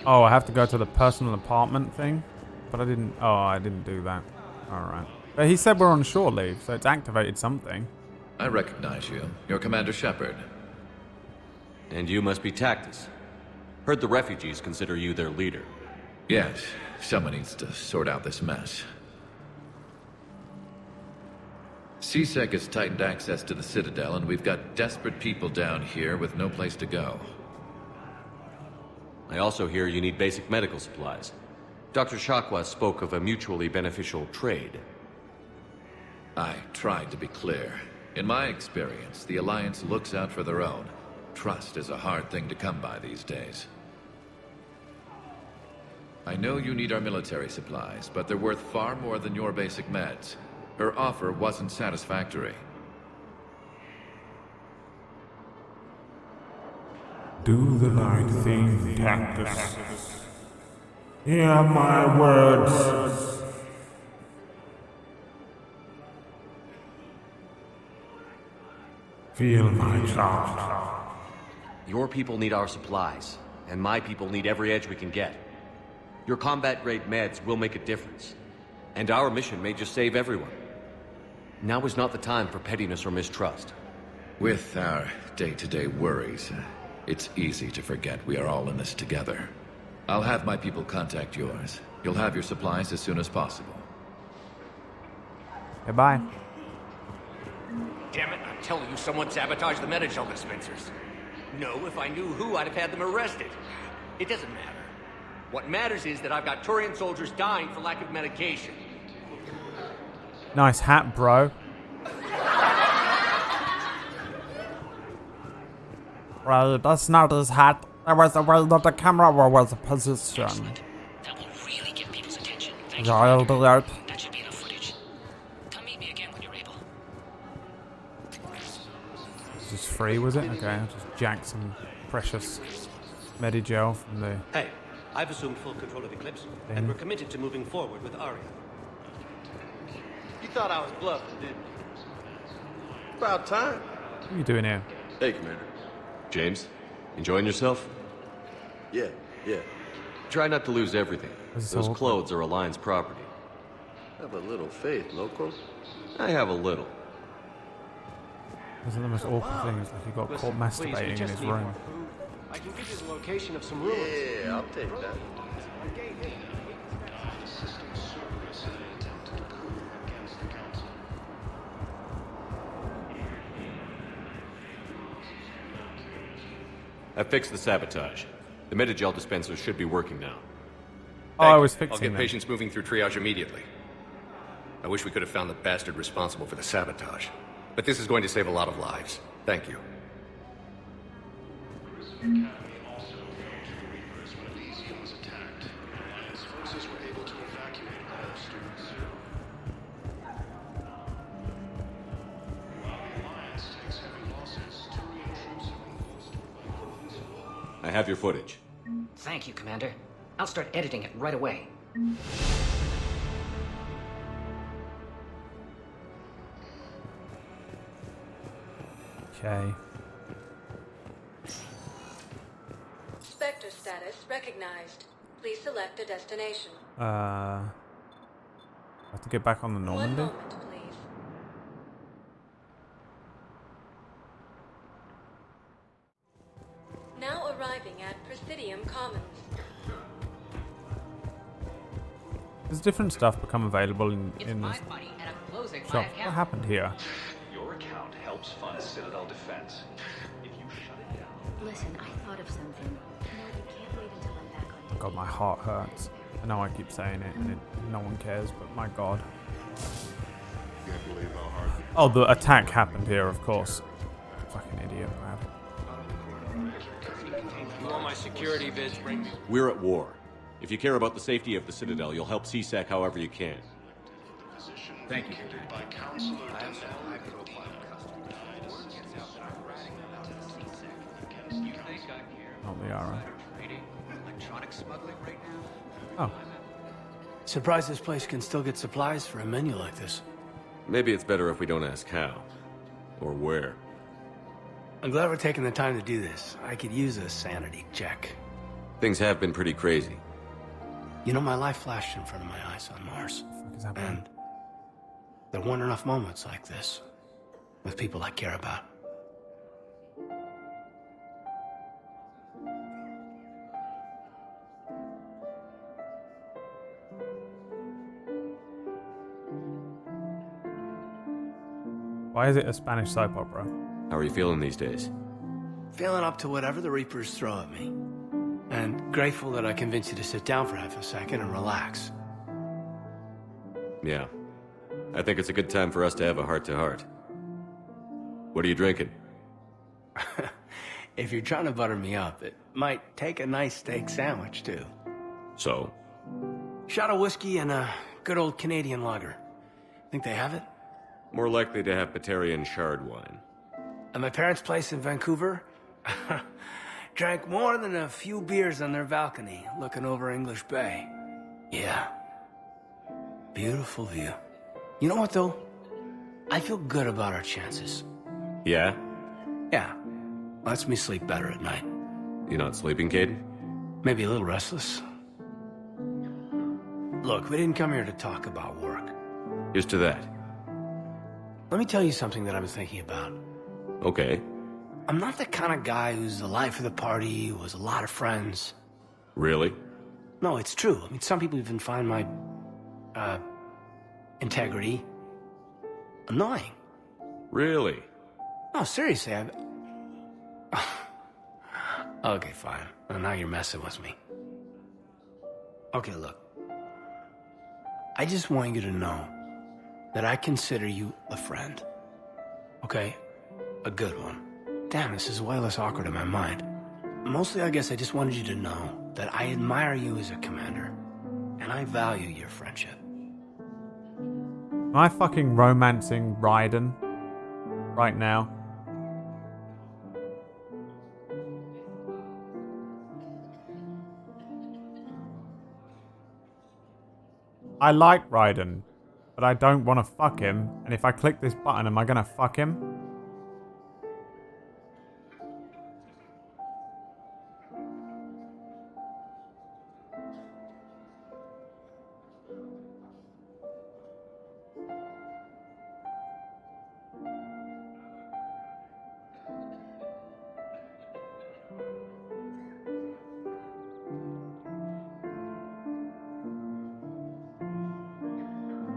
Oh, I have to go to the personal apartment thing? But I didn't... Oh, I didn't do that. Alright. But he said we're on shore leave, so it's activated something. I recognize you. You're Commander Shepard. And you must be Tactus. Heard the refugees consider you their leader. Yes, someone needs to sort out this mess. CSEC has tightened access to the Citadel, and we've got desperate people down here with no place to go. I also hear you need basic medical supplies. Dr. Shakwa spoke of a mutually beneficial trade. I tried to be clear. In my experience, the Alliance looks out for their own. Trust is a hard thing to come by these days. I know you need our military supplies, but they're worth far more than your basic meds. Her offer wasn't satisfactory. Do the right thing, Tactus. Hear my words. Feel my charge. Your people need our supplies, and my people need every edge we can get. Your combat-grade meds will make a difference, and our mission may just save everyone. Now is not the time for pettiness or mistrust. With our day-to-day worries, it's easy to forget we are all in this together. I'll have my people contact yours. You'll have your supplies as soon as possible. Goodbye. Damn it, I'm telling you, someone sabotaged the Metagel dispensers. No, if I knew who, I'd have had them arrested. It doesn't matter. What matters is that I've got Turian soldiers dying for lack of medication. Nice hat, bro. Well, that's not his hat. That was the way that the camera was positioned. That will really get people's attention. Child alert. That should be enough footage. Come meet me again when you're able. This is free, was it? Okay, I'll just jack some precious Medigel from the... Hey, I've assumed full control of Eclipse, and we're committed to moving forward with Aria. You thought I was bluffing, didn't you? About time. What are you doing here? Hey, Commander. James, enjoying yourself? Yeah. Try not to lose everything. This is Those awkward. clothes are Alliance property. Have a little faith, loco. I have a little. This is the most awkward thing. It's like he got caught masturbating in his room. I can give you the location of some ruins. Yeah, I'll take that. I fixed the sabotage. The Medigel dispensers should be working now. Oh, I was I'll fixing get them. patients moving through triage immediately. I wish we could have found the bastard responsible for the sabotage. But this is going to save a lot of lives. Thank you. I have your footage. Thank you, Commander. I'll start editing it right away. Okay. Spectre status recognized. Please select a destination. I have to get back on the Normandy. One moment, please. Now arriving at Presidium Commons. There's different stuff become available in this shop. What happened here? Your account helps fund Citadel defense. If you shut it down... Listen, I thought of something. No, you can't wait until I'm back on. God, my heart hurts. I know I keep saying it, and no one cares, but my God. Oh, the attack happened here, of course. Fucking idiot, man. You want my security vids, bring me... We're at war. If you care about the safety of the Citadel, you'll help CSEC however you can. Thank you. Not the Ara. Electronic smuggling right Oh. now? Surprised this place can still get supplies for a menu like this. Maybe it's better if we don't ask how. Or where. I'm glad we're taking the time to do this. I could use a sanity check. Things have been pretty crazy. You know, my life flashed in front of my eyes on Mars. And there weren't enough moments like this with people I care about. Why is it a Spanish soap opera? How are you feeling these days? Feeling up to whatever the Reapers throw at me. And grateful that I convinced you to sit down for half a second and relax. Yeah. I think it's a good time for us to have a heart-to-heart. What are you drinking? If you're trying to butter me up, it might take a nice steak sandwich, too. So? Shot of whiskey and a good old Canadian lager. Think they have it? More likely to have Batarian shard wine. At my parents' place in Vancouver, drank more than a few beers on their balcony, looking over English Bay. Yeah. Beautiful view. You know what, though? I feel good about our chances. Yeah? Yeah. Lets me sleep better at night. You not sleeping, Caden? Maybe a little restless. Look, we didn't come here to talk about work. Here's to that. Let me tell you something that I've been thinking about. Okay. I'm not the kind of guy who's the life of the party, who has a lot of friends. Really? No, it's true. I mean, some people even find my, integrity annoying. Really? No, seriously, Okay, fine. Well, now you're messing with me. Okay, look. I just want you to know that I consider you a friend. Okay? A good one. Damn, this is way less awkward in my mind. Mostly, I guess I just wanted you to know that I admire you as a commander, and I value your friendship. Am I fucking romancing Raiden right now? I like Raiden, but I don't want to fuck him. And if I click this button, am I going to fuck him?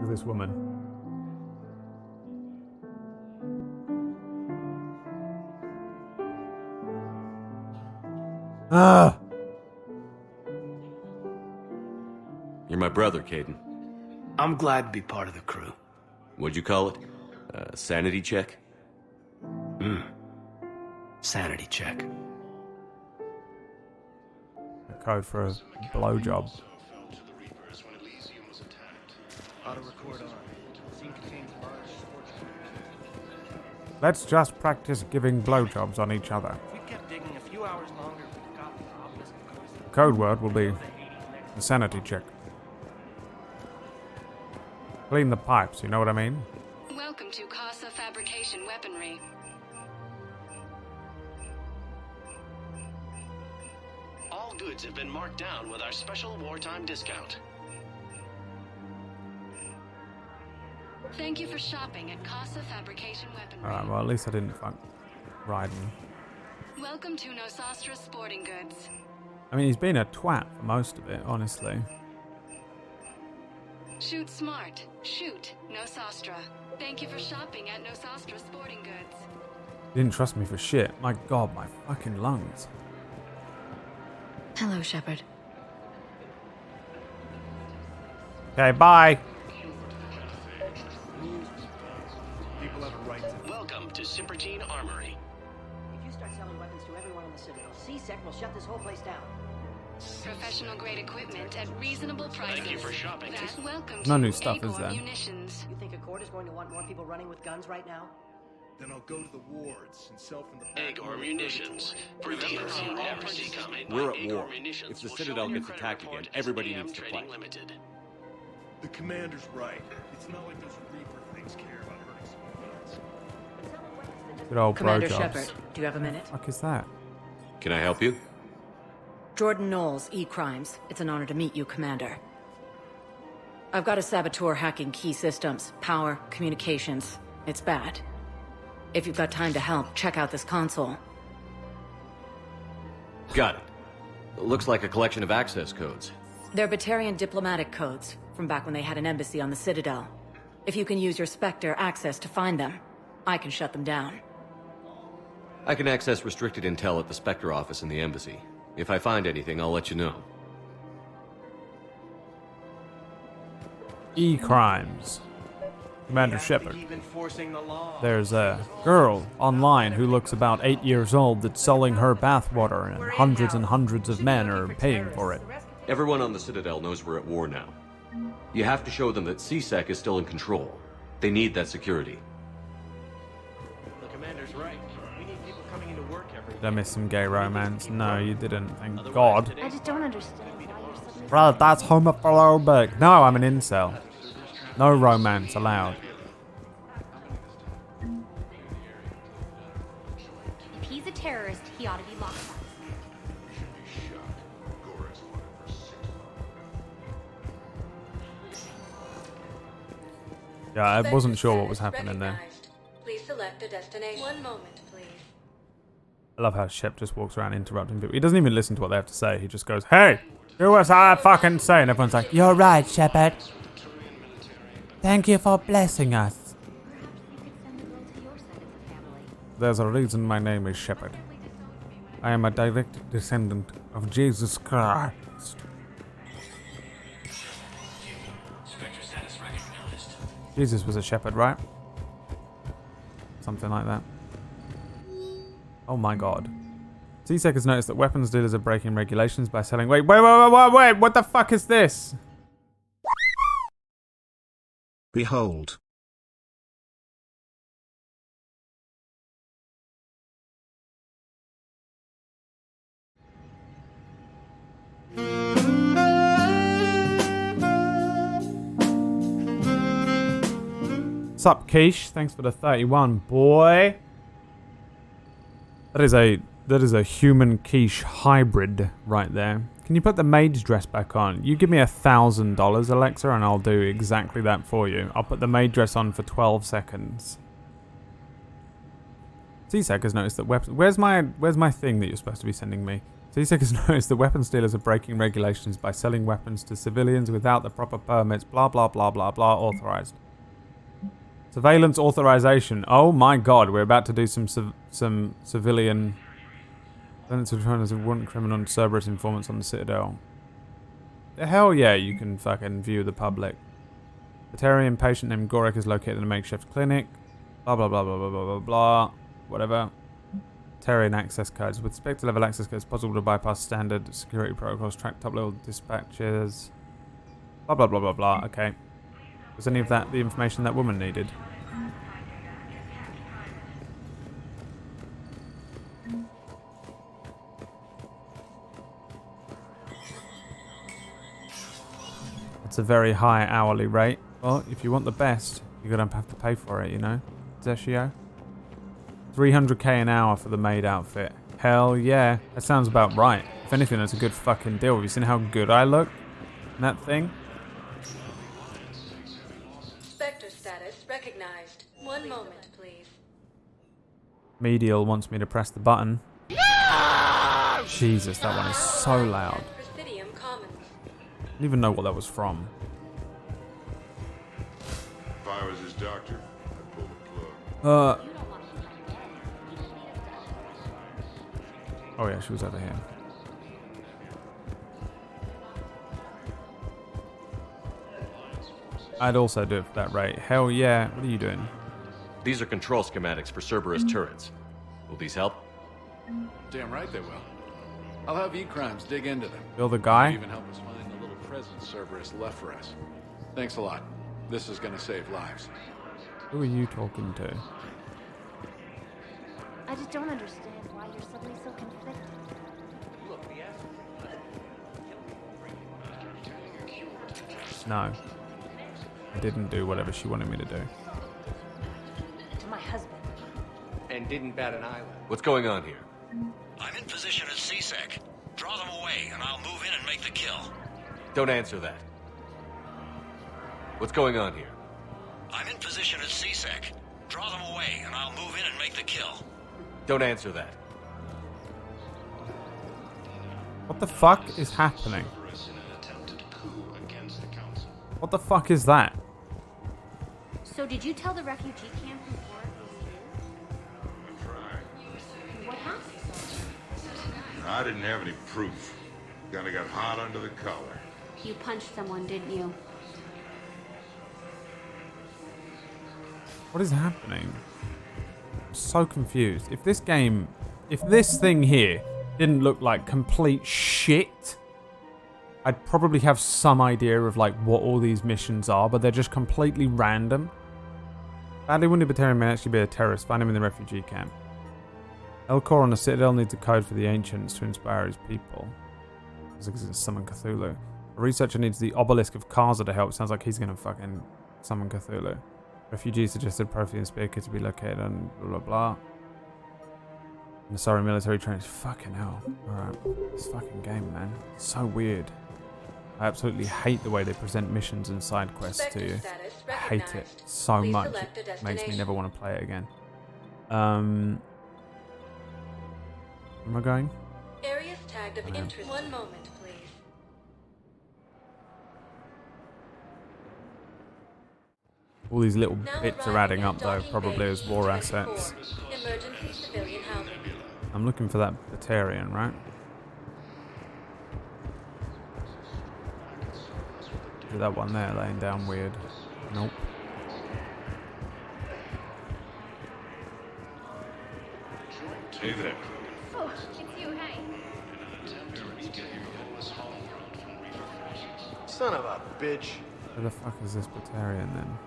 This woman. You're my brother, Caden. I'm glad to be part of the crew. What'd you call it? Sanity check? Sanity check. A code for a blowjob. Let's just practice giving blowjobs on each other. The code word will be the sanity check. Clean the pipes, you know what I mean? Welcome to Casa Fabrication Weaponry. All goods have been marked down with our special wartime discount. Thank you for shopping at Casa Fabrication Weaponry. Alright, well at least I didn't fuck Raiden. Welcome to Nosastra Sporting Goods. I mean, he's been a twat for most of it, honestly. Shoot smart. Shoot Nosastra. Thank you for shopping at Nosastra Sporting Goods. He didn't trust me for shit. My god, my fucking lungs. Hello, Shepard. Okay, bye. People have a right to... Welcome to Cybergene Armory. If you start selling weapons to everyone on the Citadel, C-Sec will shut this whole place down. Professional grade equipment at reasonable prices. Thank you for shopping. Welcome No to new stuff, Agor is there? Munitions. You think Accord is going to want more people running with guns right now? Then I'll go to the wards and sell from the back. Agor Munitions. For deals you never see coming. We're at Agor war. Munitions If the will Citadel show your gets credit attacked report again, as everybody AM needs to Trading play. Limited. The commander's right. It's not like those Reaper things care about hurting civilians. Good old Commander blowjobs. Shepard, do you have a minute? What the fuck is that? Can I help you? Jordan Knowles, E-Crimes. It's an honor to meet you, Commander. I've got a saboteur hacking key systems, power, communications. It's bad. If you've got time to help, check out this console. Got it. Looks like a collection of access codes. They're Batarian diplomatic codes, from back when they had an embassy on the Citadel. If you can use your Spectre access to find them, I can shut them down. I can access restricted intel at the Spectre office in the embassy. If I find anything, I'll let you know. E-Crimes. Commander Shepard. There's a girl online who looks about 8 years old that's selling her bathwater, and hundreds of men are paying for it. Everyone on the Citadel knows we're at war now. You have to show them that C-Sec is still in control. They need that security. The commander's right. We need people coming into work every day. Did I miss some gay romance? No, you didn't. Thank God. I just don't understand why you're suddenly... Bro, that's homophobic. No, I'm an incel. No romance allowed. If he's a terrorist, he ought to be locked up. Yeah, I wasn't sure what was happening there. Please select a destination. One moment, please. I love how Shep just walks around interrupting people. He doesn't even listen to what they have to say. He just goes, "Hey, do what I fucking say." And everyone's like, "You're right, Shepard. Thank you for blessing us." There's a reason my name is Shepard. I am a direct descendant of Jesus Christ. Jesus was a shepherd, right? Something like that. Oh my god. C-Sec has noticed that weapons dealers are breaking regulations by selling... Wait, what the fuck is this? Behold. Sup, Quiche? Thanks for the 31, boy. That is a human quiche hybrid right there. Can you put the maid's dress back on? You give me $1,000, Alexa, and I'll do exactly that for you. I'll put the maid dress on for 12 seconds. C-Sec has noticed that weapons... Where's my thing that you're supposed to be sending me? C-Sec has noticed that weapons dealers are breaking regulations by selling weapons to civilians without the proper permits, blah, blah, blah, blah, blah, authorized. Surveillance authorization. Oh my god, we're about to do some civilian... Surveillance as a warrant criminal and Cerberus informants on the Citadel. The hell yeah, you can fucking view the public. Batarian patient named Gorek is located in a makeshift clinic. Blah blah blah blah blah blah blah blah. Whatever. Batarian access codes. With Spectre level access codes, it's possible to bypass standard security protocols, track top level dispatches. Blah blah blah blah blah. Okay. Was any of that the information that woman needed? It's a very high hourly rate. Well, if you want the best, you're gonna have to pay for it, you know? Zeshio? 300k an hour for the maid outfit. Hell yeah. That sounds about right. If anything, that's a good fucking deal. Have you seen how good I look in that thing? Spectre status recognized. One moment, please. Medial wants me to press the button. Jesus, that one is so loud. Presidium Commons. I didn't even know what that was from. If I was his doctor, I'd pull the plug. Oh yeah, she was over here. I'd also do it for that rate. Hell yeah. What are you doing? These are control schematics for Cerberus turrets. Will these help? Damn right they will. I'll have E-Crimes dig into them. You're the guy? Even help us find the little present Cerberus left for us. Thanks a lot. This is gonna save lives. Who are you talking to? I just don't understand why you're suddenly so conflicted. No. I didn't do whatever she wanted me to do. To my husband. And didn't bat an eyelid. What's going on here? I'm in position at C-Sec. Drop Draw them away, and I'll move in and make the kill. Don't answer that. What's going on here? I'm in position at CSEC. Draw them away, and I'll move in and make the kill. Don't answer that. What the fuck is happening? What the fuck is that? So did you tell the refugee camp who Warwick was here? What happened? I didn't have any proof. Kinda got hot under the collar. You punched someone, didn't you? What is happening? I'm so confused. If this thing here didn't look like complete shit, I'd probably have some idea of like what all these missions are, but they're just completely random. Badly wounded Batarian may actually be a terrorist. Find him in the refugee camp. Elcor on the Citadel needs a code for the ancients to inspire his people. Looks like he's gonna summon Cthulhu. A researcher needs the obelisk of Kaza to help. Sounds like he's gonna fucking summon Cthulhu. Refugees suggested Prothean spear kit to be located on blah blah blah. Sorry, military training. Fucking hell. Alright. This fucking game, man. It's so weird. I absolutely hate the way they present missions and side quests to you. I hate it so much. It makes me never want to play it again. Where am I going? Areas tagged of interest. 1 moment, please. All these little bits are adding up though, probably as war assets. Emergency civilian housing. I'm looking for that Batarian, right? Is that one there laying down weird? Nope. Hey there. Oh, it's you, hey. Son of a bitch. Where the fuck is this Batarian then?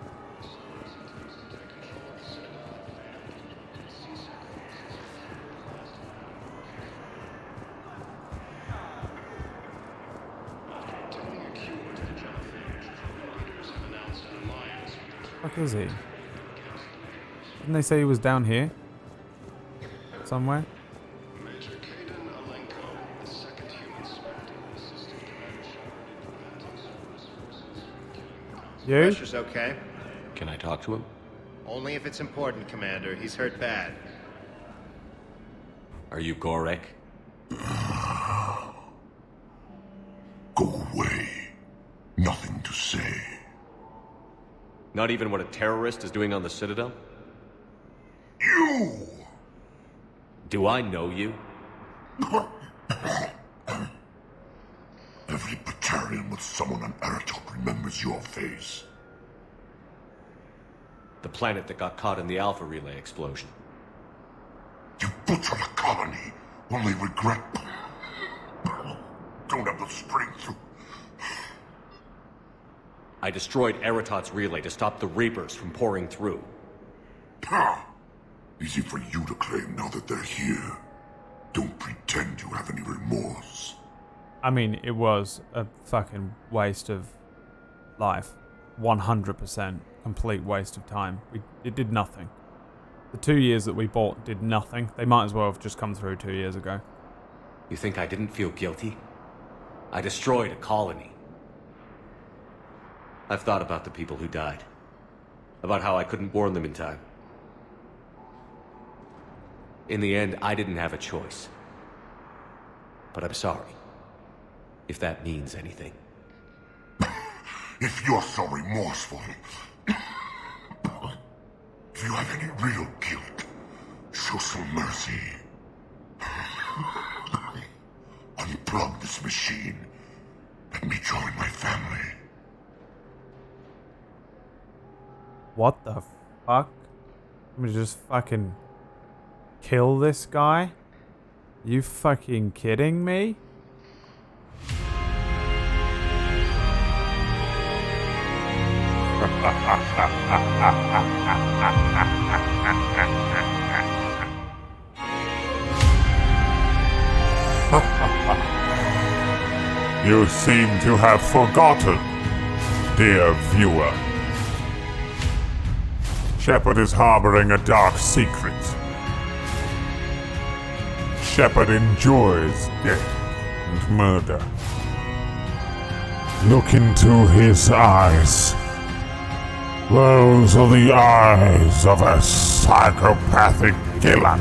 What the fuck is he? Didn't they say he was down here? Somewhere? Major Kaidan Alenko, the second human spectre, assistant You? Pressure's okay. Can I talk to him? Only if it's important, Commander. He's hurt bad. Are you Gorek? Go away. Nothing to say. Not even what a terrorist is doing on the Citadel? You! Do I know you? Every Batarian with someone on Aratok remembers your face. The planet that got caught in the Alpha Relay explosion. You butchered a colony, only regret. Don't have the strength to... I destroyed Eratot's relay to stop the Reapers from pouring through. Easy for you to claim now that they're here. Don't pretend you have any remorse. I mean, it was a fucking waste of life. 100% complete waste of time. It did nothing. The 2 years that we bought did nothing. They might as well have just come through 2 years ago. You think I didn't feel guilty? I destroyed a colony. I've thought about the people who died. About how I couldn't warn them in time. In the end, I didn't have a choice. But I'm sorry. If that means anything. If you're so remorseful, if you have any real guilt, show some mercy. Unplug this machine. Let me join my family. What the fuck? I'm gonna just fucking kill this guy? You fucking kidding me? You seem to have forgotten, dear viewer. Shepard is harboring a dark secret. Shepard enjoys death and murder. Look into his eyes. Those are the eyes of a psychopathic killer.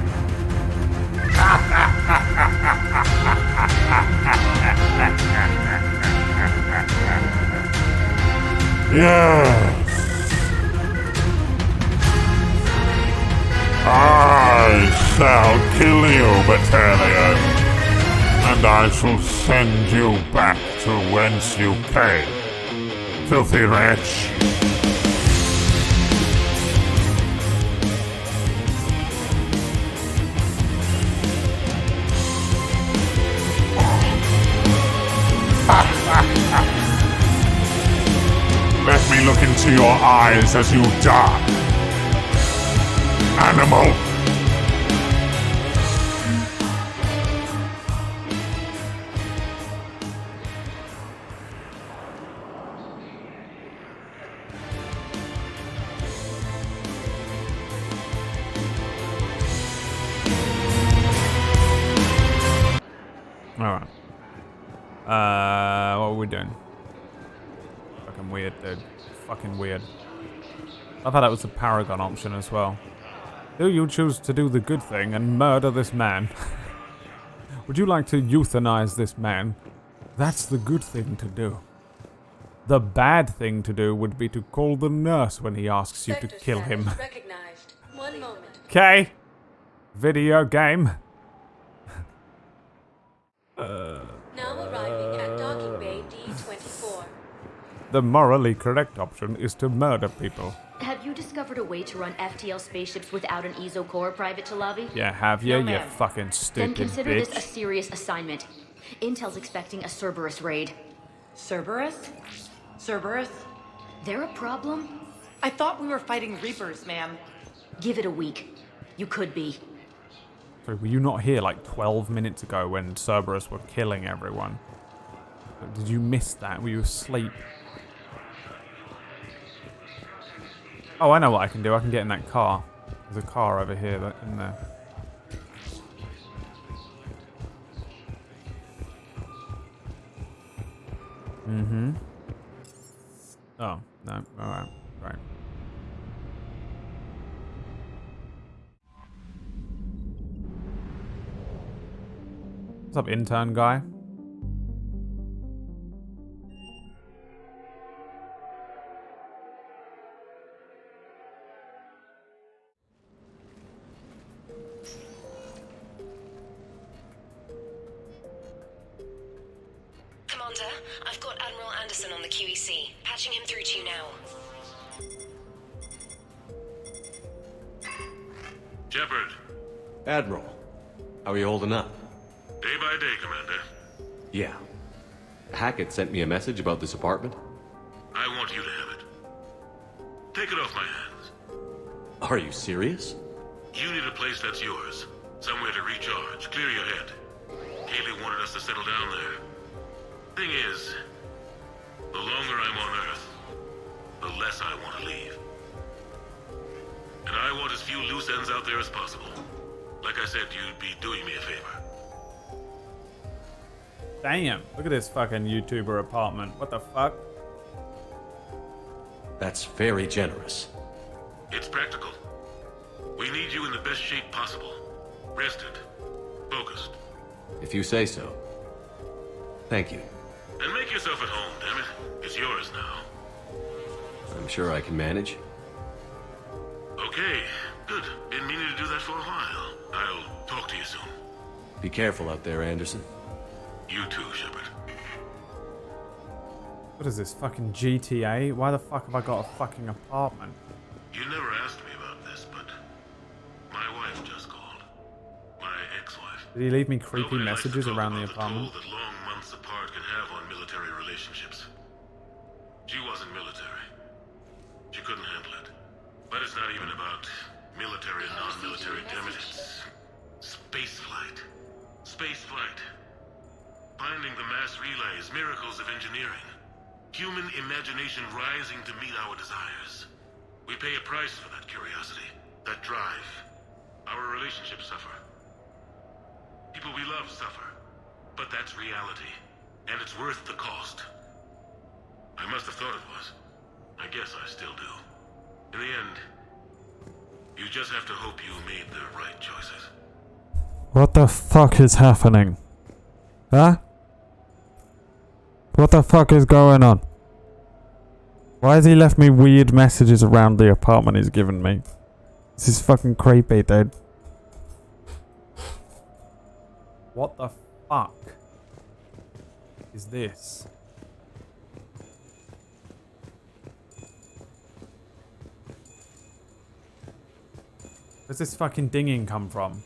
Yes. I shall kill you, Battalion, and I shall send you back to whence you came, filthy wretch. Let me look into your eyes as you die. Animal. Alright. What are we doing? Fucking weird, dude. Fucking weird. I thought that was the Paragon option as well. Do you choose to do the good thing and murder this man? Would you like to euthanize this man? That's the good thing to do. The bad thing to do would be to call the nurse when he asks you to kill him. Recognized. 1 moment. Okay. Video game. Now arriving at docking bay D24. The morally correct option is to murder people. Have you discovered a way to run FTL spaceships without an EZO core, Private Chalavi? Yeah, have you? No, You ma'am. fucking Then stupid consider bitch. this a serious assignment. Intel's expecting a Cerberus raid. Cerberus? Cerberus? They're a problem? I thought we were fighting Reapers, ma'am. Give it a week. You could be. Sorry, were you not here like 12 minutes ago when Cerberus were killing everyone? Did you miss that? Were you asleep? Oh, I know what I can do. I can get in that car. There's a car over here in there. Mm-hmm. Oh, no. Alright. Right. What's up, intern guy? Commander, I've got Admiral Anderson on the QEC. Patching him through to you now. Shepard, Admiral, how are you holding up? day by day, Commander. Yeah. Hackett sent me a message about this apartment. I want you to have it. Take it off my hands. Are you serious? You need a place that's yours. Somewhere to recharge, clear your head. Kaylee wanted us to settle down there. Thing is, the longer I'm on Earth, the less I want to leave. And I want as few loose ends out there as possible. Like I said, you'd be doing me a favor. Damn, look at this fucking YouTuber apartment. What the fuck? That's very generous. It's practical. We need you in the best shape possible. Rested. Focused. If you say so. Thank you. And make yourself at home, damn it. It's yours now. I'm sure I can manage. Okay, good. Been meaning to do that for a while. I'll talk to you soon. Be careful out there, Anderson. You too, Shepard. What is this, fucking GTA? Why the fuck have I got a fucking apartment? You never asked me about this, but my wife just called. My ex-wife. Did he leave me creepy Nobody likes to messages talk around the about apartment? toll that long months apart can have on military relationships. She wasn't military. She couldn't handle it. But it's not even about military and non-military, damn it. It's space flight. Space flight. Finding the mass relays, miracles of engineering. Human imagination rising to meet our desires. We pay a price for that curiosity, that drive. Our relationships suffer. People we love suffer. But that's reality, and it's worth the cost. I must have thought it was. I guess I still do. In the end, you just have to hope you made the right choices. What the fuck is happening? Huh? What the fuck is going on? Why has he left me weird messages around the apartment he's given me? This is fucking creepy, dude. What the fuck is this? Where's this fucking dinging come from?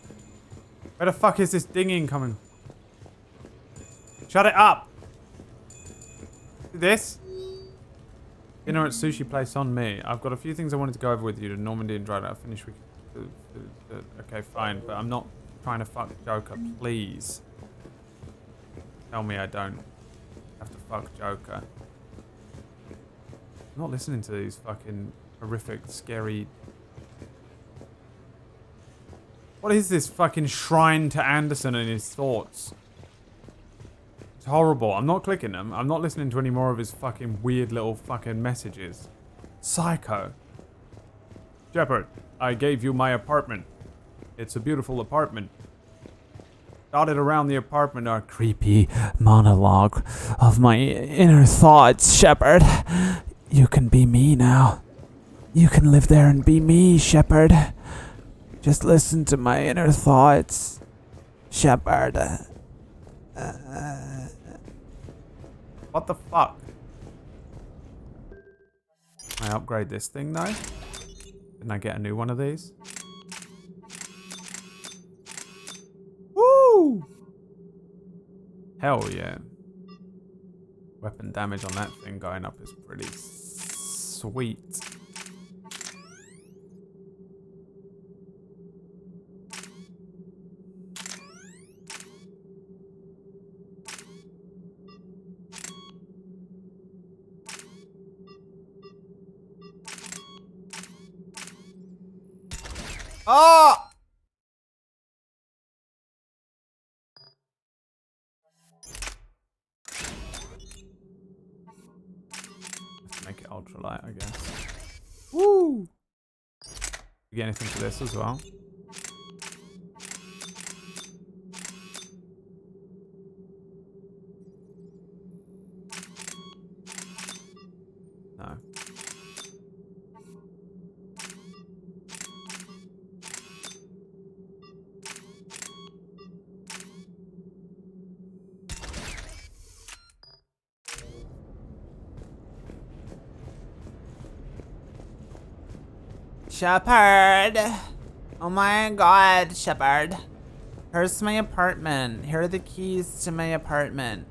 Where the fuck is this dinging coming? Shut it up! This? Dinner at sushi place on me. I've got a few things I wanted to go over with you to Normandy and Dryden. I'll finish with... Okay, fine, but I'm not trying to fuck Joker, please. Tell me I don't have to fuck Joker. I'm not listening to these fucking horrific, scary... What is this fucking shrine to Anderson and his thoughts? It's horrible. I'm not clicking them. I'm not listening to any more of his fucking weird little fucking messages. Psycho. Shepard, I gave you my apartment. It's a beautiful apartment. Dotted around the apartment are creepy monologue of my inner thoughts, Shepard. You can be me now. You can live there and be me, Shepard. Just listen to my inner thoughts, Shepard. What the fuck? Can I upgrade this thing though? Didn't I get a new one of these? Woo! Hell yeah. Weapon damage on that thing going up is pretty sweet. Oh! Let's make it ultralight, I guess. Woo! You get anything for this as well? No. Shepard! Oh my god, Shepard. Here's my apartment. Here are the keys to my apartment.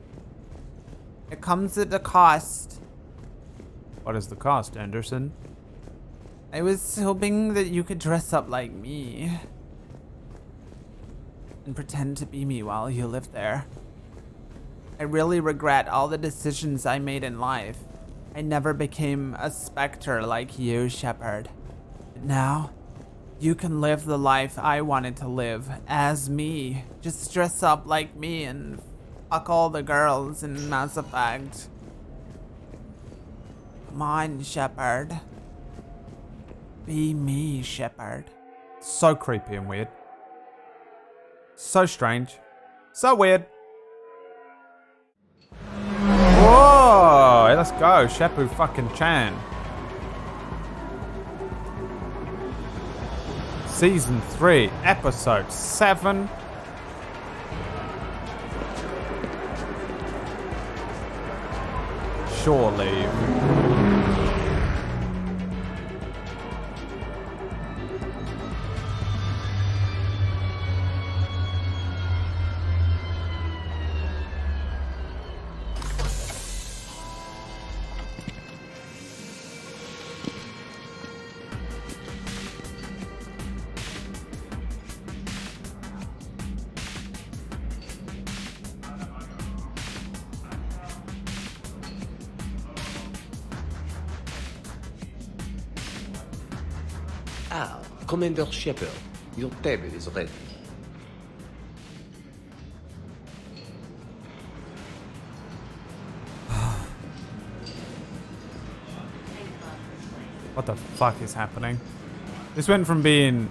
It comes at a cost. What is the cost, Anderson? I was hoping that you could dress up like me. And pretend to be me while you live there. I really regret all the decisions I made in life. I never became a specter like you, Shepard. Now, you can live the life I wanted to live as me. Just dress up like me and fuck all the girls in Mass Effect. Come on, Shepard. Be me, Shepard. So creepy and weird. So strange. So weird. Whoa! Let's go, Shepu fucking Chan. Season 3, Episode 7. Shore Leave. Ah, Commander Shepard, your table is ready. What the fuck is happening? This went from being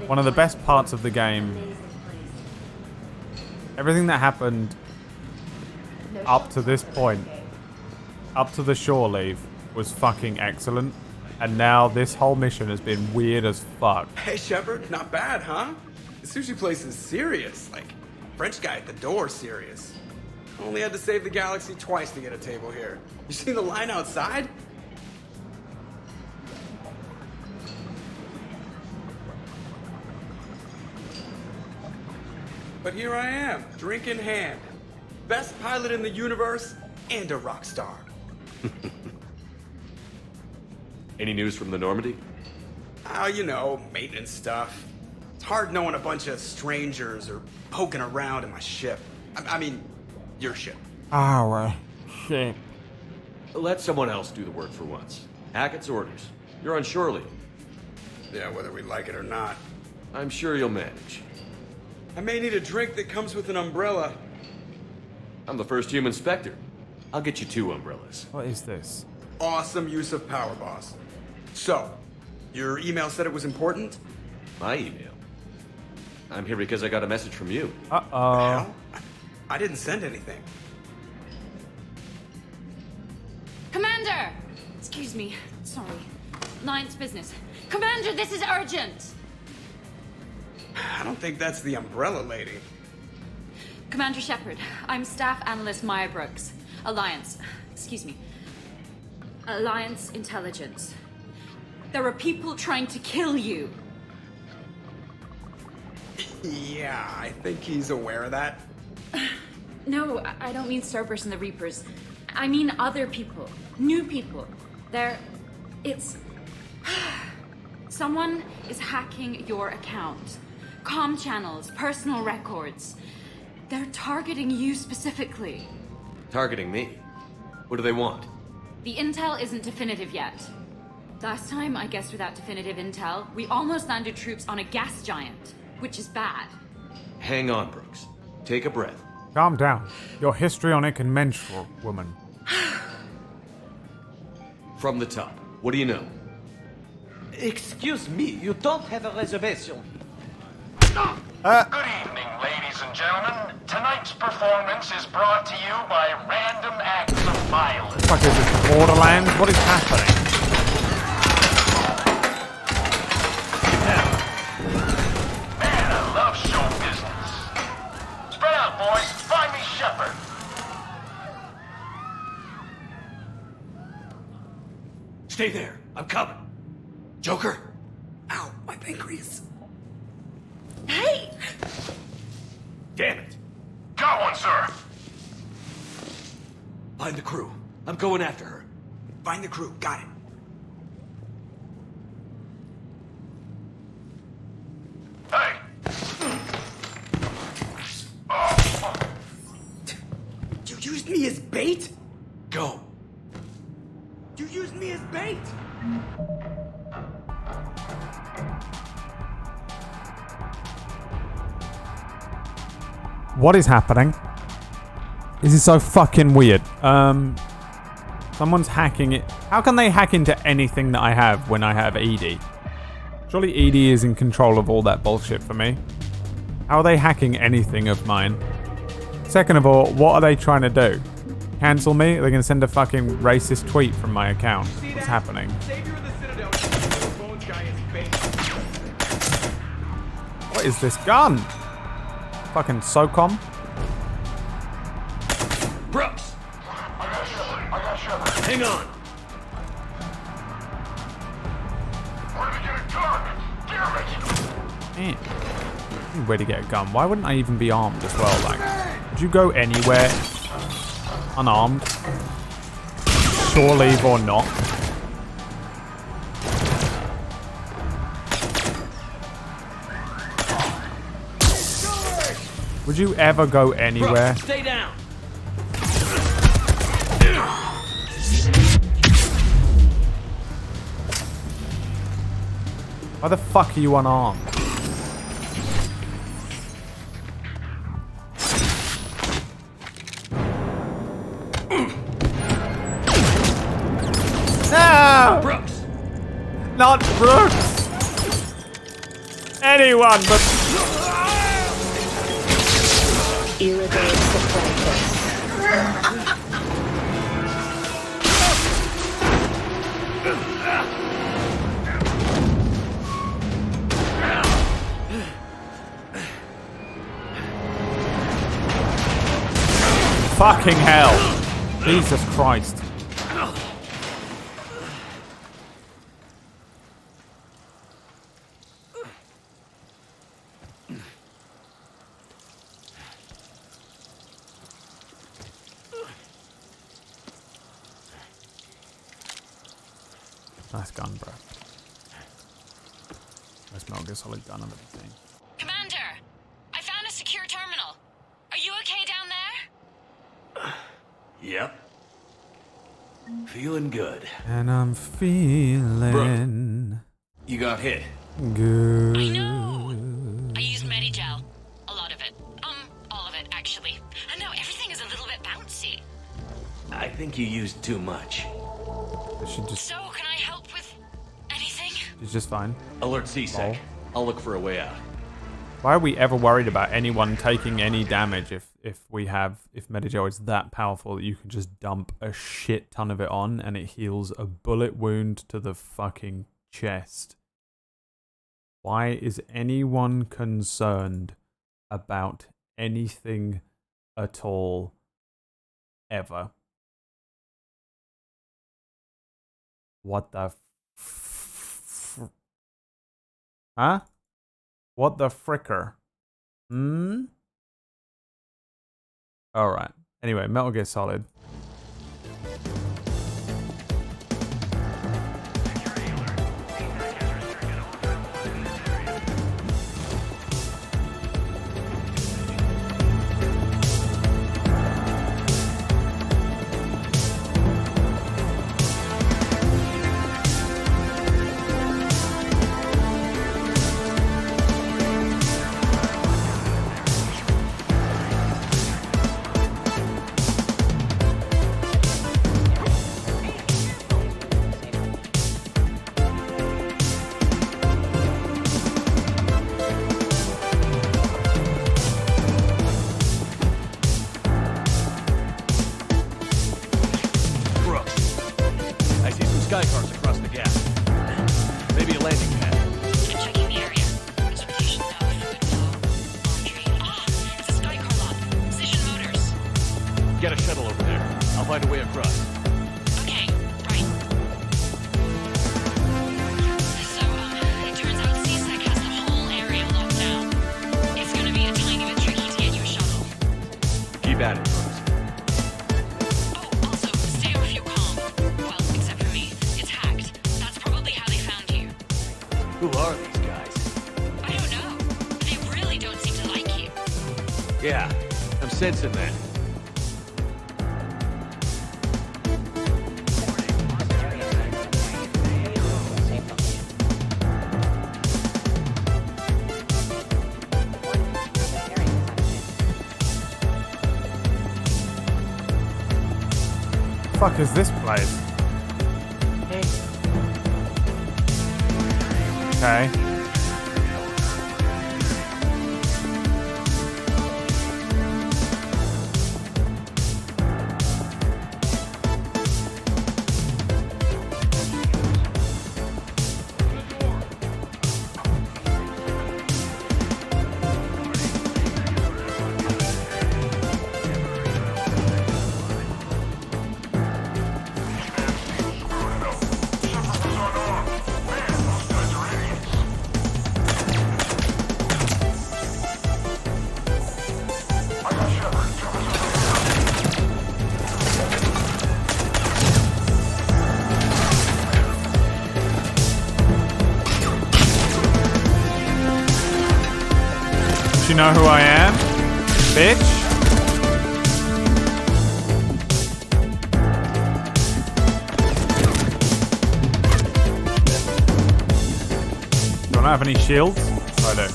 one of the best parts of the game. Everything that happened up to this point, up to the shore leave, was fucking excellent. And now this whole mission has been weird as fuck. Hey, Shepard, not bad, huh? The sushi place is serious. Like, French guy at the door serious. Only had to save the galaxy twice to get a table here. You seen the line outside? But here I am, drink in hand. Best pilot in the universe and a rock star. Any news from the Normandy? Oh, you know, maintenance stuff. It's hard knowing a bunch of strangers or poking around in my ship. I mean, your ship. Oh, shit. Let someone else do the work for once. Hackett's orders. You're on shore leave. Yeah, whether we like it or not. I'm sure you'll manage. I may need a drink that comes with an umbrella. I'm the first human Spectre. I'll get you 2 umbrellas. What is this? Awesome use of power, boss. So, your email said it was important? My email? I'm here because I got a message from you. Uh-oh. Hell? I didn't send anything. Commander! Excuse me. Sorry. Line's business. Commander, this is urgent! I don't think that's the umbrella lady. Commander Shepard, I'm Staff Analyst Maya Brooks. Alliance. Excuse me. Alliance Intelligence. There are people trying to kill you. Yeah, I think he's aware of that. No, I don't mean Cerberus and the Reapers. I mean other people. New people. It's... Someone is hacking your account. Comm channels, personal records. They're targeting you specifically. Targeting me? What do they want? The intel isn't definitive yet. Last time, I guess without definitive intel, we almost landed troops on a gas giant, which is bad. Hang on, Brooks. Take a breath. Calm down. You're histrionic and menstrual, woman. From the top, what do you know? Excuse me, you don't have a reservation. Good evening, ladies and gentlemen. Tonight's performance is brought to you by random acts of violence. What the fuck is this? Borderlands? What is happening? Man, I love show business. Spread out, boys. Find me Shepard. Stay there. I'm coming. Joker. Ow, my pancreas. Hey! Damn it. Got one, sir. Find the crew. I'm going after her. Find the crew. Got it. Hey! You used me as bait? Go. You used me as bait? What is happening? This is so fucking weird. Someone's hacking it. How can they hack into anything that I have when I have ED? Surely ED is in control of all that bullshit for me. How are they hacking anything of mine? Second of all, what are they trying to do? Cancel me? They're gonna send a fucking racist tweet from my account. What's happening? What is this gun? Fucking SOCOM? Brooks! Hang on! Man. Where to get a gun? Why wouldn't I even be armed as well? Like, would you go anywhere unarmed? Shore leave or not? Would you ever go anywhere? Brooks, stay down. Why the fuck are you unarmed? No! Brooks, not Brooks. Anyone but... Fucking hell. Jesus Christ. Nice gun, bro. Nice Metal Gear Solid gun and everything. Commander, I found a secure terminal. Are you okay down there? Yep. Feeling good. And I'm feeling... You got hit. Good. I know. I used Medigel. A lot of it. All of it, actually. I know, everything is a little bit bouncy. I think you used too much. So, can I help with anything? She's just fine. Alert C-Sec. I'll look for a way out. Why are we ever worried about anyone taking any damage if Medigel is that powerful that you can just dump a shit ton of it on and it heals a bullet wound to the fucking chest? Why is anyone concerned about anything at all ever? What the huh? What the fricker? Alright. Anyway, Metal Gear Solid. Sensing that. Fuck is this place? Okay. You know who I am, bitch? Don't I have any shields? I do.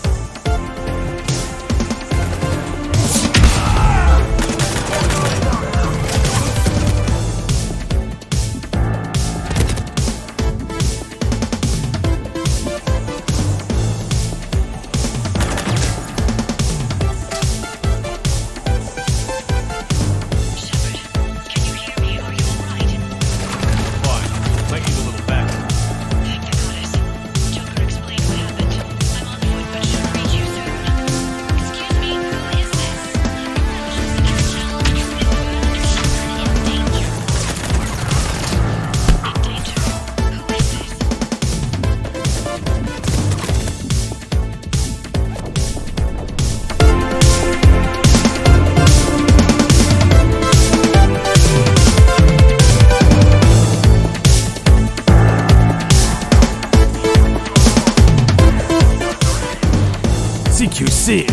see.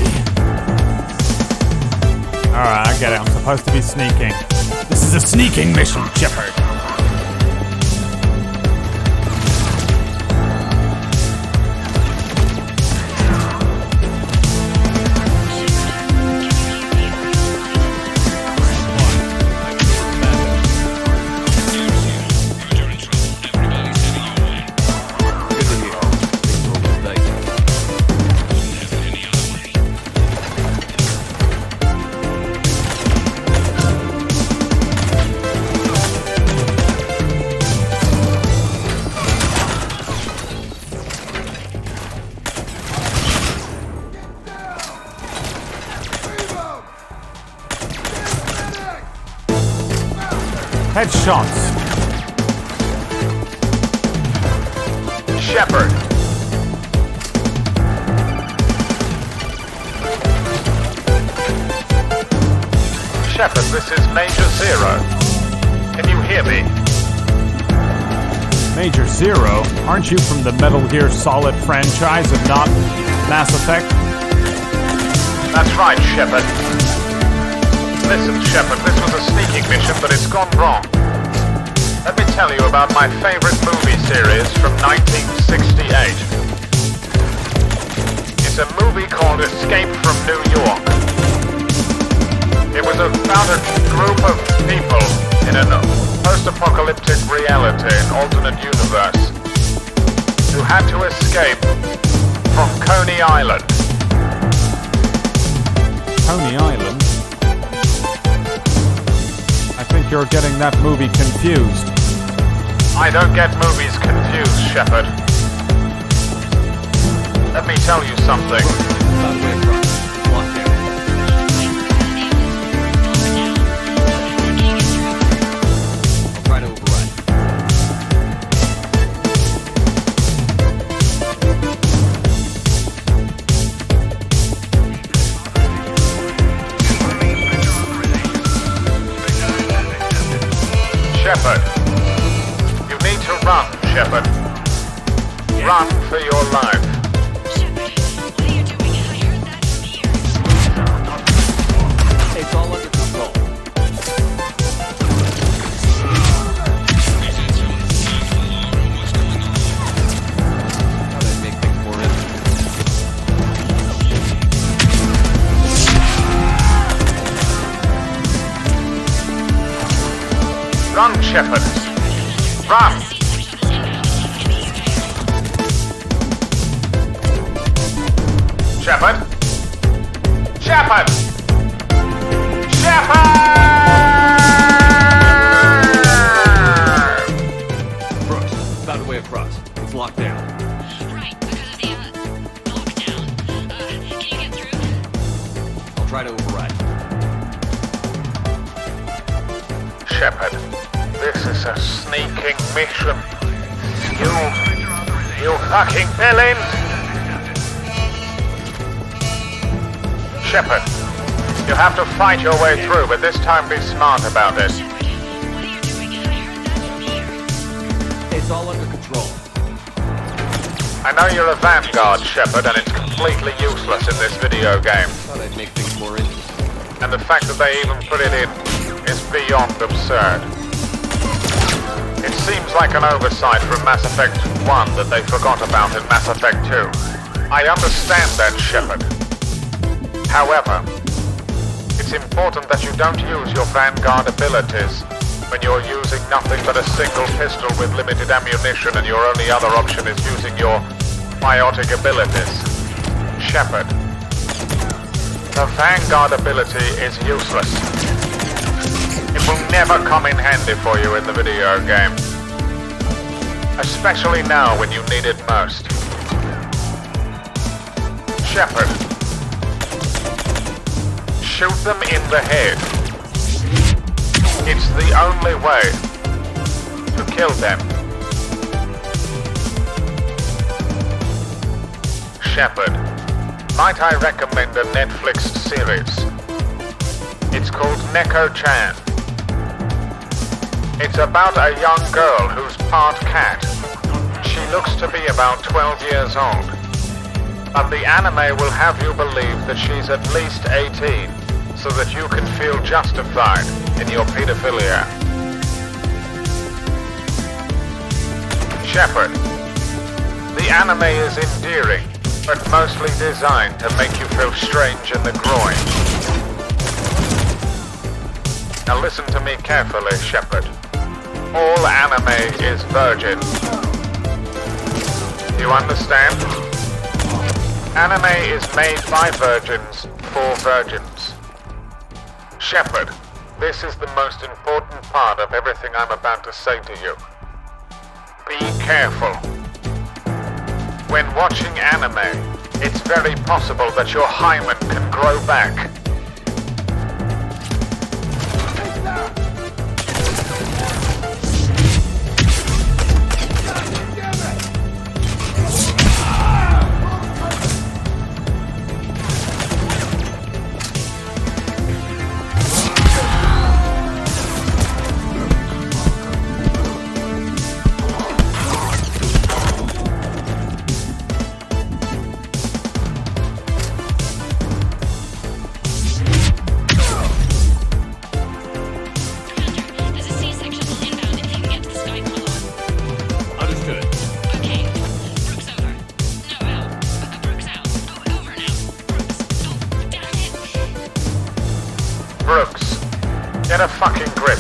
Alright, I get it. I'm supposed to be sneaking. This is a sneaking mission, Shepard. Headshots. Shepard. Shepard, this is Major Zero. Can you hear me? Major Zero? Aren't you from the Metal Gear Solid franchise and not Mass Effect? That's right, Shepard. Listen, Shepard, this was a sneaking mission, but it's gone wrong. Let me tell you about my favorite movie series from 1968. It's a movie called Escape from New York. It was about a group of people in a post-apocalyptic reality, an alternate universe, who had to escape from Coney Island. Coney Island? I think you're getting that movie confused. I don't get movies confused, Shepard. Let me tell you something. I'll try to override. Shepard, you need to run, Shepard. Run for your life. It's all under control. How do I make things more interesting? Run, Shepard. Run! Shepard? Shepard! Shepard! Brooks, found a way across. It's locked down. Right, because of the lockdown. Can you get through? I'll try to override. Shepard, this is a sneaking mission. You fucking villain! Shepard, you have to fight your way through, but this time be smart about it. It's all under control. I know you're a vanguard, Shepard, and it's completely useless in this video game. Thought I'd make things more interesting. And the fact that they even put it in is beyond absurd. It seems like an oversight from Mass Effect 1 that they forgot about in Mass Effect 2. I understand that, Shepard. However, it's important that you don't use your Vanguard abilities when you're using nothing but a single pistol with limited ammunition and your only other option is using your biotic abilities. Shepard, the Vanguard ability is useless. It will never come in handy for you in the video game. Especially now when you need it most. Shepard, shoot them in the head. It's the only way to kill them. Shepard, might I recommend a Netflix series? It's called Neko-chan. It's about a young girl who's part cat. She looks to be about 12 years old. But the anime will have you believe that she's at least 18, so that you can feel justified in your pedophilia. Shepard, the anime is endearing, but mostly designed to make you feel strange in the groin. Now listen to me carefully, Shepard. All anime is virgin. You understand? Anime is made by virgins for virgins. Shepard, this is the most important part of everything I'm about to say to you. Be careful. When watching anime, it's very possible that your hymen can grow back. Brooks, get a fucking grip.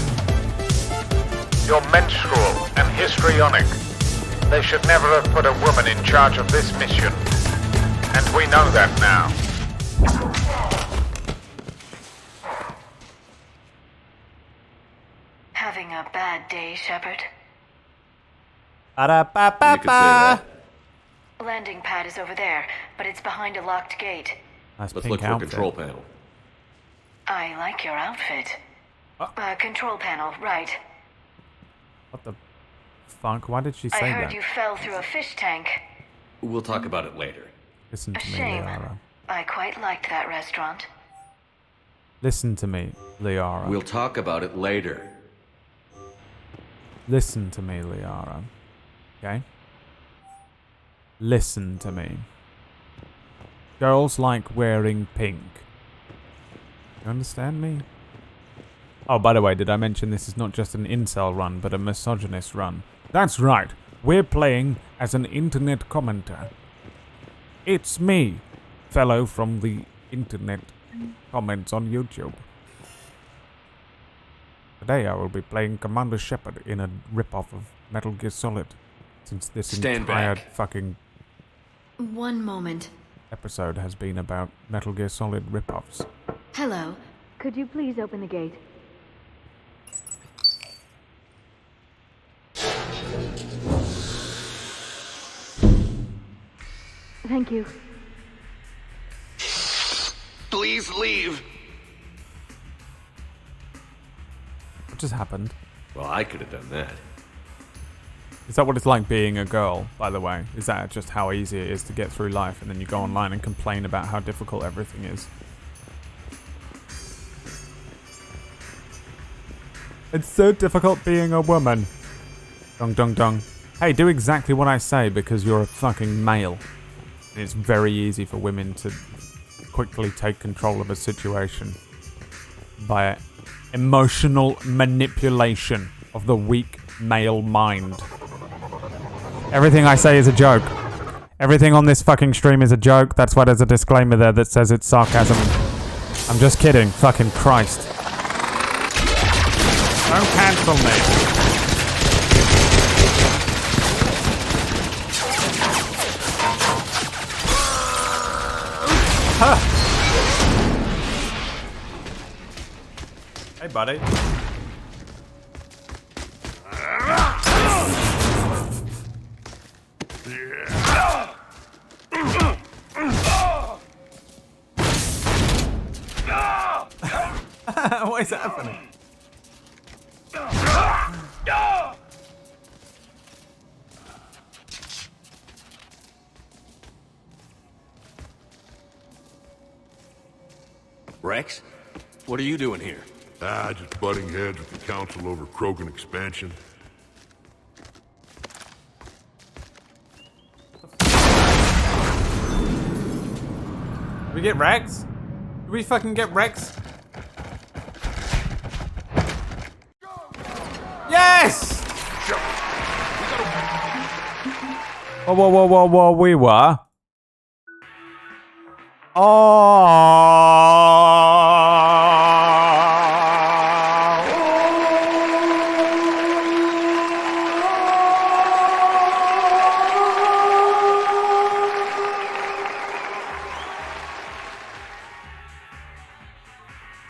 You're menstrual and histrionic. They should never have put a woman in charge of this mission. And we know that now. Having a bad day, Shepard? Ba-da-ba-ba-ba. Landing pad is over there, but it's behind a locked gate. Nice Let's pink look for a outfit. control panel. I like your outfit. Control panel, right. What the fuck? Why did she say I heard that? you fell through a fish tank. We'll talk about it later. Listen A to me, shame. Liara. I quite liked that restaurant. Listen to me, Liara. We'll talk about it later. Listen to me, Liara. Okay? Listen to me. Girls like wearing pink. You understand me? Oh, by the way, did I mention this is not just an incel run, but a misogynist run? That's right. We're playing as an internet commenter. It's me, fellow from the internet comments on YouTube. Today I will be playing Commander Shepard in a rip-off of Metal Gear Solid. Since this Stand entire back. fucking One moment. episode has been about Metal Gear Solid rip-offs. Hello. Could you please open the gate? Thank you. Please leave. What just happened? Well, I could have done that. Is that what it's like being a girl, by the way? Is that just how easy it is to get through life and then you go online and complain about how difficult everything is? It's so difficult being a woman. Dong dong dong. Hey, do exactly what I say because you're a fucking male. And it's very easy for women to quickly take control of a situation by emotional manipulation of the weak male mind. Everything I say is a joke. Everything on this fucking stream is a joke. That's why there's a disclaimer there that says it's sarcasm. I'm just kidding. Fucking Christ. Don't cancel me. Huh. Hey, buddy. What is happening? Rex? What are you doing here? Just butting heads with the council over Krogan expansion. we get Rex? Do we fucking get Rex? Yes! Whoa, whoa, whoa, whoa, whoa, we were.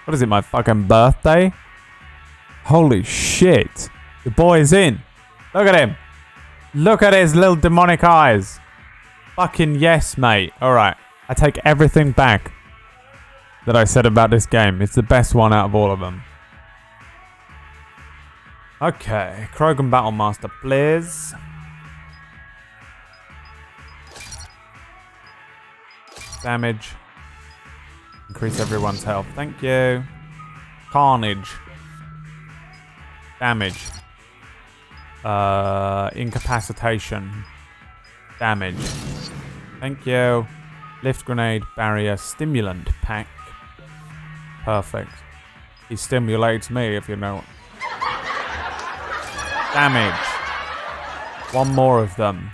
What is it, my fucking birthday? Holy shit. The boy is in. Look at him. Look at his little demonic eyes. Fucking yes, mate. Alright. I take everything back that I said about this game. It's the best one out of all of them. Okay. Krogan Battlemaster, please. Damage. Increase everyone's health. Thank you. Carnage. Damage. Incapacitation. Damage. Thank you. Lift grenade, barrier, stimulant pack. Perfect. He stimulates me, if you know. Damage. One more of them.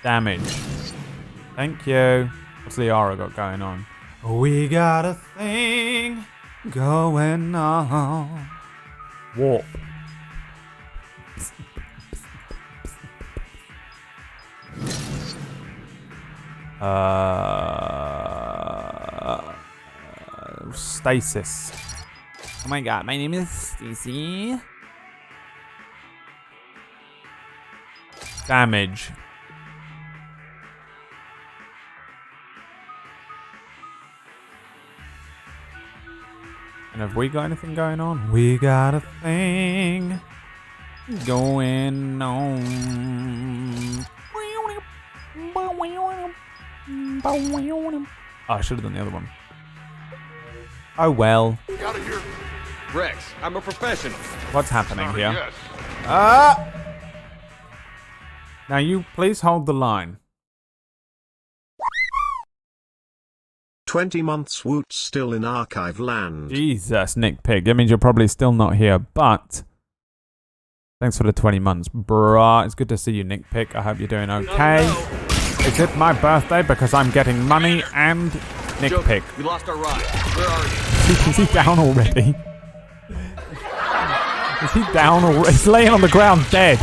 Damage. Thank you. What's the Liara got going on? We got a thing going on. Warp. Stasis. Oh my god, my name is Stacy. Damage. And have we got anything going on? We got a thing going on. Oh, I should have done the other one. Oh well. Out of here. Rex, I'm a professional. What's happening here? Yes. Now you please hold the line. 20 months Woot's still in archive land. Jesus, Nick Pig. That means you're probably still not here, but thanks for the 20 months, bruh. It's good to see you, Nick Pig. I hope you're doing okay. Is it my birthday because I'm getting money and Nick Pig? We lost our ride. Where are you? Is he down already? Is he down already? He's laying on the ground dead.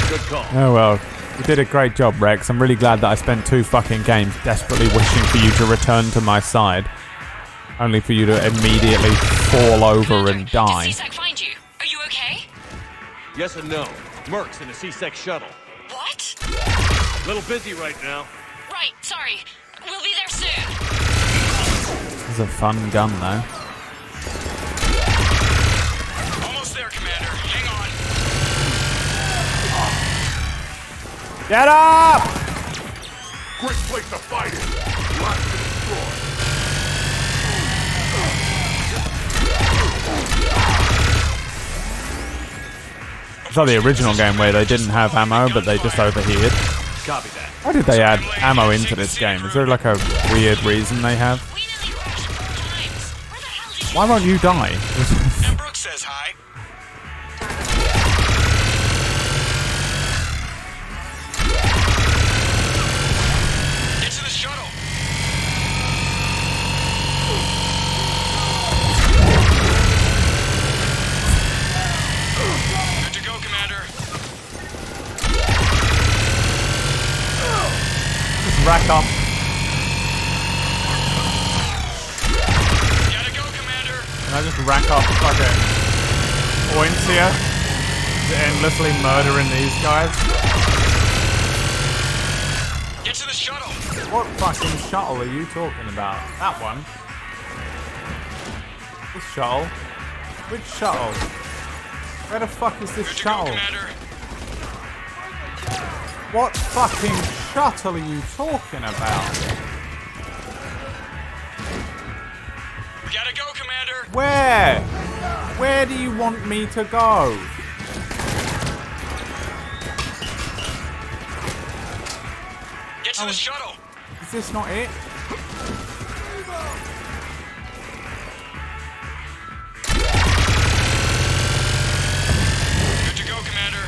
Good call. Oh well. You did a great job, Rex. I'm really glad that I spent 2 fucking games desperately wishing for you to return to my side. Only for you to immediately fall over and die. Did C-Sec find you? Are you okay? Yes and no. Merc's in a C-Sec shuttle. What? A little busy right now. Right, sorry. We'll be there soon. This is a fun gun, though. Almost there, Commander. Hang on. Get up! Great place to fight it. Lots to destroy. It's like the original game where they didn't have ammo, but they just overheated. Copy that. Why did they add ammo into this game? Is there like a weird reason they have? Why won't you die? Brooks says hi. Get to the shuttle. Good to go, Commander. Just rack up. Gotta go, Commander. Can I just rack up fucking points here? Endlessly murdering these guys? Get to the shuttle. What fucking shuttle are you talking about? That one? This shuttle? Which shuttle? Where the fuck is this shuttle? What fucking shuttle are you talking about? We gotta go, Commander. Where? Where do you want me to go? Get to the shuttle. Is this not it? Good to go, Commander.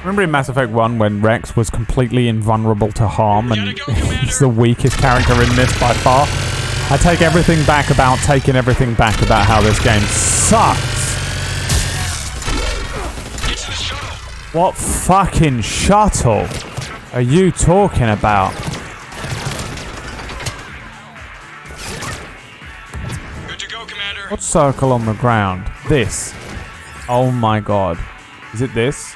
Remember in Mass Effect 1 when Rex was completely invulnerable to harm and he's the weakest character in this by far? I take everything back about taking everything back about how this game sucks. What fucking shuttle are you talking about? Good to go, Commander. What circle on the ground? This. Oh my god. Is it this?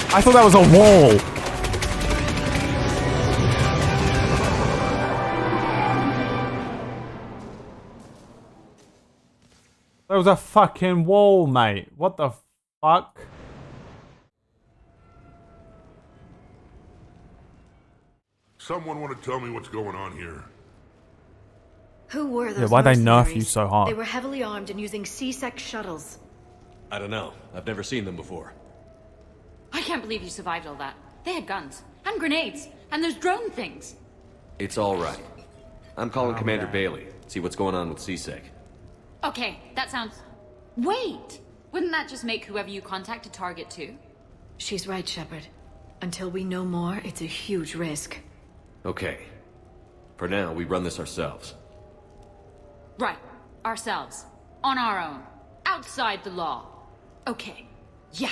I thought that was a wall. That was a fucking wall, mate. What the fuck? Someone want to tell me what's going on here? Who were those Yeah, why'd they nerf mercenaries? you so hard? They were heavily armed and using C-Sec shuttles. I don't know. I've never seen them before. I can't believe you survived all that. They had guns and grenades and those drone things. It's all right. I'm calling Commander Bailey. See what's going on with C-Sec. Okay, that sounds... Wait! Wouldn't that just make whoever you contact a target too? She's right, Shepard. Until we know more, it's a huge risk. Okay. For now, we run this ourselves. Right. Ourselves. On our own. Outside the law. Okay. Yeah.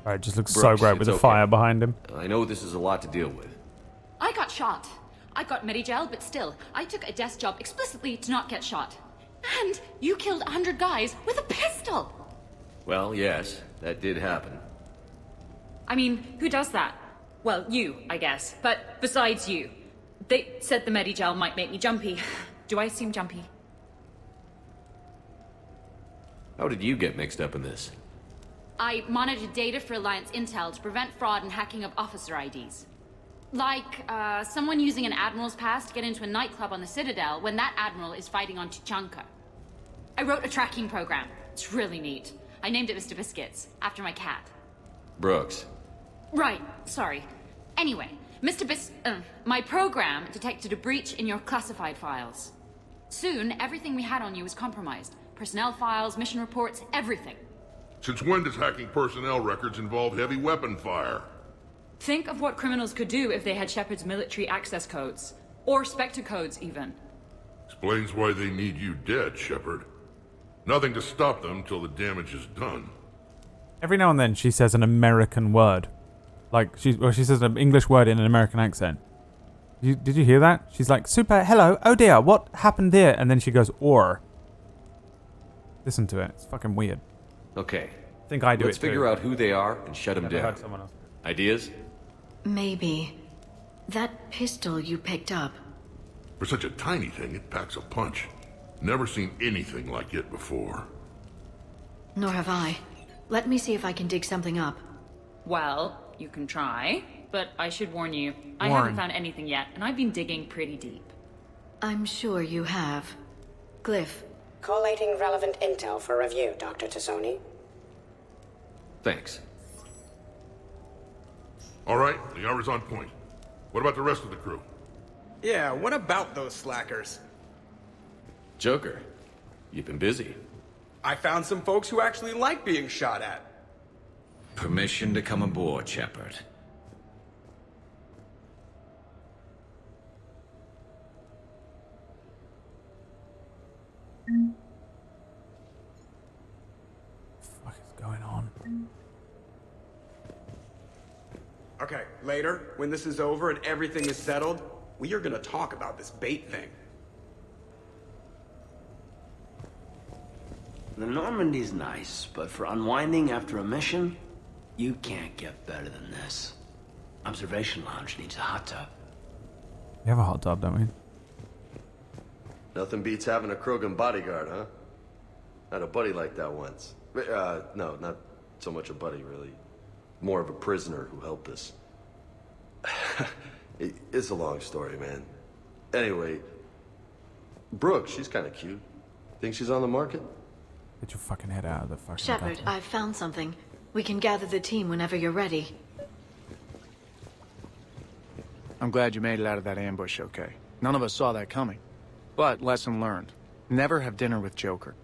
It just looks so Brooks, great with it's the okay. fire behind him. I know this is a lot to deal with. I got shot. I got Medigel, but still, I took a desk job explicitly to not get shot. And you killed 100 guys with a pistol! Well, yes, that did happen. I mean, who does that? Well, you, I guess. But besides you. They said the Medigel might make me jumpy. Do I seem jumpy? How did you get mixed up in this? I monitored data for Alliance Intel to prevent fraud and hacking of officer IDs. Like, someone using an Admiral's pass to get into a nightclub on the Citadel when that Admiral is fighting on Tuchanka. I wrote a tracking program. It's really neat. I named it Mr. Biscuits, after my cat. Brooks. Right, sorry. Anyway, my program detected a breach in your classified files. Soon, everything we had on you was compromised. Personnel files, mission reports, everything. Since when does hacking personnel records involve heavy weapon fire? Think of what criminals could do if they had Shepard's military access codes. Or Spectre codes, even. Explains why they need you dead, Shepard. Nothing to stop them till the damage is done. Every now and then she says an American word. Like, she says an English word in an American accent. Did you hear that? She's like, super, hello, oh dear, what happened there? And then she goes, or. Listen to it, it's fucking weird. Okay. I think I do Let's it too. figure out who they are and shut them Never down. heard someone else. Ideas? Maybe. That pistol you picked up. For such a tiny thing, it packs a punch. Never seen anything like it before. Nor have I. Let me see if I can dig something up. Well, you can try, but I should warn you, I Warn. haven't found anything yet, and I've been digging pretty deep. I'm sure you have. Glyph. Collating relevant intel for review, Dr. Tassoni. Thanks. All right, the hour's on point. What about the rest of the crew? Yeah, what about those slackers? Joker, you've been busy. I found some folks who actually like being shot at. Permission to come aboard, Shepard. Okay, later, when this is over and everything is settled, we are gonna talk about this bait thing. The Normandy's nice, but for unwinding after a mission, you can't get better than this. Observation Lounge needs a hot tub. We have a hot tub, don't we? Nothing beats having a Krogan bodyguard, huh? I had a buddy like that once. No, not so much a buddy, really. More of a prisoner who helped us. It's a long story, man. Anyway, Brooke, she's kind of cute. Think she's on the market? Get your fucking head out of the fucking Shepard, gutter. I've found something. We can gather the team whenever you're ready. I'm glad you made it out of that ambush okay. None of us saw that coming. But lesson learned. Never have dinner with Joker.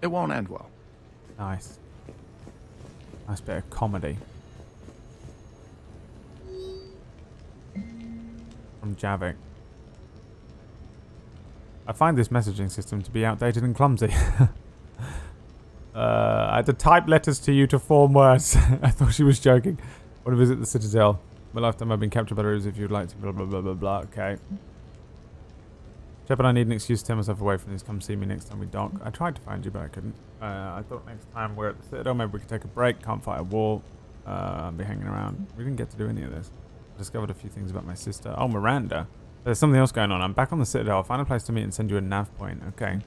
It won't end well. Nice. Nice bit of comedy. From Javik. I find this messaging system to be outdated and clumsy. I had to type letters to you to form words. I thought she was joking. Want to visit the Citadel? My lifetime I've been captured by the ruse if you'd like to blah blah blah blah blah. Okay. Shepard, I need an excuse to tear myself away from this. Come see me next time we dock. I tried to find you, but I couldn't. I thought next time we're at the Citadel, maybe we could take a break. Can't fight a war. I'll be hanging around. We didn't get to do any of this. I discovered a few things about my sister. Oh, Miranda. There's something else going on. I'm back on the Citadel. I'll find a place to meet and send you a nav point. Okay.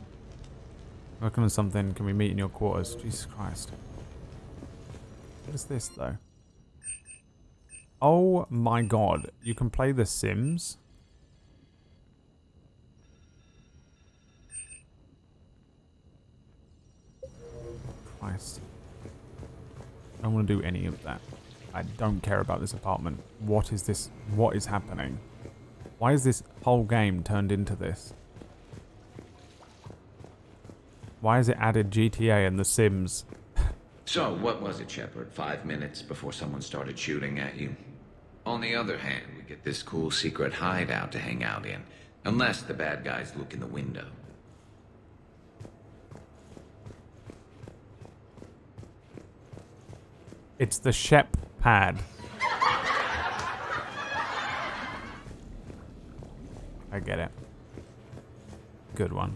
Working on something. Can we meet in your quarters? Jesus Christ. What is this, though? Oh my god. You can play The Sims? Christ. I don't want to do any of that. I don't care about this apartment. What is this? What is happening? Why is this whole game turned into this? Why has it added GTA and The Sims? So, what was it, Shepard? 5 minutes before someone started shooting at you? On the other hand, we get this cool secret hideout to hang out in. Unless the bad guys look in the window. It's the Shep pad. I get it. Good one.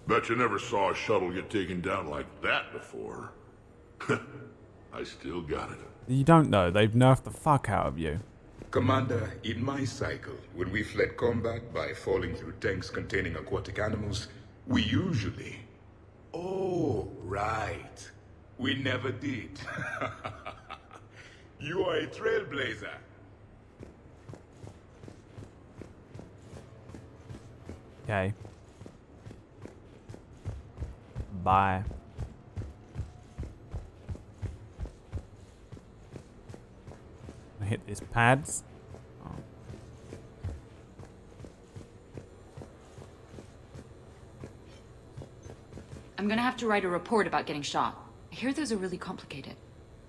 Bet you never saw a shuttle get taken down like that before. I still got it. You don't know. They've nerfed the fuck out of you. Commander, in my cycle, when we fled combat by falling through tanks containing aquatic animals, we usually... Oh, right. We never did. You are a trailblazer. Okay. Bye. I hit these pads. Oh. I'm gonna have to write a report about getting shot. I hear those are really complicated.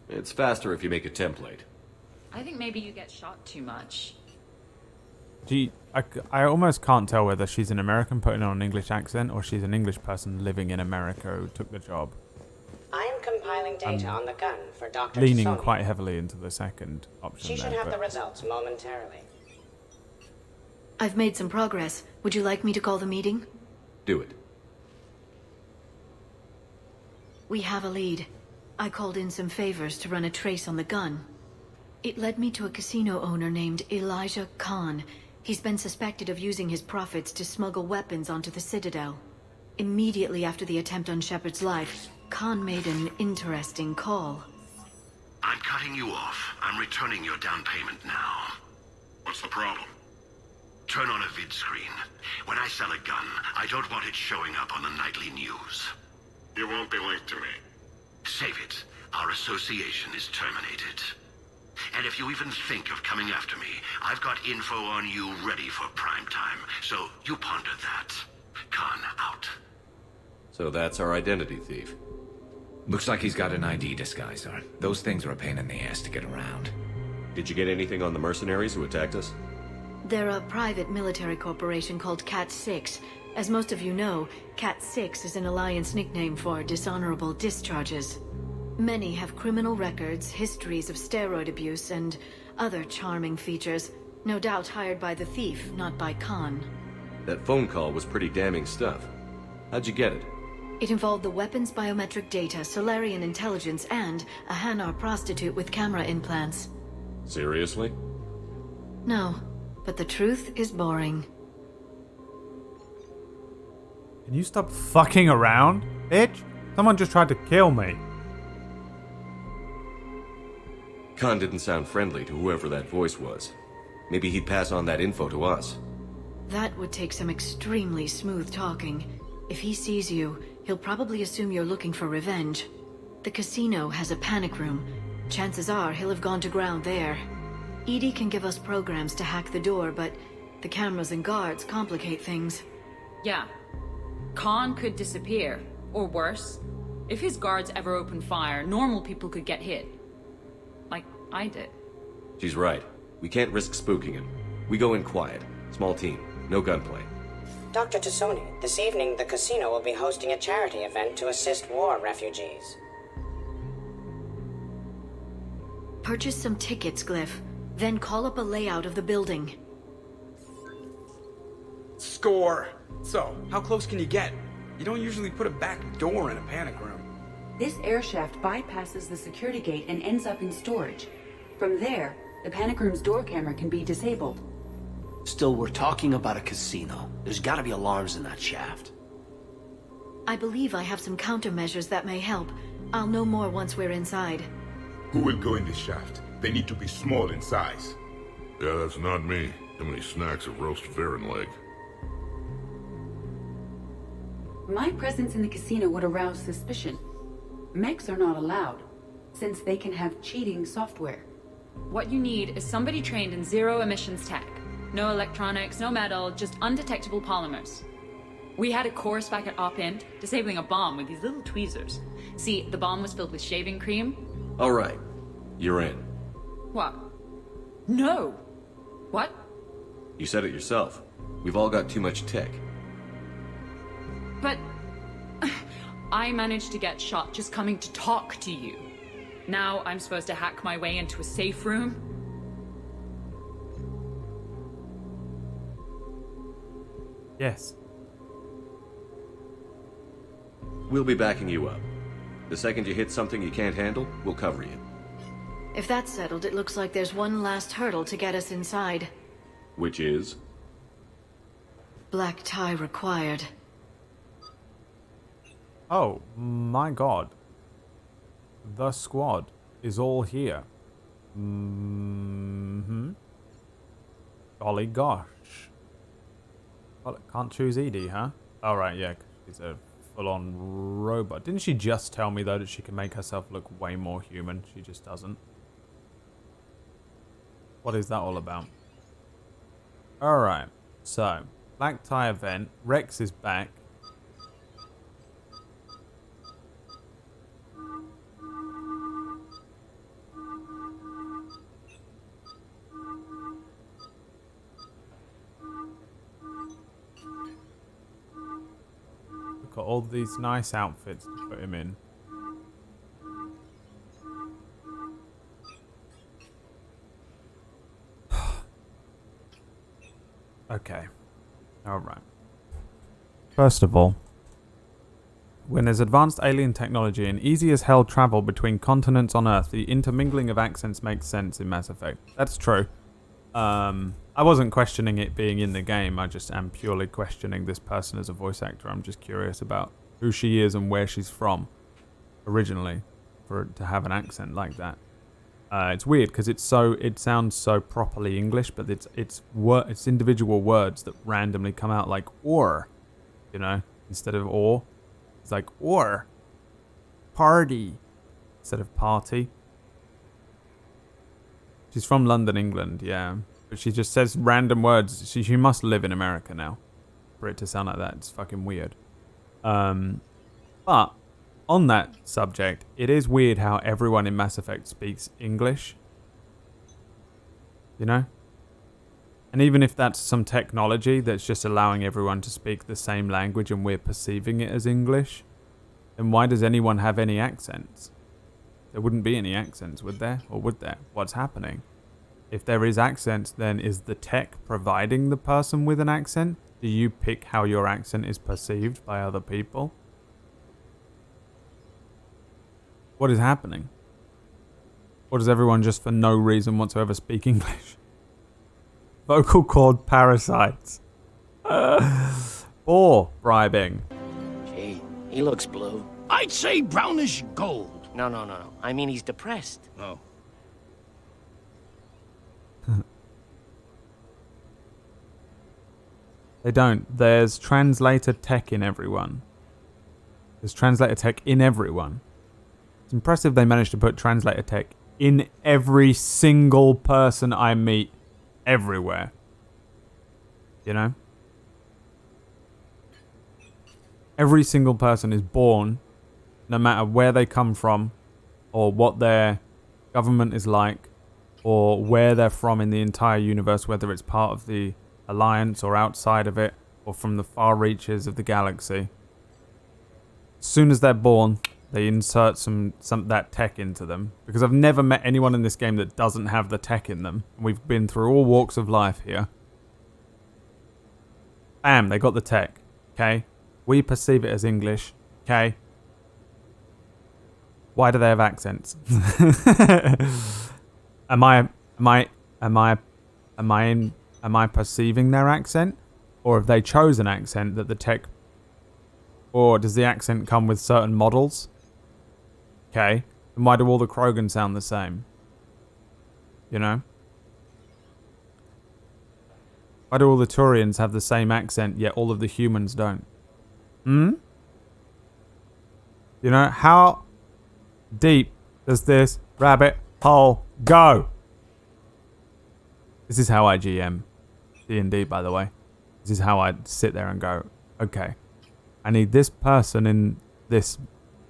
It's faster if you make a template. I think maybe you get shot too much. I almost can't tell whether she's an American putting on an English accent or she's an English person living in America who took the job. I am compiling data on the gun for Dr. Leaning Sonia. quite heavily into the second option. She should there, have the but- results momentarily. I've made some progress. Would you like me to call the meeting? Do it. We have a lead. I called in some favors to run a trace on the gun. It led me to a casino owner named Elijah Khan. He's been suspected of using his profits to smuggle weapons onto the Citadel. Immediately after the attempt on Shepard's life, Khan made an interesting call. I'm cutting you off. I'm returning your down payment now. What's the problem? Turn on a vid screen. When I sell a gun, I don't want it showing up on the nightly news. You won't be linked to me. Save it. Our association is terminated. And if you even think of coming after me, I've got info on you ready for prime time. So you ponder that. Khan out. So that's our identity thief. Looks like he's got an ID disguiser. Those things are a pain in the ass to get around. Did you get anything on the mercenaries who attacked us? They're a private military corporation called Cat 6. As most of you know, Cat 6 is an Alliance nickname for dishonorable discharges. Many have criminal records, histories of steroid abuse, and other charming features. No doubt hired by the thief, not by Khan. That phone call was pretty damning stuff. How'd you get it? It involved the weapon's biometric data, Solarian intelligence, and a Hanar prostitute with camera implants. Seriously? No, but the truth is boring. Can you stop fucking around, bitch? Someone just tried to kill me. Khan didn't sound friendly to whoever that voice was. Maybe he'd pass on that info to us. That would take some extremely smooth talking. If he sees you, he'll probably assume you're looking for revenge. The casino has a panic room. Chances are he'll have gone to ground there. EDI can give us programs to hack the door, but the cameras and guards complicate things. Yeah. Khan could disappear. Or worse. If his guards ever open fire, normal people could get hit. Like I did. She's right. We can't risk spooking him. We go in quiet. Small team. No gunplay. Dr. Tassoni, this evening the casino will be hosting a charity event to assist war refugees. Purchase some tickets, Glyph. Then call up a layout of the building. Score! So, how close can you get? You don't usually put a back door in a panic room. This air shaft bypasses the security gate and ends up in storage. From there, the panic room's door camera can be disabled. Still, we're talking about a casino. There's gotta be alarms in that shaft. I believe I have some countermeasures that may help. I'll know more once we're inside. Who will go in this shaft? They need to be small in size. Yeah, that's not me. How many snacks of roast Varen leg? My presence in the casino would arouse suspicion. Mechs are not allowed, since they can have cheating software. What you need is somebody trained in zero emissions tech. No electronics, no metal, just undetectable polymers. We had a course back at Op Int, disabling a bomb with these little tweezers. See, the bomb was filled with shaving cream. All right. You're in. What? No! What? You said it yourself. We've all got too much tech. But I managed to get shot just coming to talk to you. Now I'm supposed to hack my way into a safe room? Yes. We'll be backing you up. The second you hit something you can't handle, we'll cover you. If that's settled, it looks like there's one last hurdle to get us inside. Which is? Black tie required. Oh, my god. The squad is all here. Golly gosh. Well, can't choose EDI, huh? Oh, right, yeah, 'cause she's a full-on robot. Didn't she just tell me, though, that she can make herself look way more human? She just doesn't. What is that all about? Alright, so, black tie event. Rex is back. Got all these nice outfits to put him in. Okay. Alright. First of all, when there's advanced alien technology and easy as hell travel between continents on Earth, the intermingling of accents makes sense in Mass Effect. That's true. I wasn't questioning it being in the game, I just am purely questioning this person as a voice actor. I'm just curious about who she is and where she's from originally for it to have an accent like that. It's weird because it sounds so properly English, but it's individual words that randomly come out like or, you know, instead of or. It's like or party instead of party. She's from London, England, yeah. But she just says random words. She must live in America now for it to sound like that. It's fucking weird. But on that subject, it is weird how everyone in Mass Effect speaks English. You know? And even if that's some technology that's just allowing everyone to speak the same language and we're perceiving it as English, then why does anyone have any accents? there wouldn't be any accents, would there? Or would there? What's happening? If there is accents, then is the tech providing the person with an accent? Do you pick how your accent is perceived by other people? What is happening? Or does everyone just for no reason whatsoever speak English? Vocal cord parasites. Or bribing. Gee, he looks blue. I'd say brownish gold. No. I mean, he's depressed. Oh. They don't. There's translator tech in everyone. There's translator tech in everyone. It's impressive they managed to put translator tech in every single person I meet everywhere. You know? Every single person is born, no matter where they come from, or what their government is like, or where they're from in the entire universe, whether it's part of the Alliance or outside of it, or from the far reaches of the galaxy. As soon as they're born, they insert some that tech into them. Because I've never met anyone in this game that doesn't have the tech in them. We've been through all walks of life here. Bam, they got the tech. Okay? We perceive it as English. Okay? Why do they have accents? Am I perceiving their accent? Or have they chosen an accent that the tech... Or does the accent come with certain models? Okay. Then why do all the Krogan sound the same? You know? Why do all the Turians have the same accent, yet all of the humans don't? You know, how deep does this rabbit hole go? This is how I GM D&D, by the way. This is how I sit there and go, okay, I need this person in this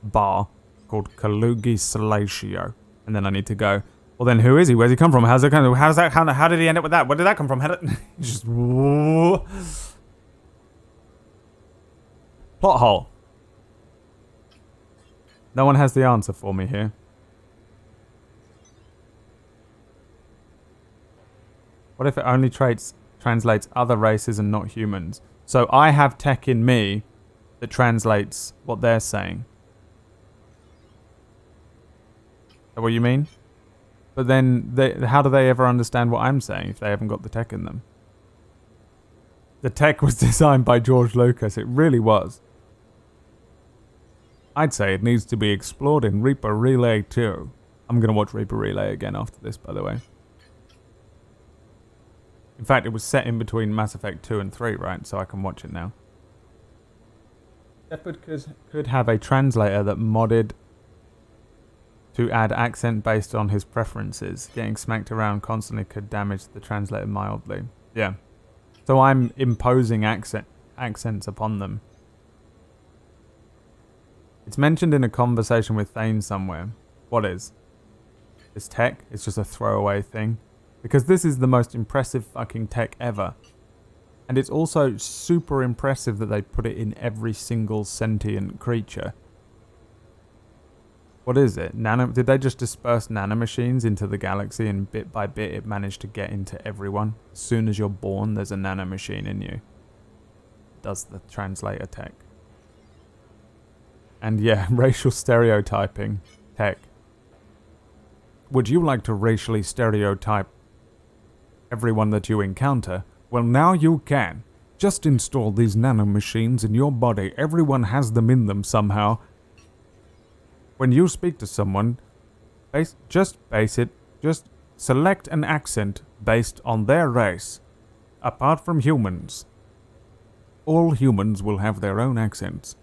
bar called Kalugi Salatio. And then I need to go, well then who is he? Where's he come from? How did he end up with that? Where did that come from? Just plot hole. No one has the answer for me here. What if it only translates other races and not humans? So I have tech in me that translates what they're saying. Is that what you mean? But then, how do they ever understand what I'm saying if they haven't got the tech in them? The tech was designed by George Lucas. It really was. I'd say it needs to be explored in Reaper Relay 2. I'm going to watch Reaper Relay again after this, by the way. In fact, it was set in between Mass Effect 2 and 3, right? So I can watch it now. Shepard could have a translator that modded to add accent based on his preferences. Getting smacked around constantly could damage the translator mildly. Yeah. So I'm imposing accents upon them. It's mentioned in a conversation with Thane somewhere. What is? This tech? It's just a throwaway thing. Because this is the most impressive fucking tech ever. And it's also super impressive that they put it in every single sentient creature. What is it? Did they just disperse nanomachines into the galaxy and bit by bit it managed to get into everyone? As soon as you're born, there's a nanomachine in you. Does the translator tech. And yeah, racial stereotyping tech. Would you like to racially stereotype everyone that you encounter? Well, now you can. Just install these nanomachines in your body. Everyone has them in them somehow. When you speak to someone, just select an accent based on their race. Apart from humans. All humans will have their own accents.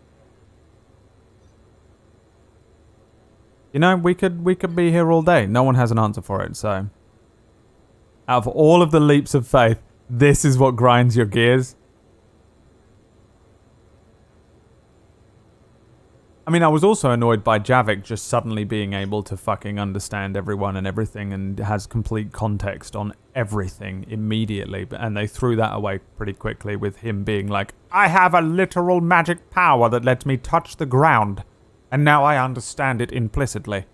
You know, we could be here all day. No one has an answer for it, so... Out of all of the leaps of faith, this is what grinds your gears. I mean, I was also annoyed by Javik just suddenly being able to fucking understand everyone and everything and has complete context on everything immediately. And they threw that away pretty quickly with him being like, I have a literal magic power that lets me touch the ground. And now I understand it implicitly.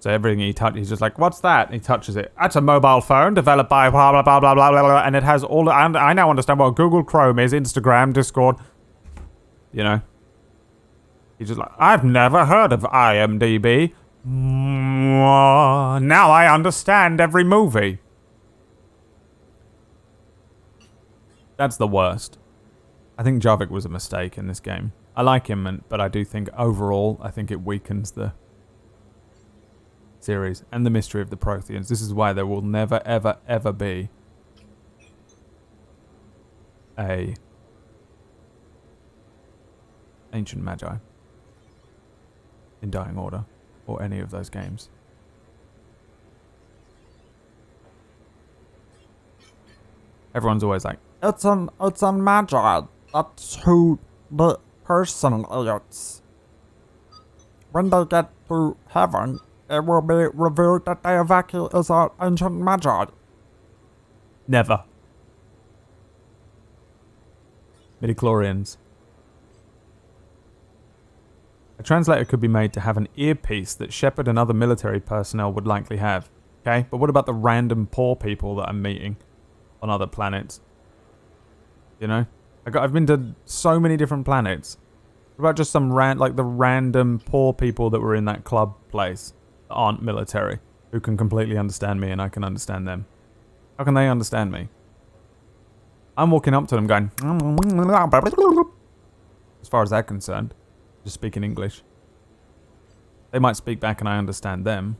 So everything he touches, he's just like, what's that? And he touches it. That's a mobile phone developed by blah, blah, blah, blah, blah, blah, blah. And it has all... And I now understand what Google Chrome is, Instagram, Discord. You know? He's just like, I've never heard of IMDb. Now I understand every movie. That's the worst. I think Javik was a mistake in this game. I like him, but I do think overall, I think it weakens the series and the mystery of the Protheans. This is why there will never, ever, ever be a Ancient Magi in Dying Order or any of those games. Everyone's always like, it's an Magi. That's who the person is. When they get to heaven, it will be revealed that Deivaki is an ancient Magi. Never. Midichlorians. A translator could be made to have an earpiece that Shepard and other military personnel would likely have. Okay, but what about the random poor people that I'm meeting on other planets? You know? I've been to so many different planets. What about just some the random poor people that were in that club place that aren't military, who can completely understand me and I can understand them? How can they understand me? I'm walking up to them going, as far as they're concerned, just speaking English. They might speak back and I understand them.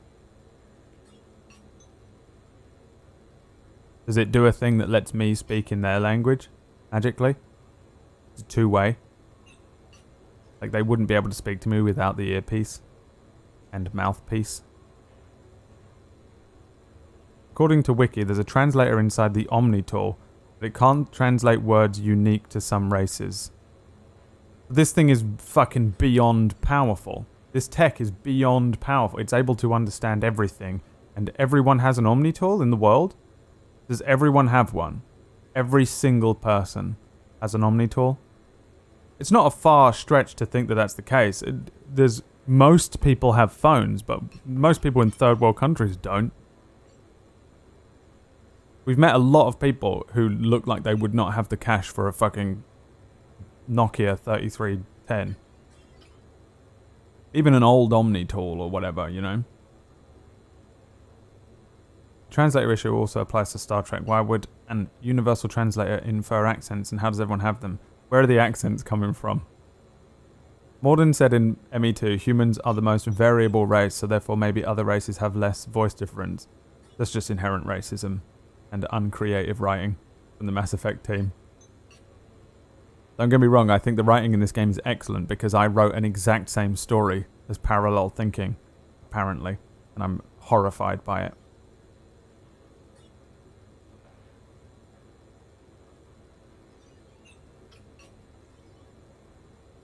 Does it do a thing that lets me speak in their language magically? It's a two-way. Like they wouldn't be able to speak to me without the earpiece and mouthpiece. According to Wiki, there's a translator inside the Omni tool, but it can't translate words unique to some races. This thing is fucking beyond powerful. This tech is beyond powerful. It's able to understand everything. And everyone has an Omni tool in the world? Does everyone have one? Every single person has an Omni tool? It's not a far stretch to think that that's the case. Most people have phones, but most people in third world countries don't. We've met a lot of people who look like they would not have the cash for a fucking Nokia 3310. Even an old Omni tool or whatever, you know? Translator issue also applies to Star Trek. Why would an universal translator infer accents, and how does everyone have them? Where are the accents coming from? Morden said in ME2, humans are the most variable race, so therefore maybe other races have less voice difference. That's just inherent racism and uncreative writing from the Mass Effect team. Don't get me wrong, I think the writing in this game is excellent because I wrote an exact same story as Parallel Thinking, apparently, and I'm horrified by it.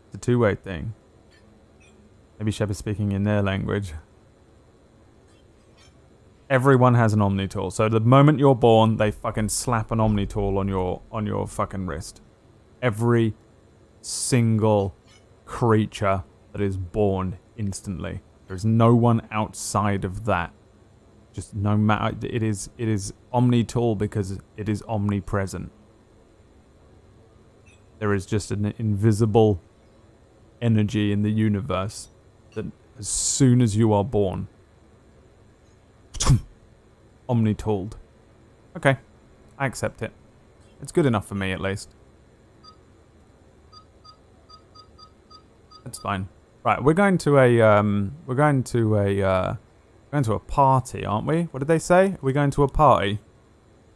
It's a two-way thing. Maybe Shepard's speaking in their language. Everyone has an Omni tool. So the moment you're born, they fucking slap an Omni tool on your fucking wrist. Every single creature that is born instantly. There's no one outside of that. Just no matter. It is Omni tool because it is omnipresent. There is just an invisible energy in the universe that as soon as you are born, omni-tooled. Okay, I accept it. It's good enough for me, at least. That's fine. Right, we're going to a party, aren't we? What did they say? We're going to a party.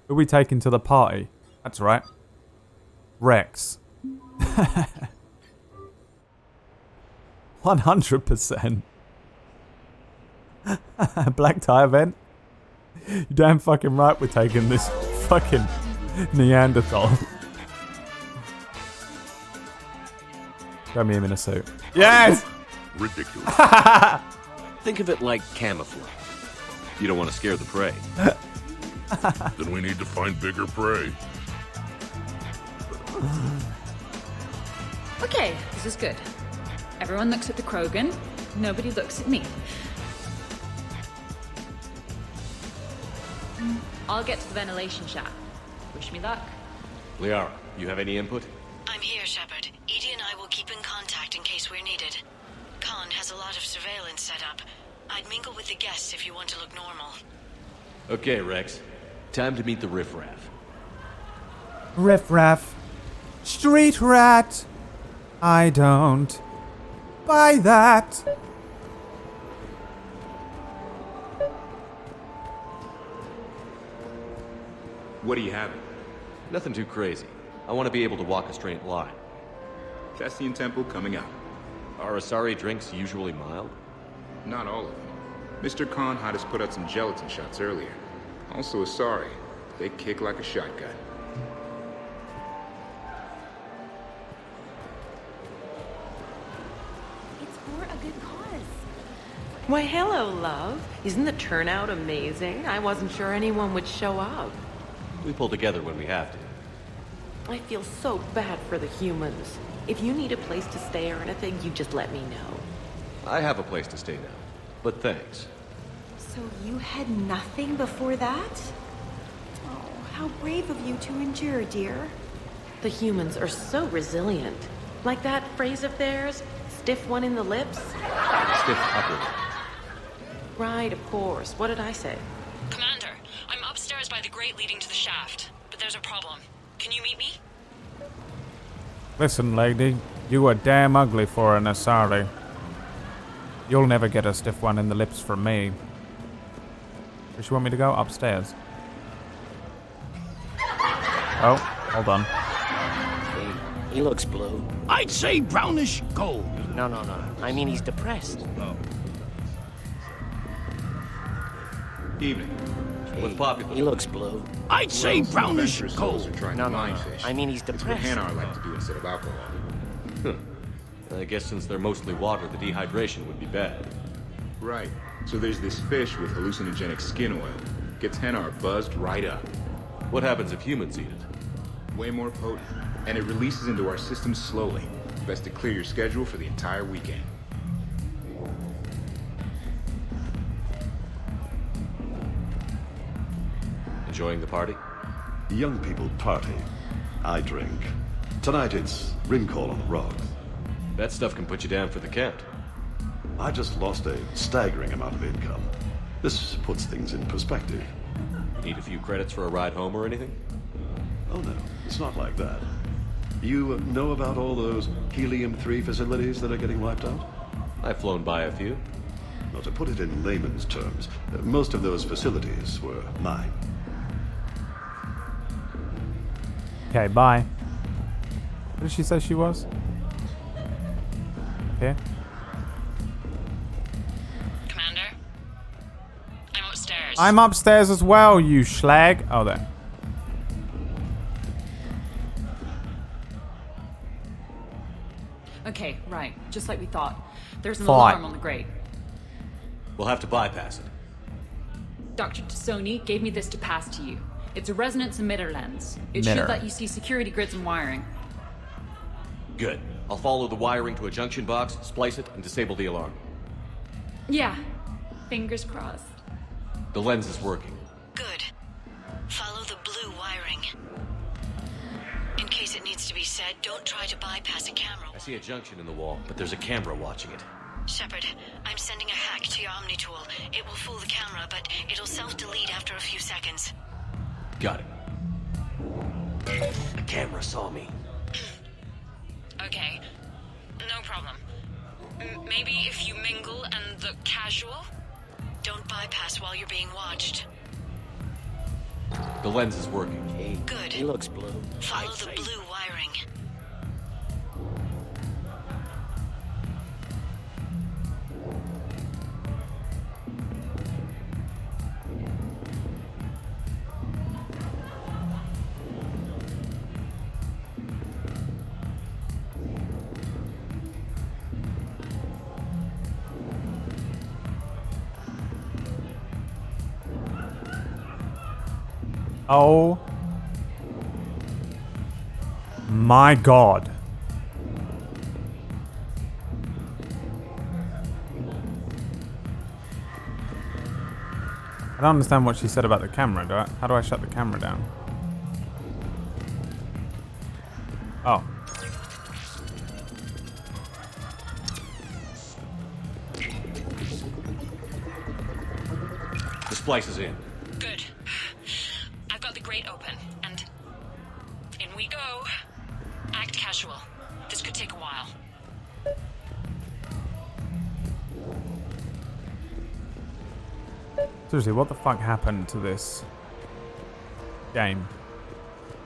Who are we taking to the party? That's right. Rex. 100%. Black tie event? You damn fucking right we're taking this fucking Neanderthal. Show me him in a suit. Yes! Ridiculous. Think of it like camouflage. You don't want to scare the prey. Then we need to find bigger prey. Okay, this is good. Everyone looks at the Krogan. Nobody looks at me. I'll get to the ventilation shaft. Wish me luck. Liara, you have any input? I'm here, Shepard. Edie and I will keep in contact in case we're needed. Khan has a lot of surveillance set up. I'd mingle with the guests if you want to look normal. Okay, Rex. Time to meet the riffraff. Riff-raff. Street rat. I don't buy that. What do you have? Nothing too crazy. I want to be able to walk a straight line. Cassian Temple coming up. Are Asari drinks usually mild? Not all of them. Mr. Khan had us put out some gelatin shots earlier. Also Asari. They kick like a shotgun. It's for a good cause. Why, hello, love. Isn't the turnout amazing? I wasn't sure anyone would show up. We pull together when we have to. I feel so bad for the humans. If you need a place to stay or anything, you just let me know. I have a place to stay now, but thanks. So you had nothing before that? Oh, how brave of you to endure, dear. The humans are so resilient. Like that phrase of theirs, stiff one in the lips? Stiff upper. Right, of course. What did I say? Commander, I'm upstairs by the grate leading to the shaft, but there's a problem. Can you meet me? Listen, lady, you are damn ugly for an Asari. You'll never get a stiff one in the lips from me. Where do you want me to go? Upstairs. Oh, hold on. He looks blue. I'd say brownish gold. No. I mean, he's depressed. Evening. What's popular? He looks blue. I'd say brownish gold. No. I mean, he's depressed. That's what Hanar like to do instead of alcohol. I guess since they're mostly water, the dehydration would be bad. Right. So there's this fish with hallucinogenic skin oil. Gets Hanar buzzed right up. What happens if humans eat it? Way more potent. And it releases into our system slowly. Best to clear your schedule for the entire weekend. Enjoying the party? Young people party. I drink. Tonight it's ring call on the rocks. That stuff can put you down for the count. I just lost a staggering amount of income. This puts things in perspective. Need a few credits for a ride home or anything? Oh no, it's not like that. You know about all those Helium-3 facilities that are getting wiped out? I've flown by a few. Well, to put it in layman's terms, most of those facilities were mine. Okay, bye. What did she say she was? Here? Commander? I'm upstairs. I'm upstairs as well, you schlag. Oh, there. Okay, right. Just like we thought. There's an Fought. alarm on the grate. We'll have to bypass it. Dr. Tassoni gave me this to pass to you. It's a resonance emitter lens. It Emitter. should let you see security grids and wiring. Good. I'll follow the wiring to a junction box, splice it, and disable the alarm. Yeah. Fingers crossed. The lens is working. Good. Follow the blue wiring. In case it needs to be said, don't try to bypass a camera. I see a junction in the wall, but there's a camera watching it. Shepard, I'm sending a hack to your Omni tool. It will fool the camera, but it'll self-delete after a few seconds. Got it. The camera saw me. Okay. No problem. Maybe if you mingle and look casual? Don't bypass while you're being watched. The lens is working. Good. He looks blue. Follow the blue wiring. Oh my god. I don't understand what she said about the camera. How do I shut the camera down? Oh. The splice is in. Good. I've got the grate open, and in we go. Act casual. This could take a while. Seriously, what the fuck happened to this game?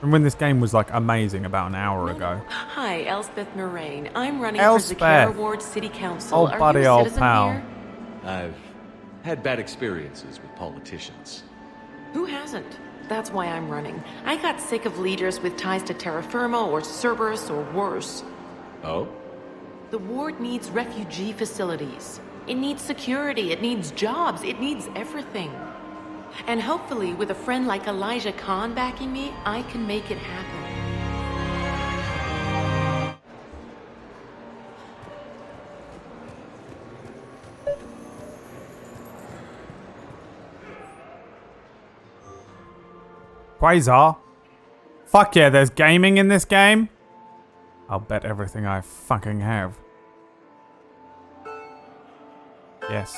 And when this game was like amazing about an hour ago. Hi, Elspeth Moraine. I'm running Elspeth. for Zakara Ward City Council. Old Are buddy, you a old citizen pal. here? I've had bad experiences with politicians. Who hasn't? That's why I'm running. I got sick of leaders with ties to Terra Firma or Cerberus or worse. Oh? The ward needs refugee facilities. It needs security, it needs jobs, it needs everything. And hopefully, with a friend like Elijah Khan backing me, I can make it happen. Quasar? Fuck yeah, there's gaming in this game? I'll bet everything I fucking have. Yes.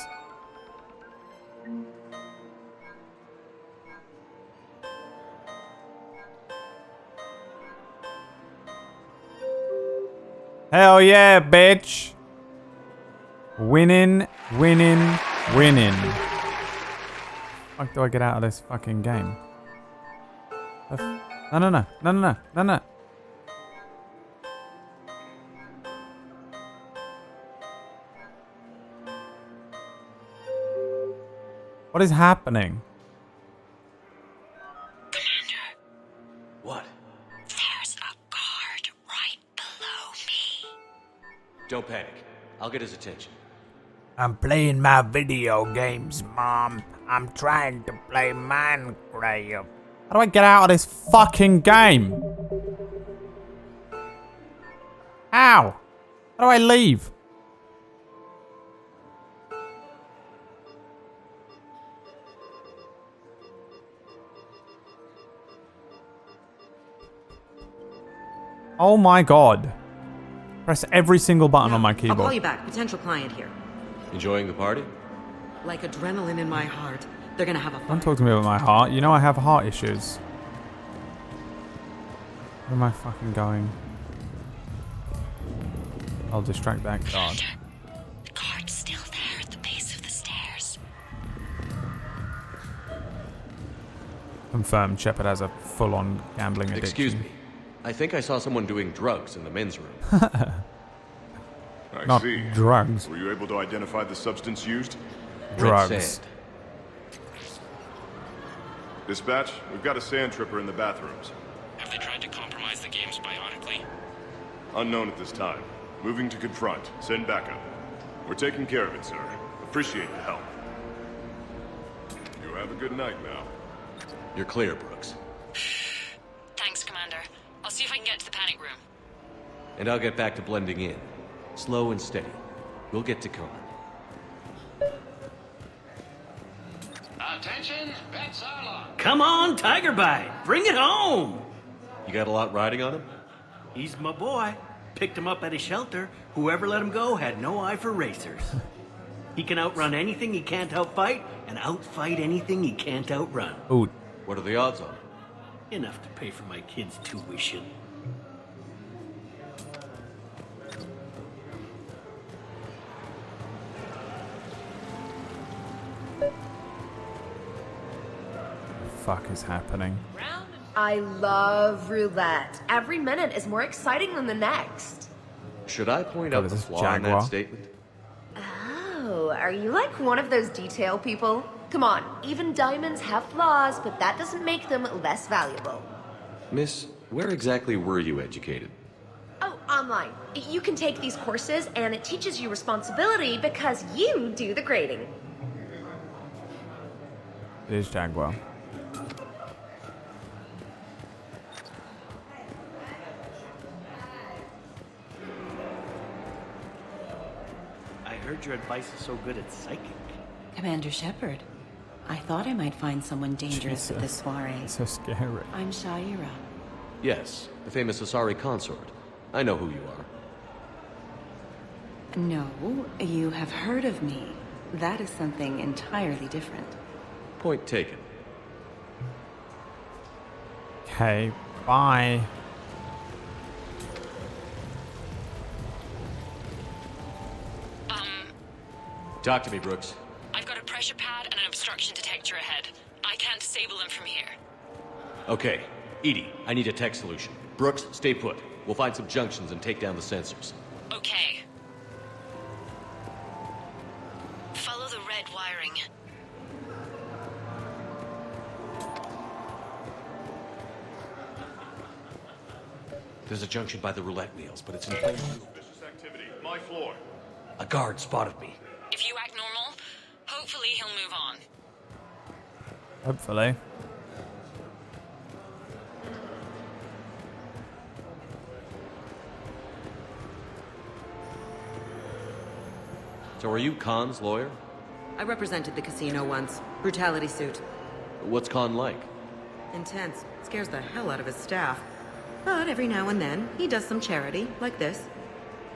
Hell yeah, bitch! Winning, winning, winning. Fuck do I get out of this fucking game? No. What is happening? What? There's a guard right below me. Don't panic. I'll get his attention. I'm playing my video games, Mom. I'm trying to play Minecraft. How do I get out of this fucking game? How? How do I leave? Oh my god. Press every single button on my I'll keyboard. call you back. Potential client here. Enjoying the party? Like adrenaline in my heart. They're gonna have a Don't talk to me about my heart. You know I have heart issues. Where am I fucking going? I'll distract that guard. The guard's still there at the base of the stairs. Confirmed Shepard has a full-on gambling addiction. Excuse me. I think I saw someone doing drugs in the men's room. I Not see. drugs. Were you able to identify the substance used? Drugs. Red sand. Dispatch, we've got a sand tripper in the bathrooms. Have they tried to compromise the games bionically? Unknown at this time. Moving to confront. Send backup. We're taking care of it, sir. Appreciate the help. You have a good night now. You're clear, Brooks. Thanks, Commander. I'll see if I can get to the panic room. And I'll get back to blending in. Slow and steady. We'll get to Khan. Attention, bets are locked. Come on, Tiger Bite. Bring it home. You got a lot riding on him? He's my boy. Picked him up at a shelter. Whoever let him go had no eye for racers. He can outrun anything he can't outfight, and outfight anything he can't outrun. Ooh. What are the odds on? Enough to pay for my kids' tuition. Fuck is happening? I love roulette. Every minute is more exciting than the next. Should I point Oh, out is the this flaw in that Jaguar? statement? Oh, are you like one of those detail people? Come on, even diamonds have flaws, but that doesn't make them less valuable. Miss, where exactly were you educated? Oh, online. You can take these courses, and it teaches you responsibility because you do the grading. It is Jaguar. I heard your advice is so good at psychic. Commander Shepard, I thought I might find someone dangerous at this soiree. So scary. I'm Shaira. Yes, the famous Asari consort. I know who you are. No, you have heard of me. That is something entirely different. Point taken. Okay, bye. Talk to me, Brooks. I've got a pressure pad and an obstruction detector ahead. I can't disable them from here. Okay, Edie, I need a tech solution. Brooks, stay put. We'll find some junctions and take down the sensors. Okay. Follow the red wiring. There's a junction by the roulette wheels, but it's in plain view. Suspicious activity. My floor. A guard spotted me. If you act normal, hopefully he'll move on. Hopefully. So are you Khan's lawyer? I represented the casino once. Brutality suit. What's Khan like? Intense. Scares the hell out of his staff. But every now and then, he does some charity, like this.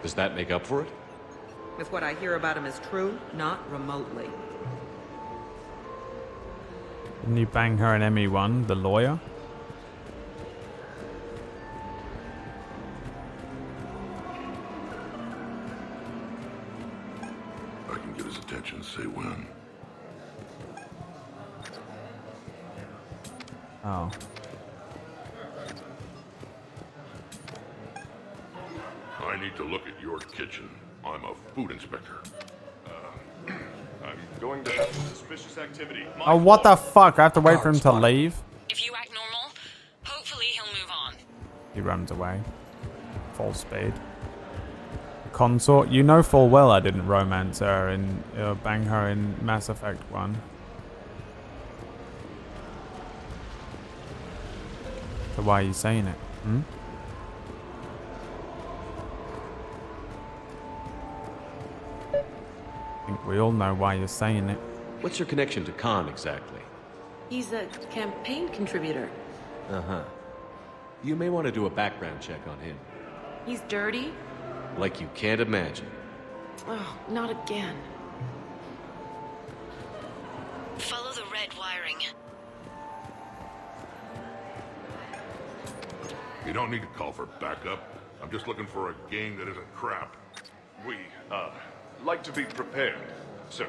Does that make up for it? If what I hear about him is true, not remotely. Didn't you bang her in ME1, the lawyer? I can get his attention, say when. Oh. I need to look at your kitchen. I'm a food inspector. I'm going to have suspicious activity. Oh, what the fuck? I have to wait for him to leave? If you act normal, hopefully he'll move on. He runs away. Full speed. Consort? You know full well I didn't romance her and bang her in Mass Effect 1. So why are you saying it? Hmm? I think we all know why you're saying it. What's your connection to Khan exactly? He's a campaign contributor. Uh-huh. You may want to do a background check on him. He's dirty? Like you can't imagine. Oh, not again. Follow the red wiring. You don't need to call for backup. I'm just looking for a game that isn't crap. We, like to be prepared, sir.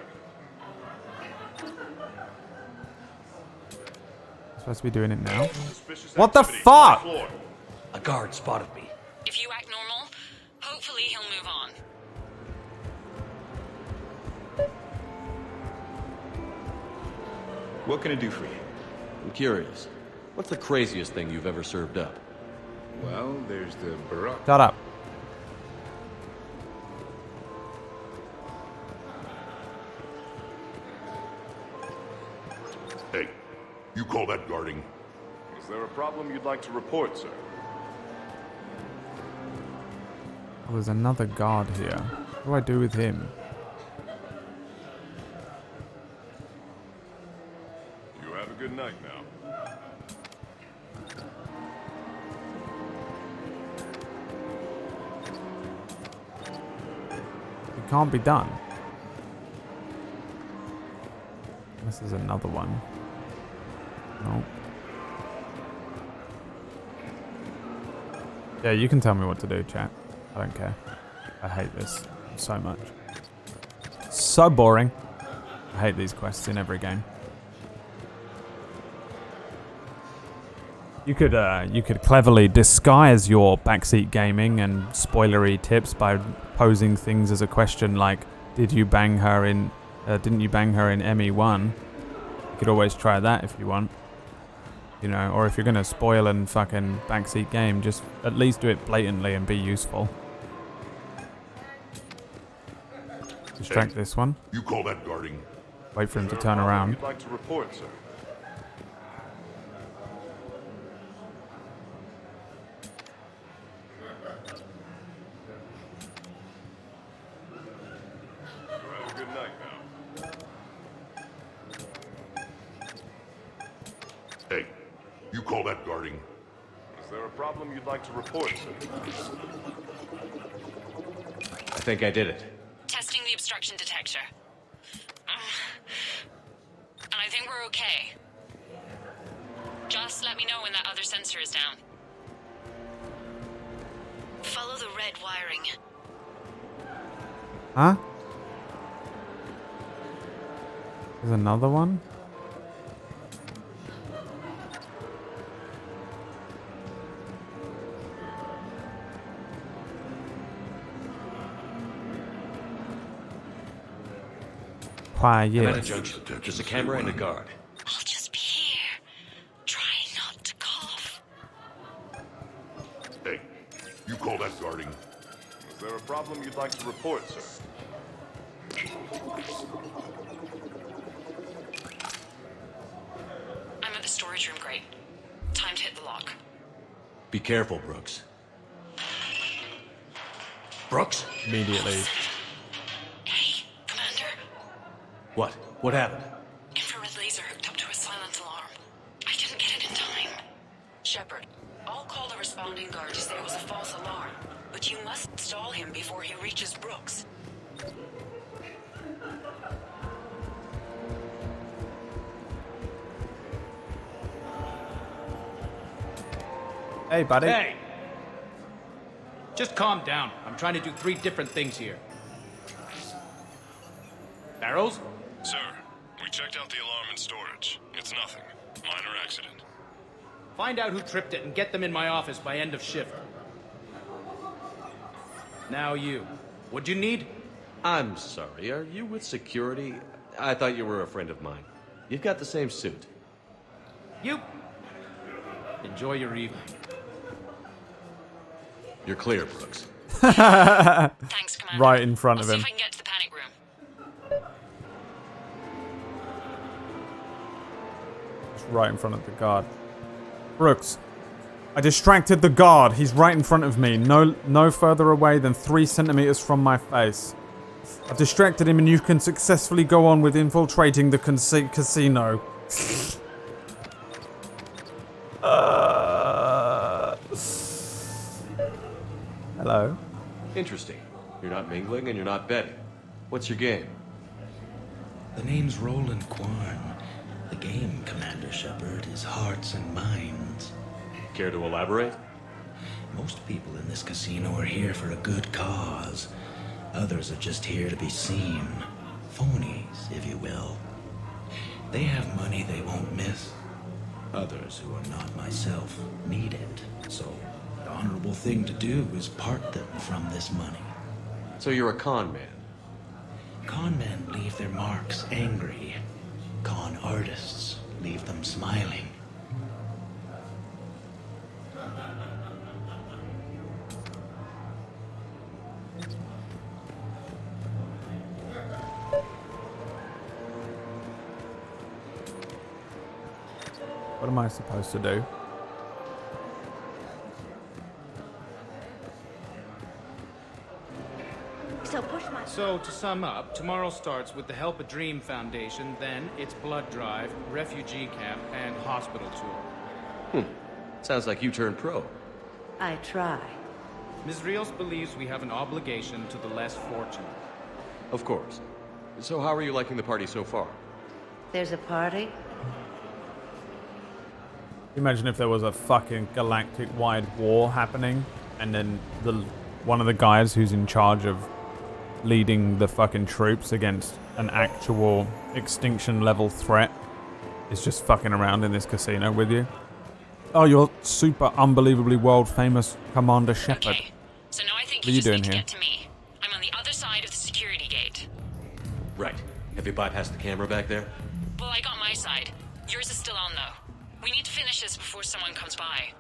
Supposed to be doing it now? Suspicious What the activity. fuck? Floor. A guard spotted me. If you act normal, hopefully he'll move on. What can I do for you? I'm curious. What's the craziest thing you've ever served up? Well, there's the Barack. Shut up. Hey, you call that guarding? Is there a problem you'd like to report, sir? Oh, there's another guard here. What do I do with him? You have a good night now. It can't be done. This is another one. Nope. Yeah, you can tell me what to do, chat. I don't care. I hate this so much. So boring. I hate these quests in every game. You could cleverly disguise your backseat gaming and spoilery tips by posing things as a question like, didn't you bang her in ME1? You could always try that if you want. You know, or if you're gonna spoil and fucking backseat game, just at least do it blatantly and be useful. Distract this one. You call that guarding? Wait for him to turn around. You'd like to report, sir? You have a good night now. Hey, you call that guarding? Is there a problem you'd like to report, sir? I think I did it. Testing the obstruction detector. And I think we're okay. Just let me know when that other sensor is down. Follow the red wiring. Huh? There's another one? I'm at a Quiet. junction. There's a camera and a guard. I'll just be here. Try not to cough. Hey, you call that guarding? Is there a problem you'd like to report, sir? I'm at the storage room, Great. Time to hit the lock. Be careful, Brooks. Brooks? Immediately. Hey, Commander. What? What happened? Infrared laser hooked up to a silent alarm. I didn't get it in time. Shepard, I'll call the responding guard to say it was a false alarm, but you must stall him before he reaches Brooks. Hey, buddy. Hey! Just calm down. I'm trying to do 3 different things here. Barrows? Sir, we checked out the alarm in storage. It's nothing. Minor accident. Find out who tripped it and get them in my office by end of shift. Now you. What'd you need? I'm sorry, are you with security? I thought you were a friend of mine. You've got the same suit. You. Enjoy your evening. You're clear, Brooks. Thanks, Commander. Right in front I'll of see him. if I can get to the panic room. It's right in front of the guard. Brooks. I distracted the guard. He's right in front of me. No further away than 3 centimeters from my face. I've distracted him and you can successfully go on with infiltrating the casino. Hello. Interesting. You're not mingling and you're not betting. What's your game? The name's Roland Quarn. The game, Commander Shepard, is hearts and minds. Care to elaborate? Most people in this casino are here for a good cause. Others are just here to be seen. Phonies, if you will. They have money they won't miss. Others, who are not myself, need it. So, the honorable thing to do is part them from this money. So you're a con man? Con men leave their marks angry. Con artists leave them smiling. What am I supposed to do? So, to sum up, tomorrow starts with the Help a Dream Foundation, then it's blood drive, refugee camp, and hospital tour. Sounds like you turned pro. I try. Ms. Rios believes we have an obligation to the less fortunate. Of course. So how are you liking the party so far? There's a party? Imagine if there was a fucking galactic-wide war happening, and then one of the guys who's in charge of leading the fucking troops against an actual extinction-level threat is just fucking around in this casino with you. Oh, you're super unbelievably world-famous Commander Shepard. Okay, so now I think What are you just doing need to here? get to me. I'm on the other side of the security gate. Right. Have you bypassed the camera back there? Well, I got my side. Yours is still on, though. We need to finish this before someone comes by.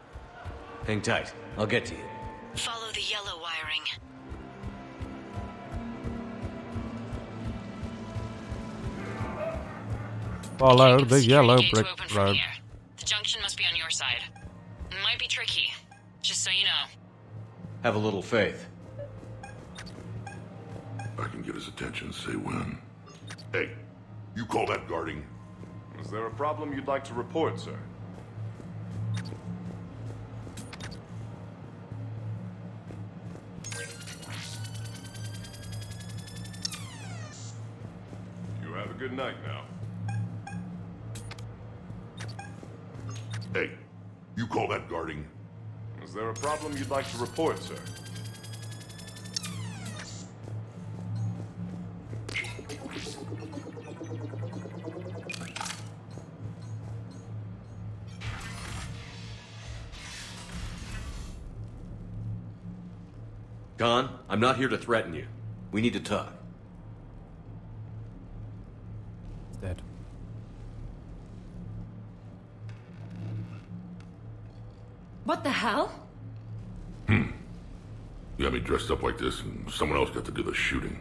Hang tight. I'll get to you. Follow the yellow wiring. Follow the yellow Gate to brick open from road. here. The junction must be on your side. It might be tricky, just so you know. Have a little faith. I can get his attention, say when. Hey, you call that guarding? Is there a problem you'd like to report, sir? good night now. Hey, you call that guarding? Is there a problem you'd like to report, sir? Khan, I'm not here to threaten you. We need to talk. He's dead. What the hell? You got me dressed up like this, and someone else got to do the shooting.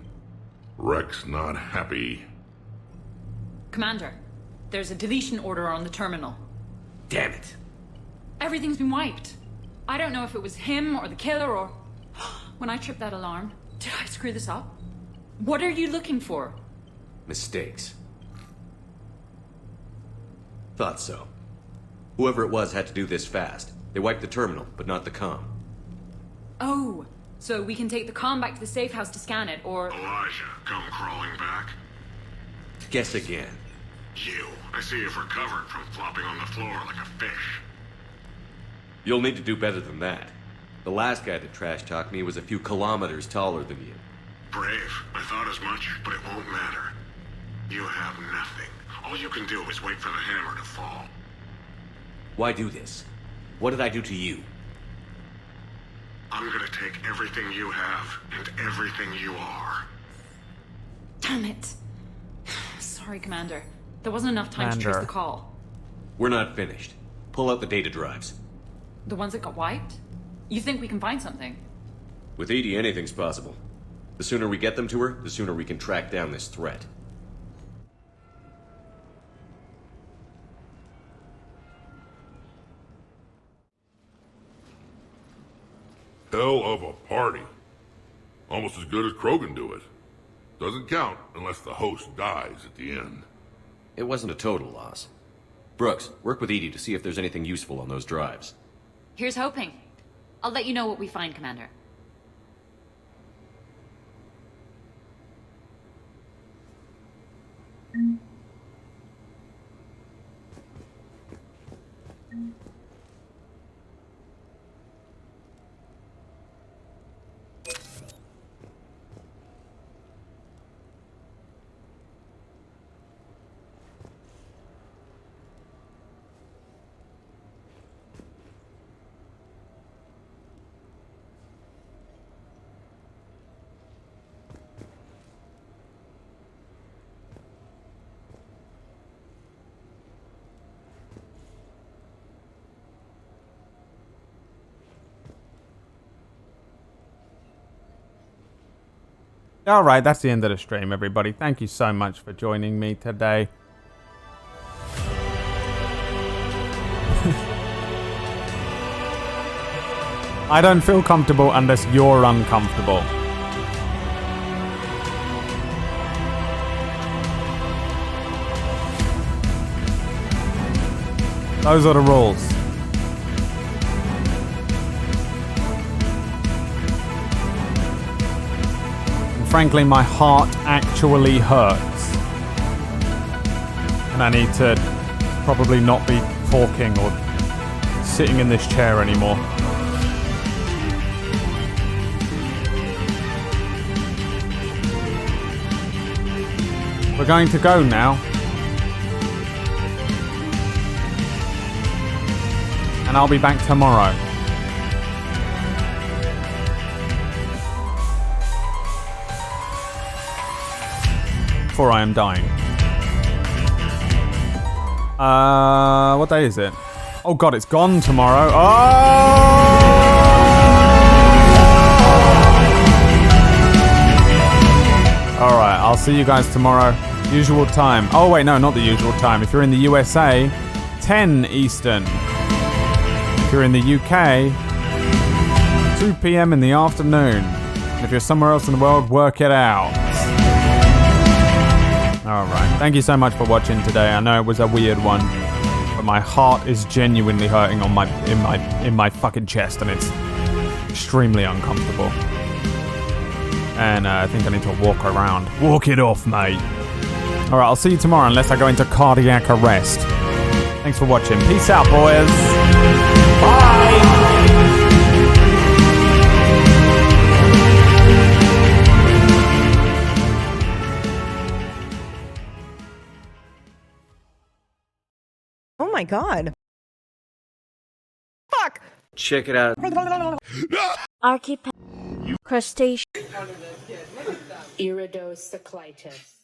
Rex not happy. Commander, there's a deletion order on the terminal. Damn it. Everything's been wiped. I don't know if it was him or the killer or... When I tripped that alarm, did I screw this up? What are you looking for? Mistakes. Thought so. Whoever it was had to do this fast. They wiped the terminal, but not the comm. Oh, so we can take the comm back to the safe house to scan it, or... Elijah, come crawling back. Guess again. You. I see you've recovered from flopping on the floor like a fish. You'll need to do better than that. The last guy that trash-talked me was a few kilometers taller than you. Brave. I thought as much, but it won't matter. You have nothing. All you can do is wait for the hammer to fall. Why do this? What did I do to you? I'm gonna take everything you have and everything you are. Damn it. Sorry, Commander. There wasn't enough time to trace the call. We're not finished. Pull out the data drives. The ones that got wiped? You think we can find something? With EDI, anything's possible. The sooner we get them to her, the sooner we can track down this threat. Hell of a party. Almost as good as Krogan do it. Doesn't count unless the host dies at the end. It wasn't a total loss. Brooks, work with EDI to see if there's anything useful on those drives. Here's hoping. I'll let you know what we find, Commander. Alright, that's the end of the stream, everybody. Thank you so much for joining me today. I don't feel comfortable unless you're uncomfortable. Those are the rules. Frankly, my heart actually hurts. And I need to probably not be talking or sitting in this chair anymore. We're going to go now. And I'll be back tomorrow. Before I am dying. What day is it? Oh god, it's gone tomorrow. Oh! Alright, I'll see you guys tomorrow. Usual time. Oh wait, no, not the usual time. If you're in the USA, 10 Eastern. If you're in the UK, 2 PM in the afternoon. And if you're somewhere else in the world, work it out. Alright, thank you so much for watching today. I know it was a weird one, but my heart is genuinely hurting on in my fucking chest, and it's extremely uncomfortable. And I think I need to walk around. Walk it off, mate. Alright, I'll see you tomorrow unless I go into cardiac arrest. Thanks for watching. Peace out, boys. Bye! Oh my god. Fuck! Check it out. Archipelago crustacean. Iridocyclitis.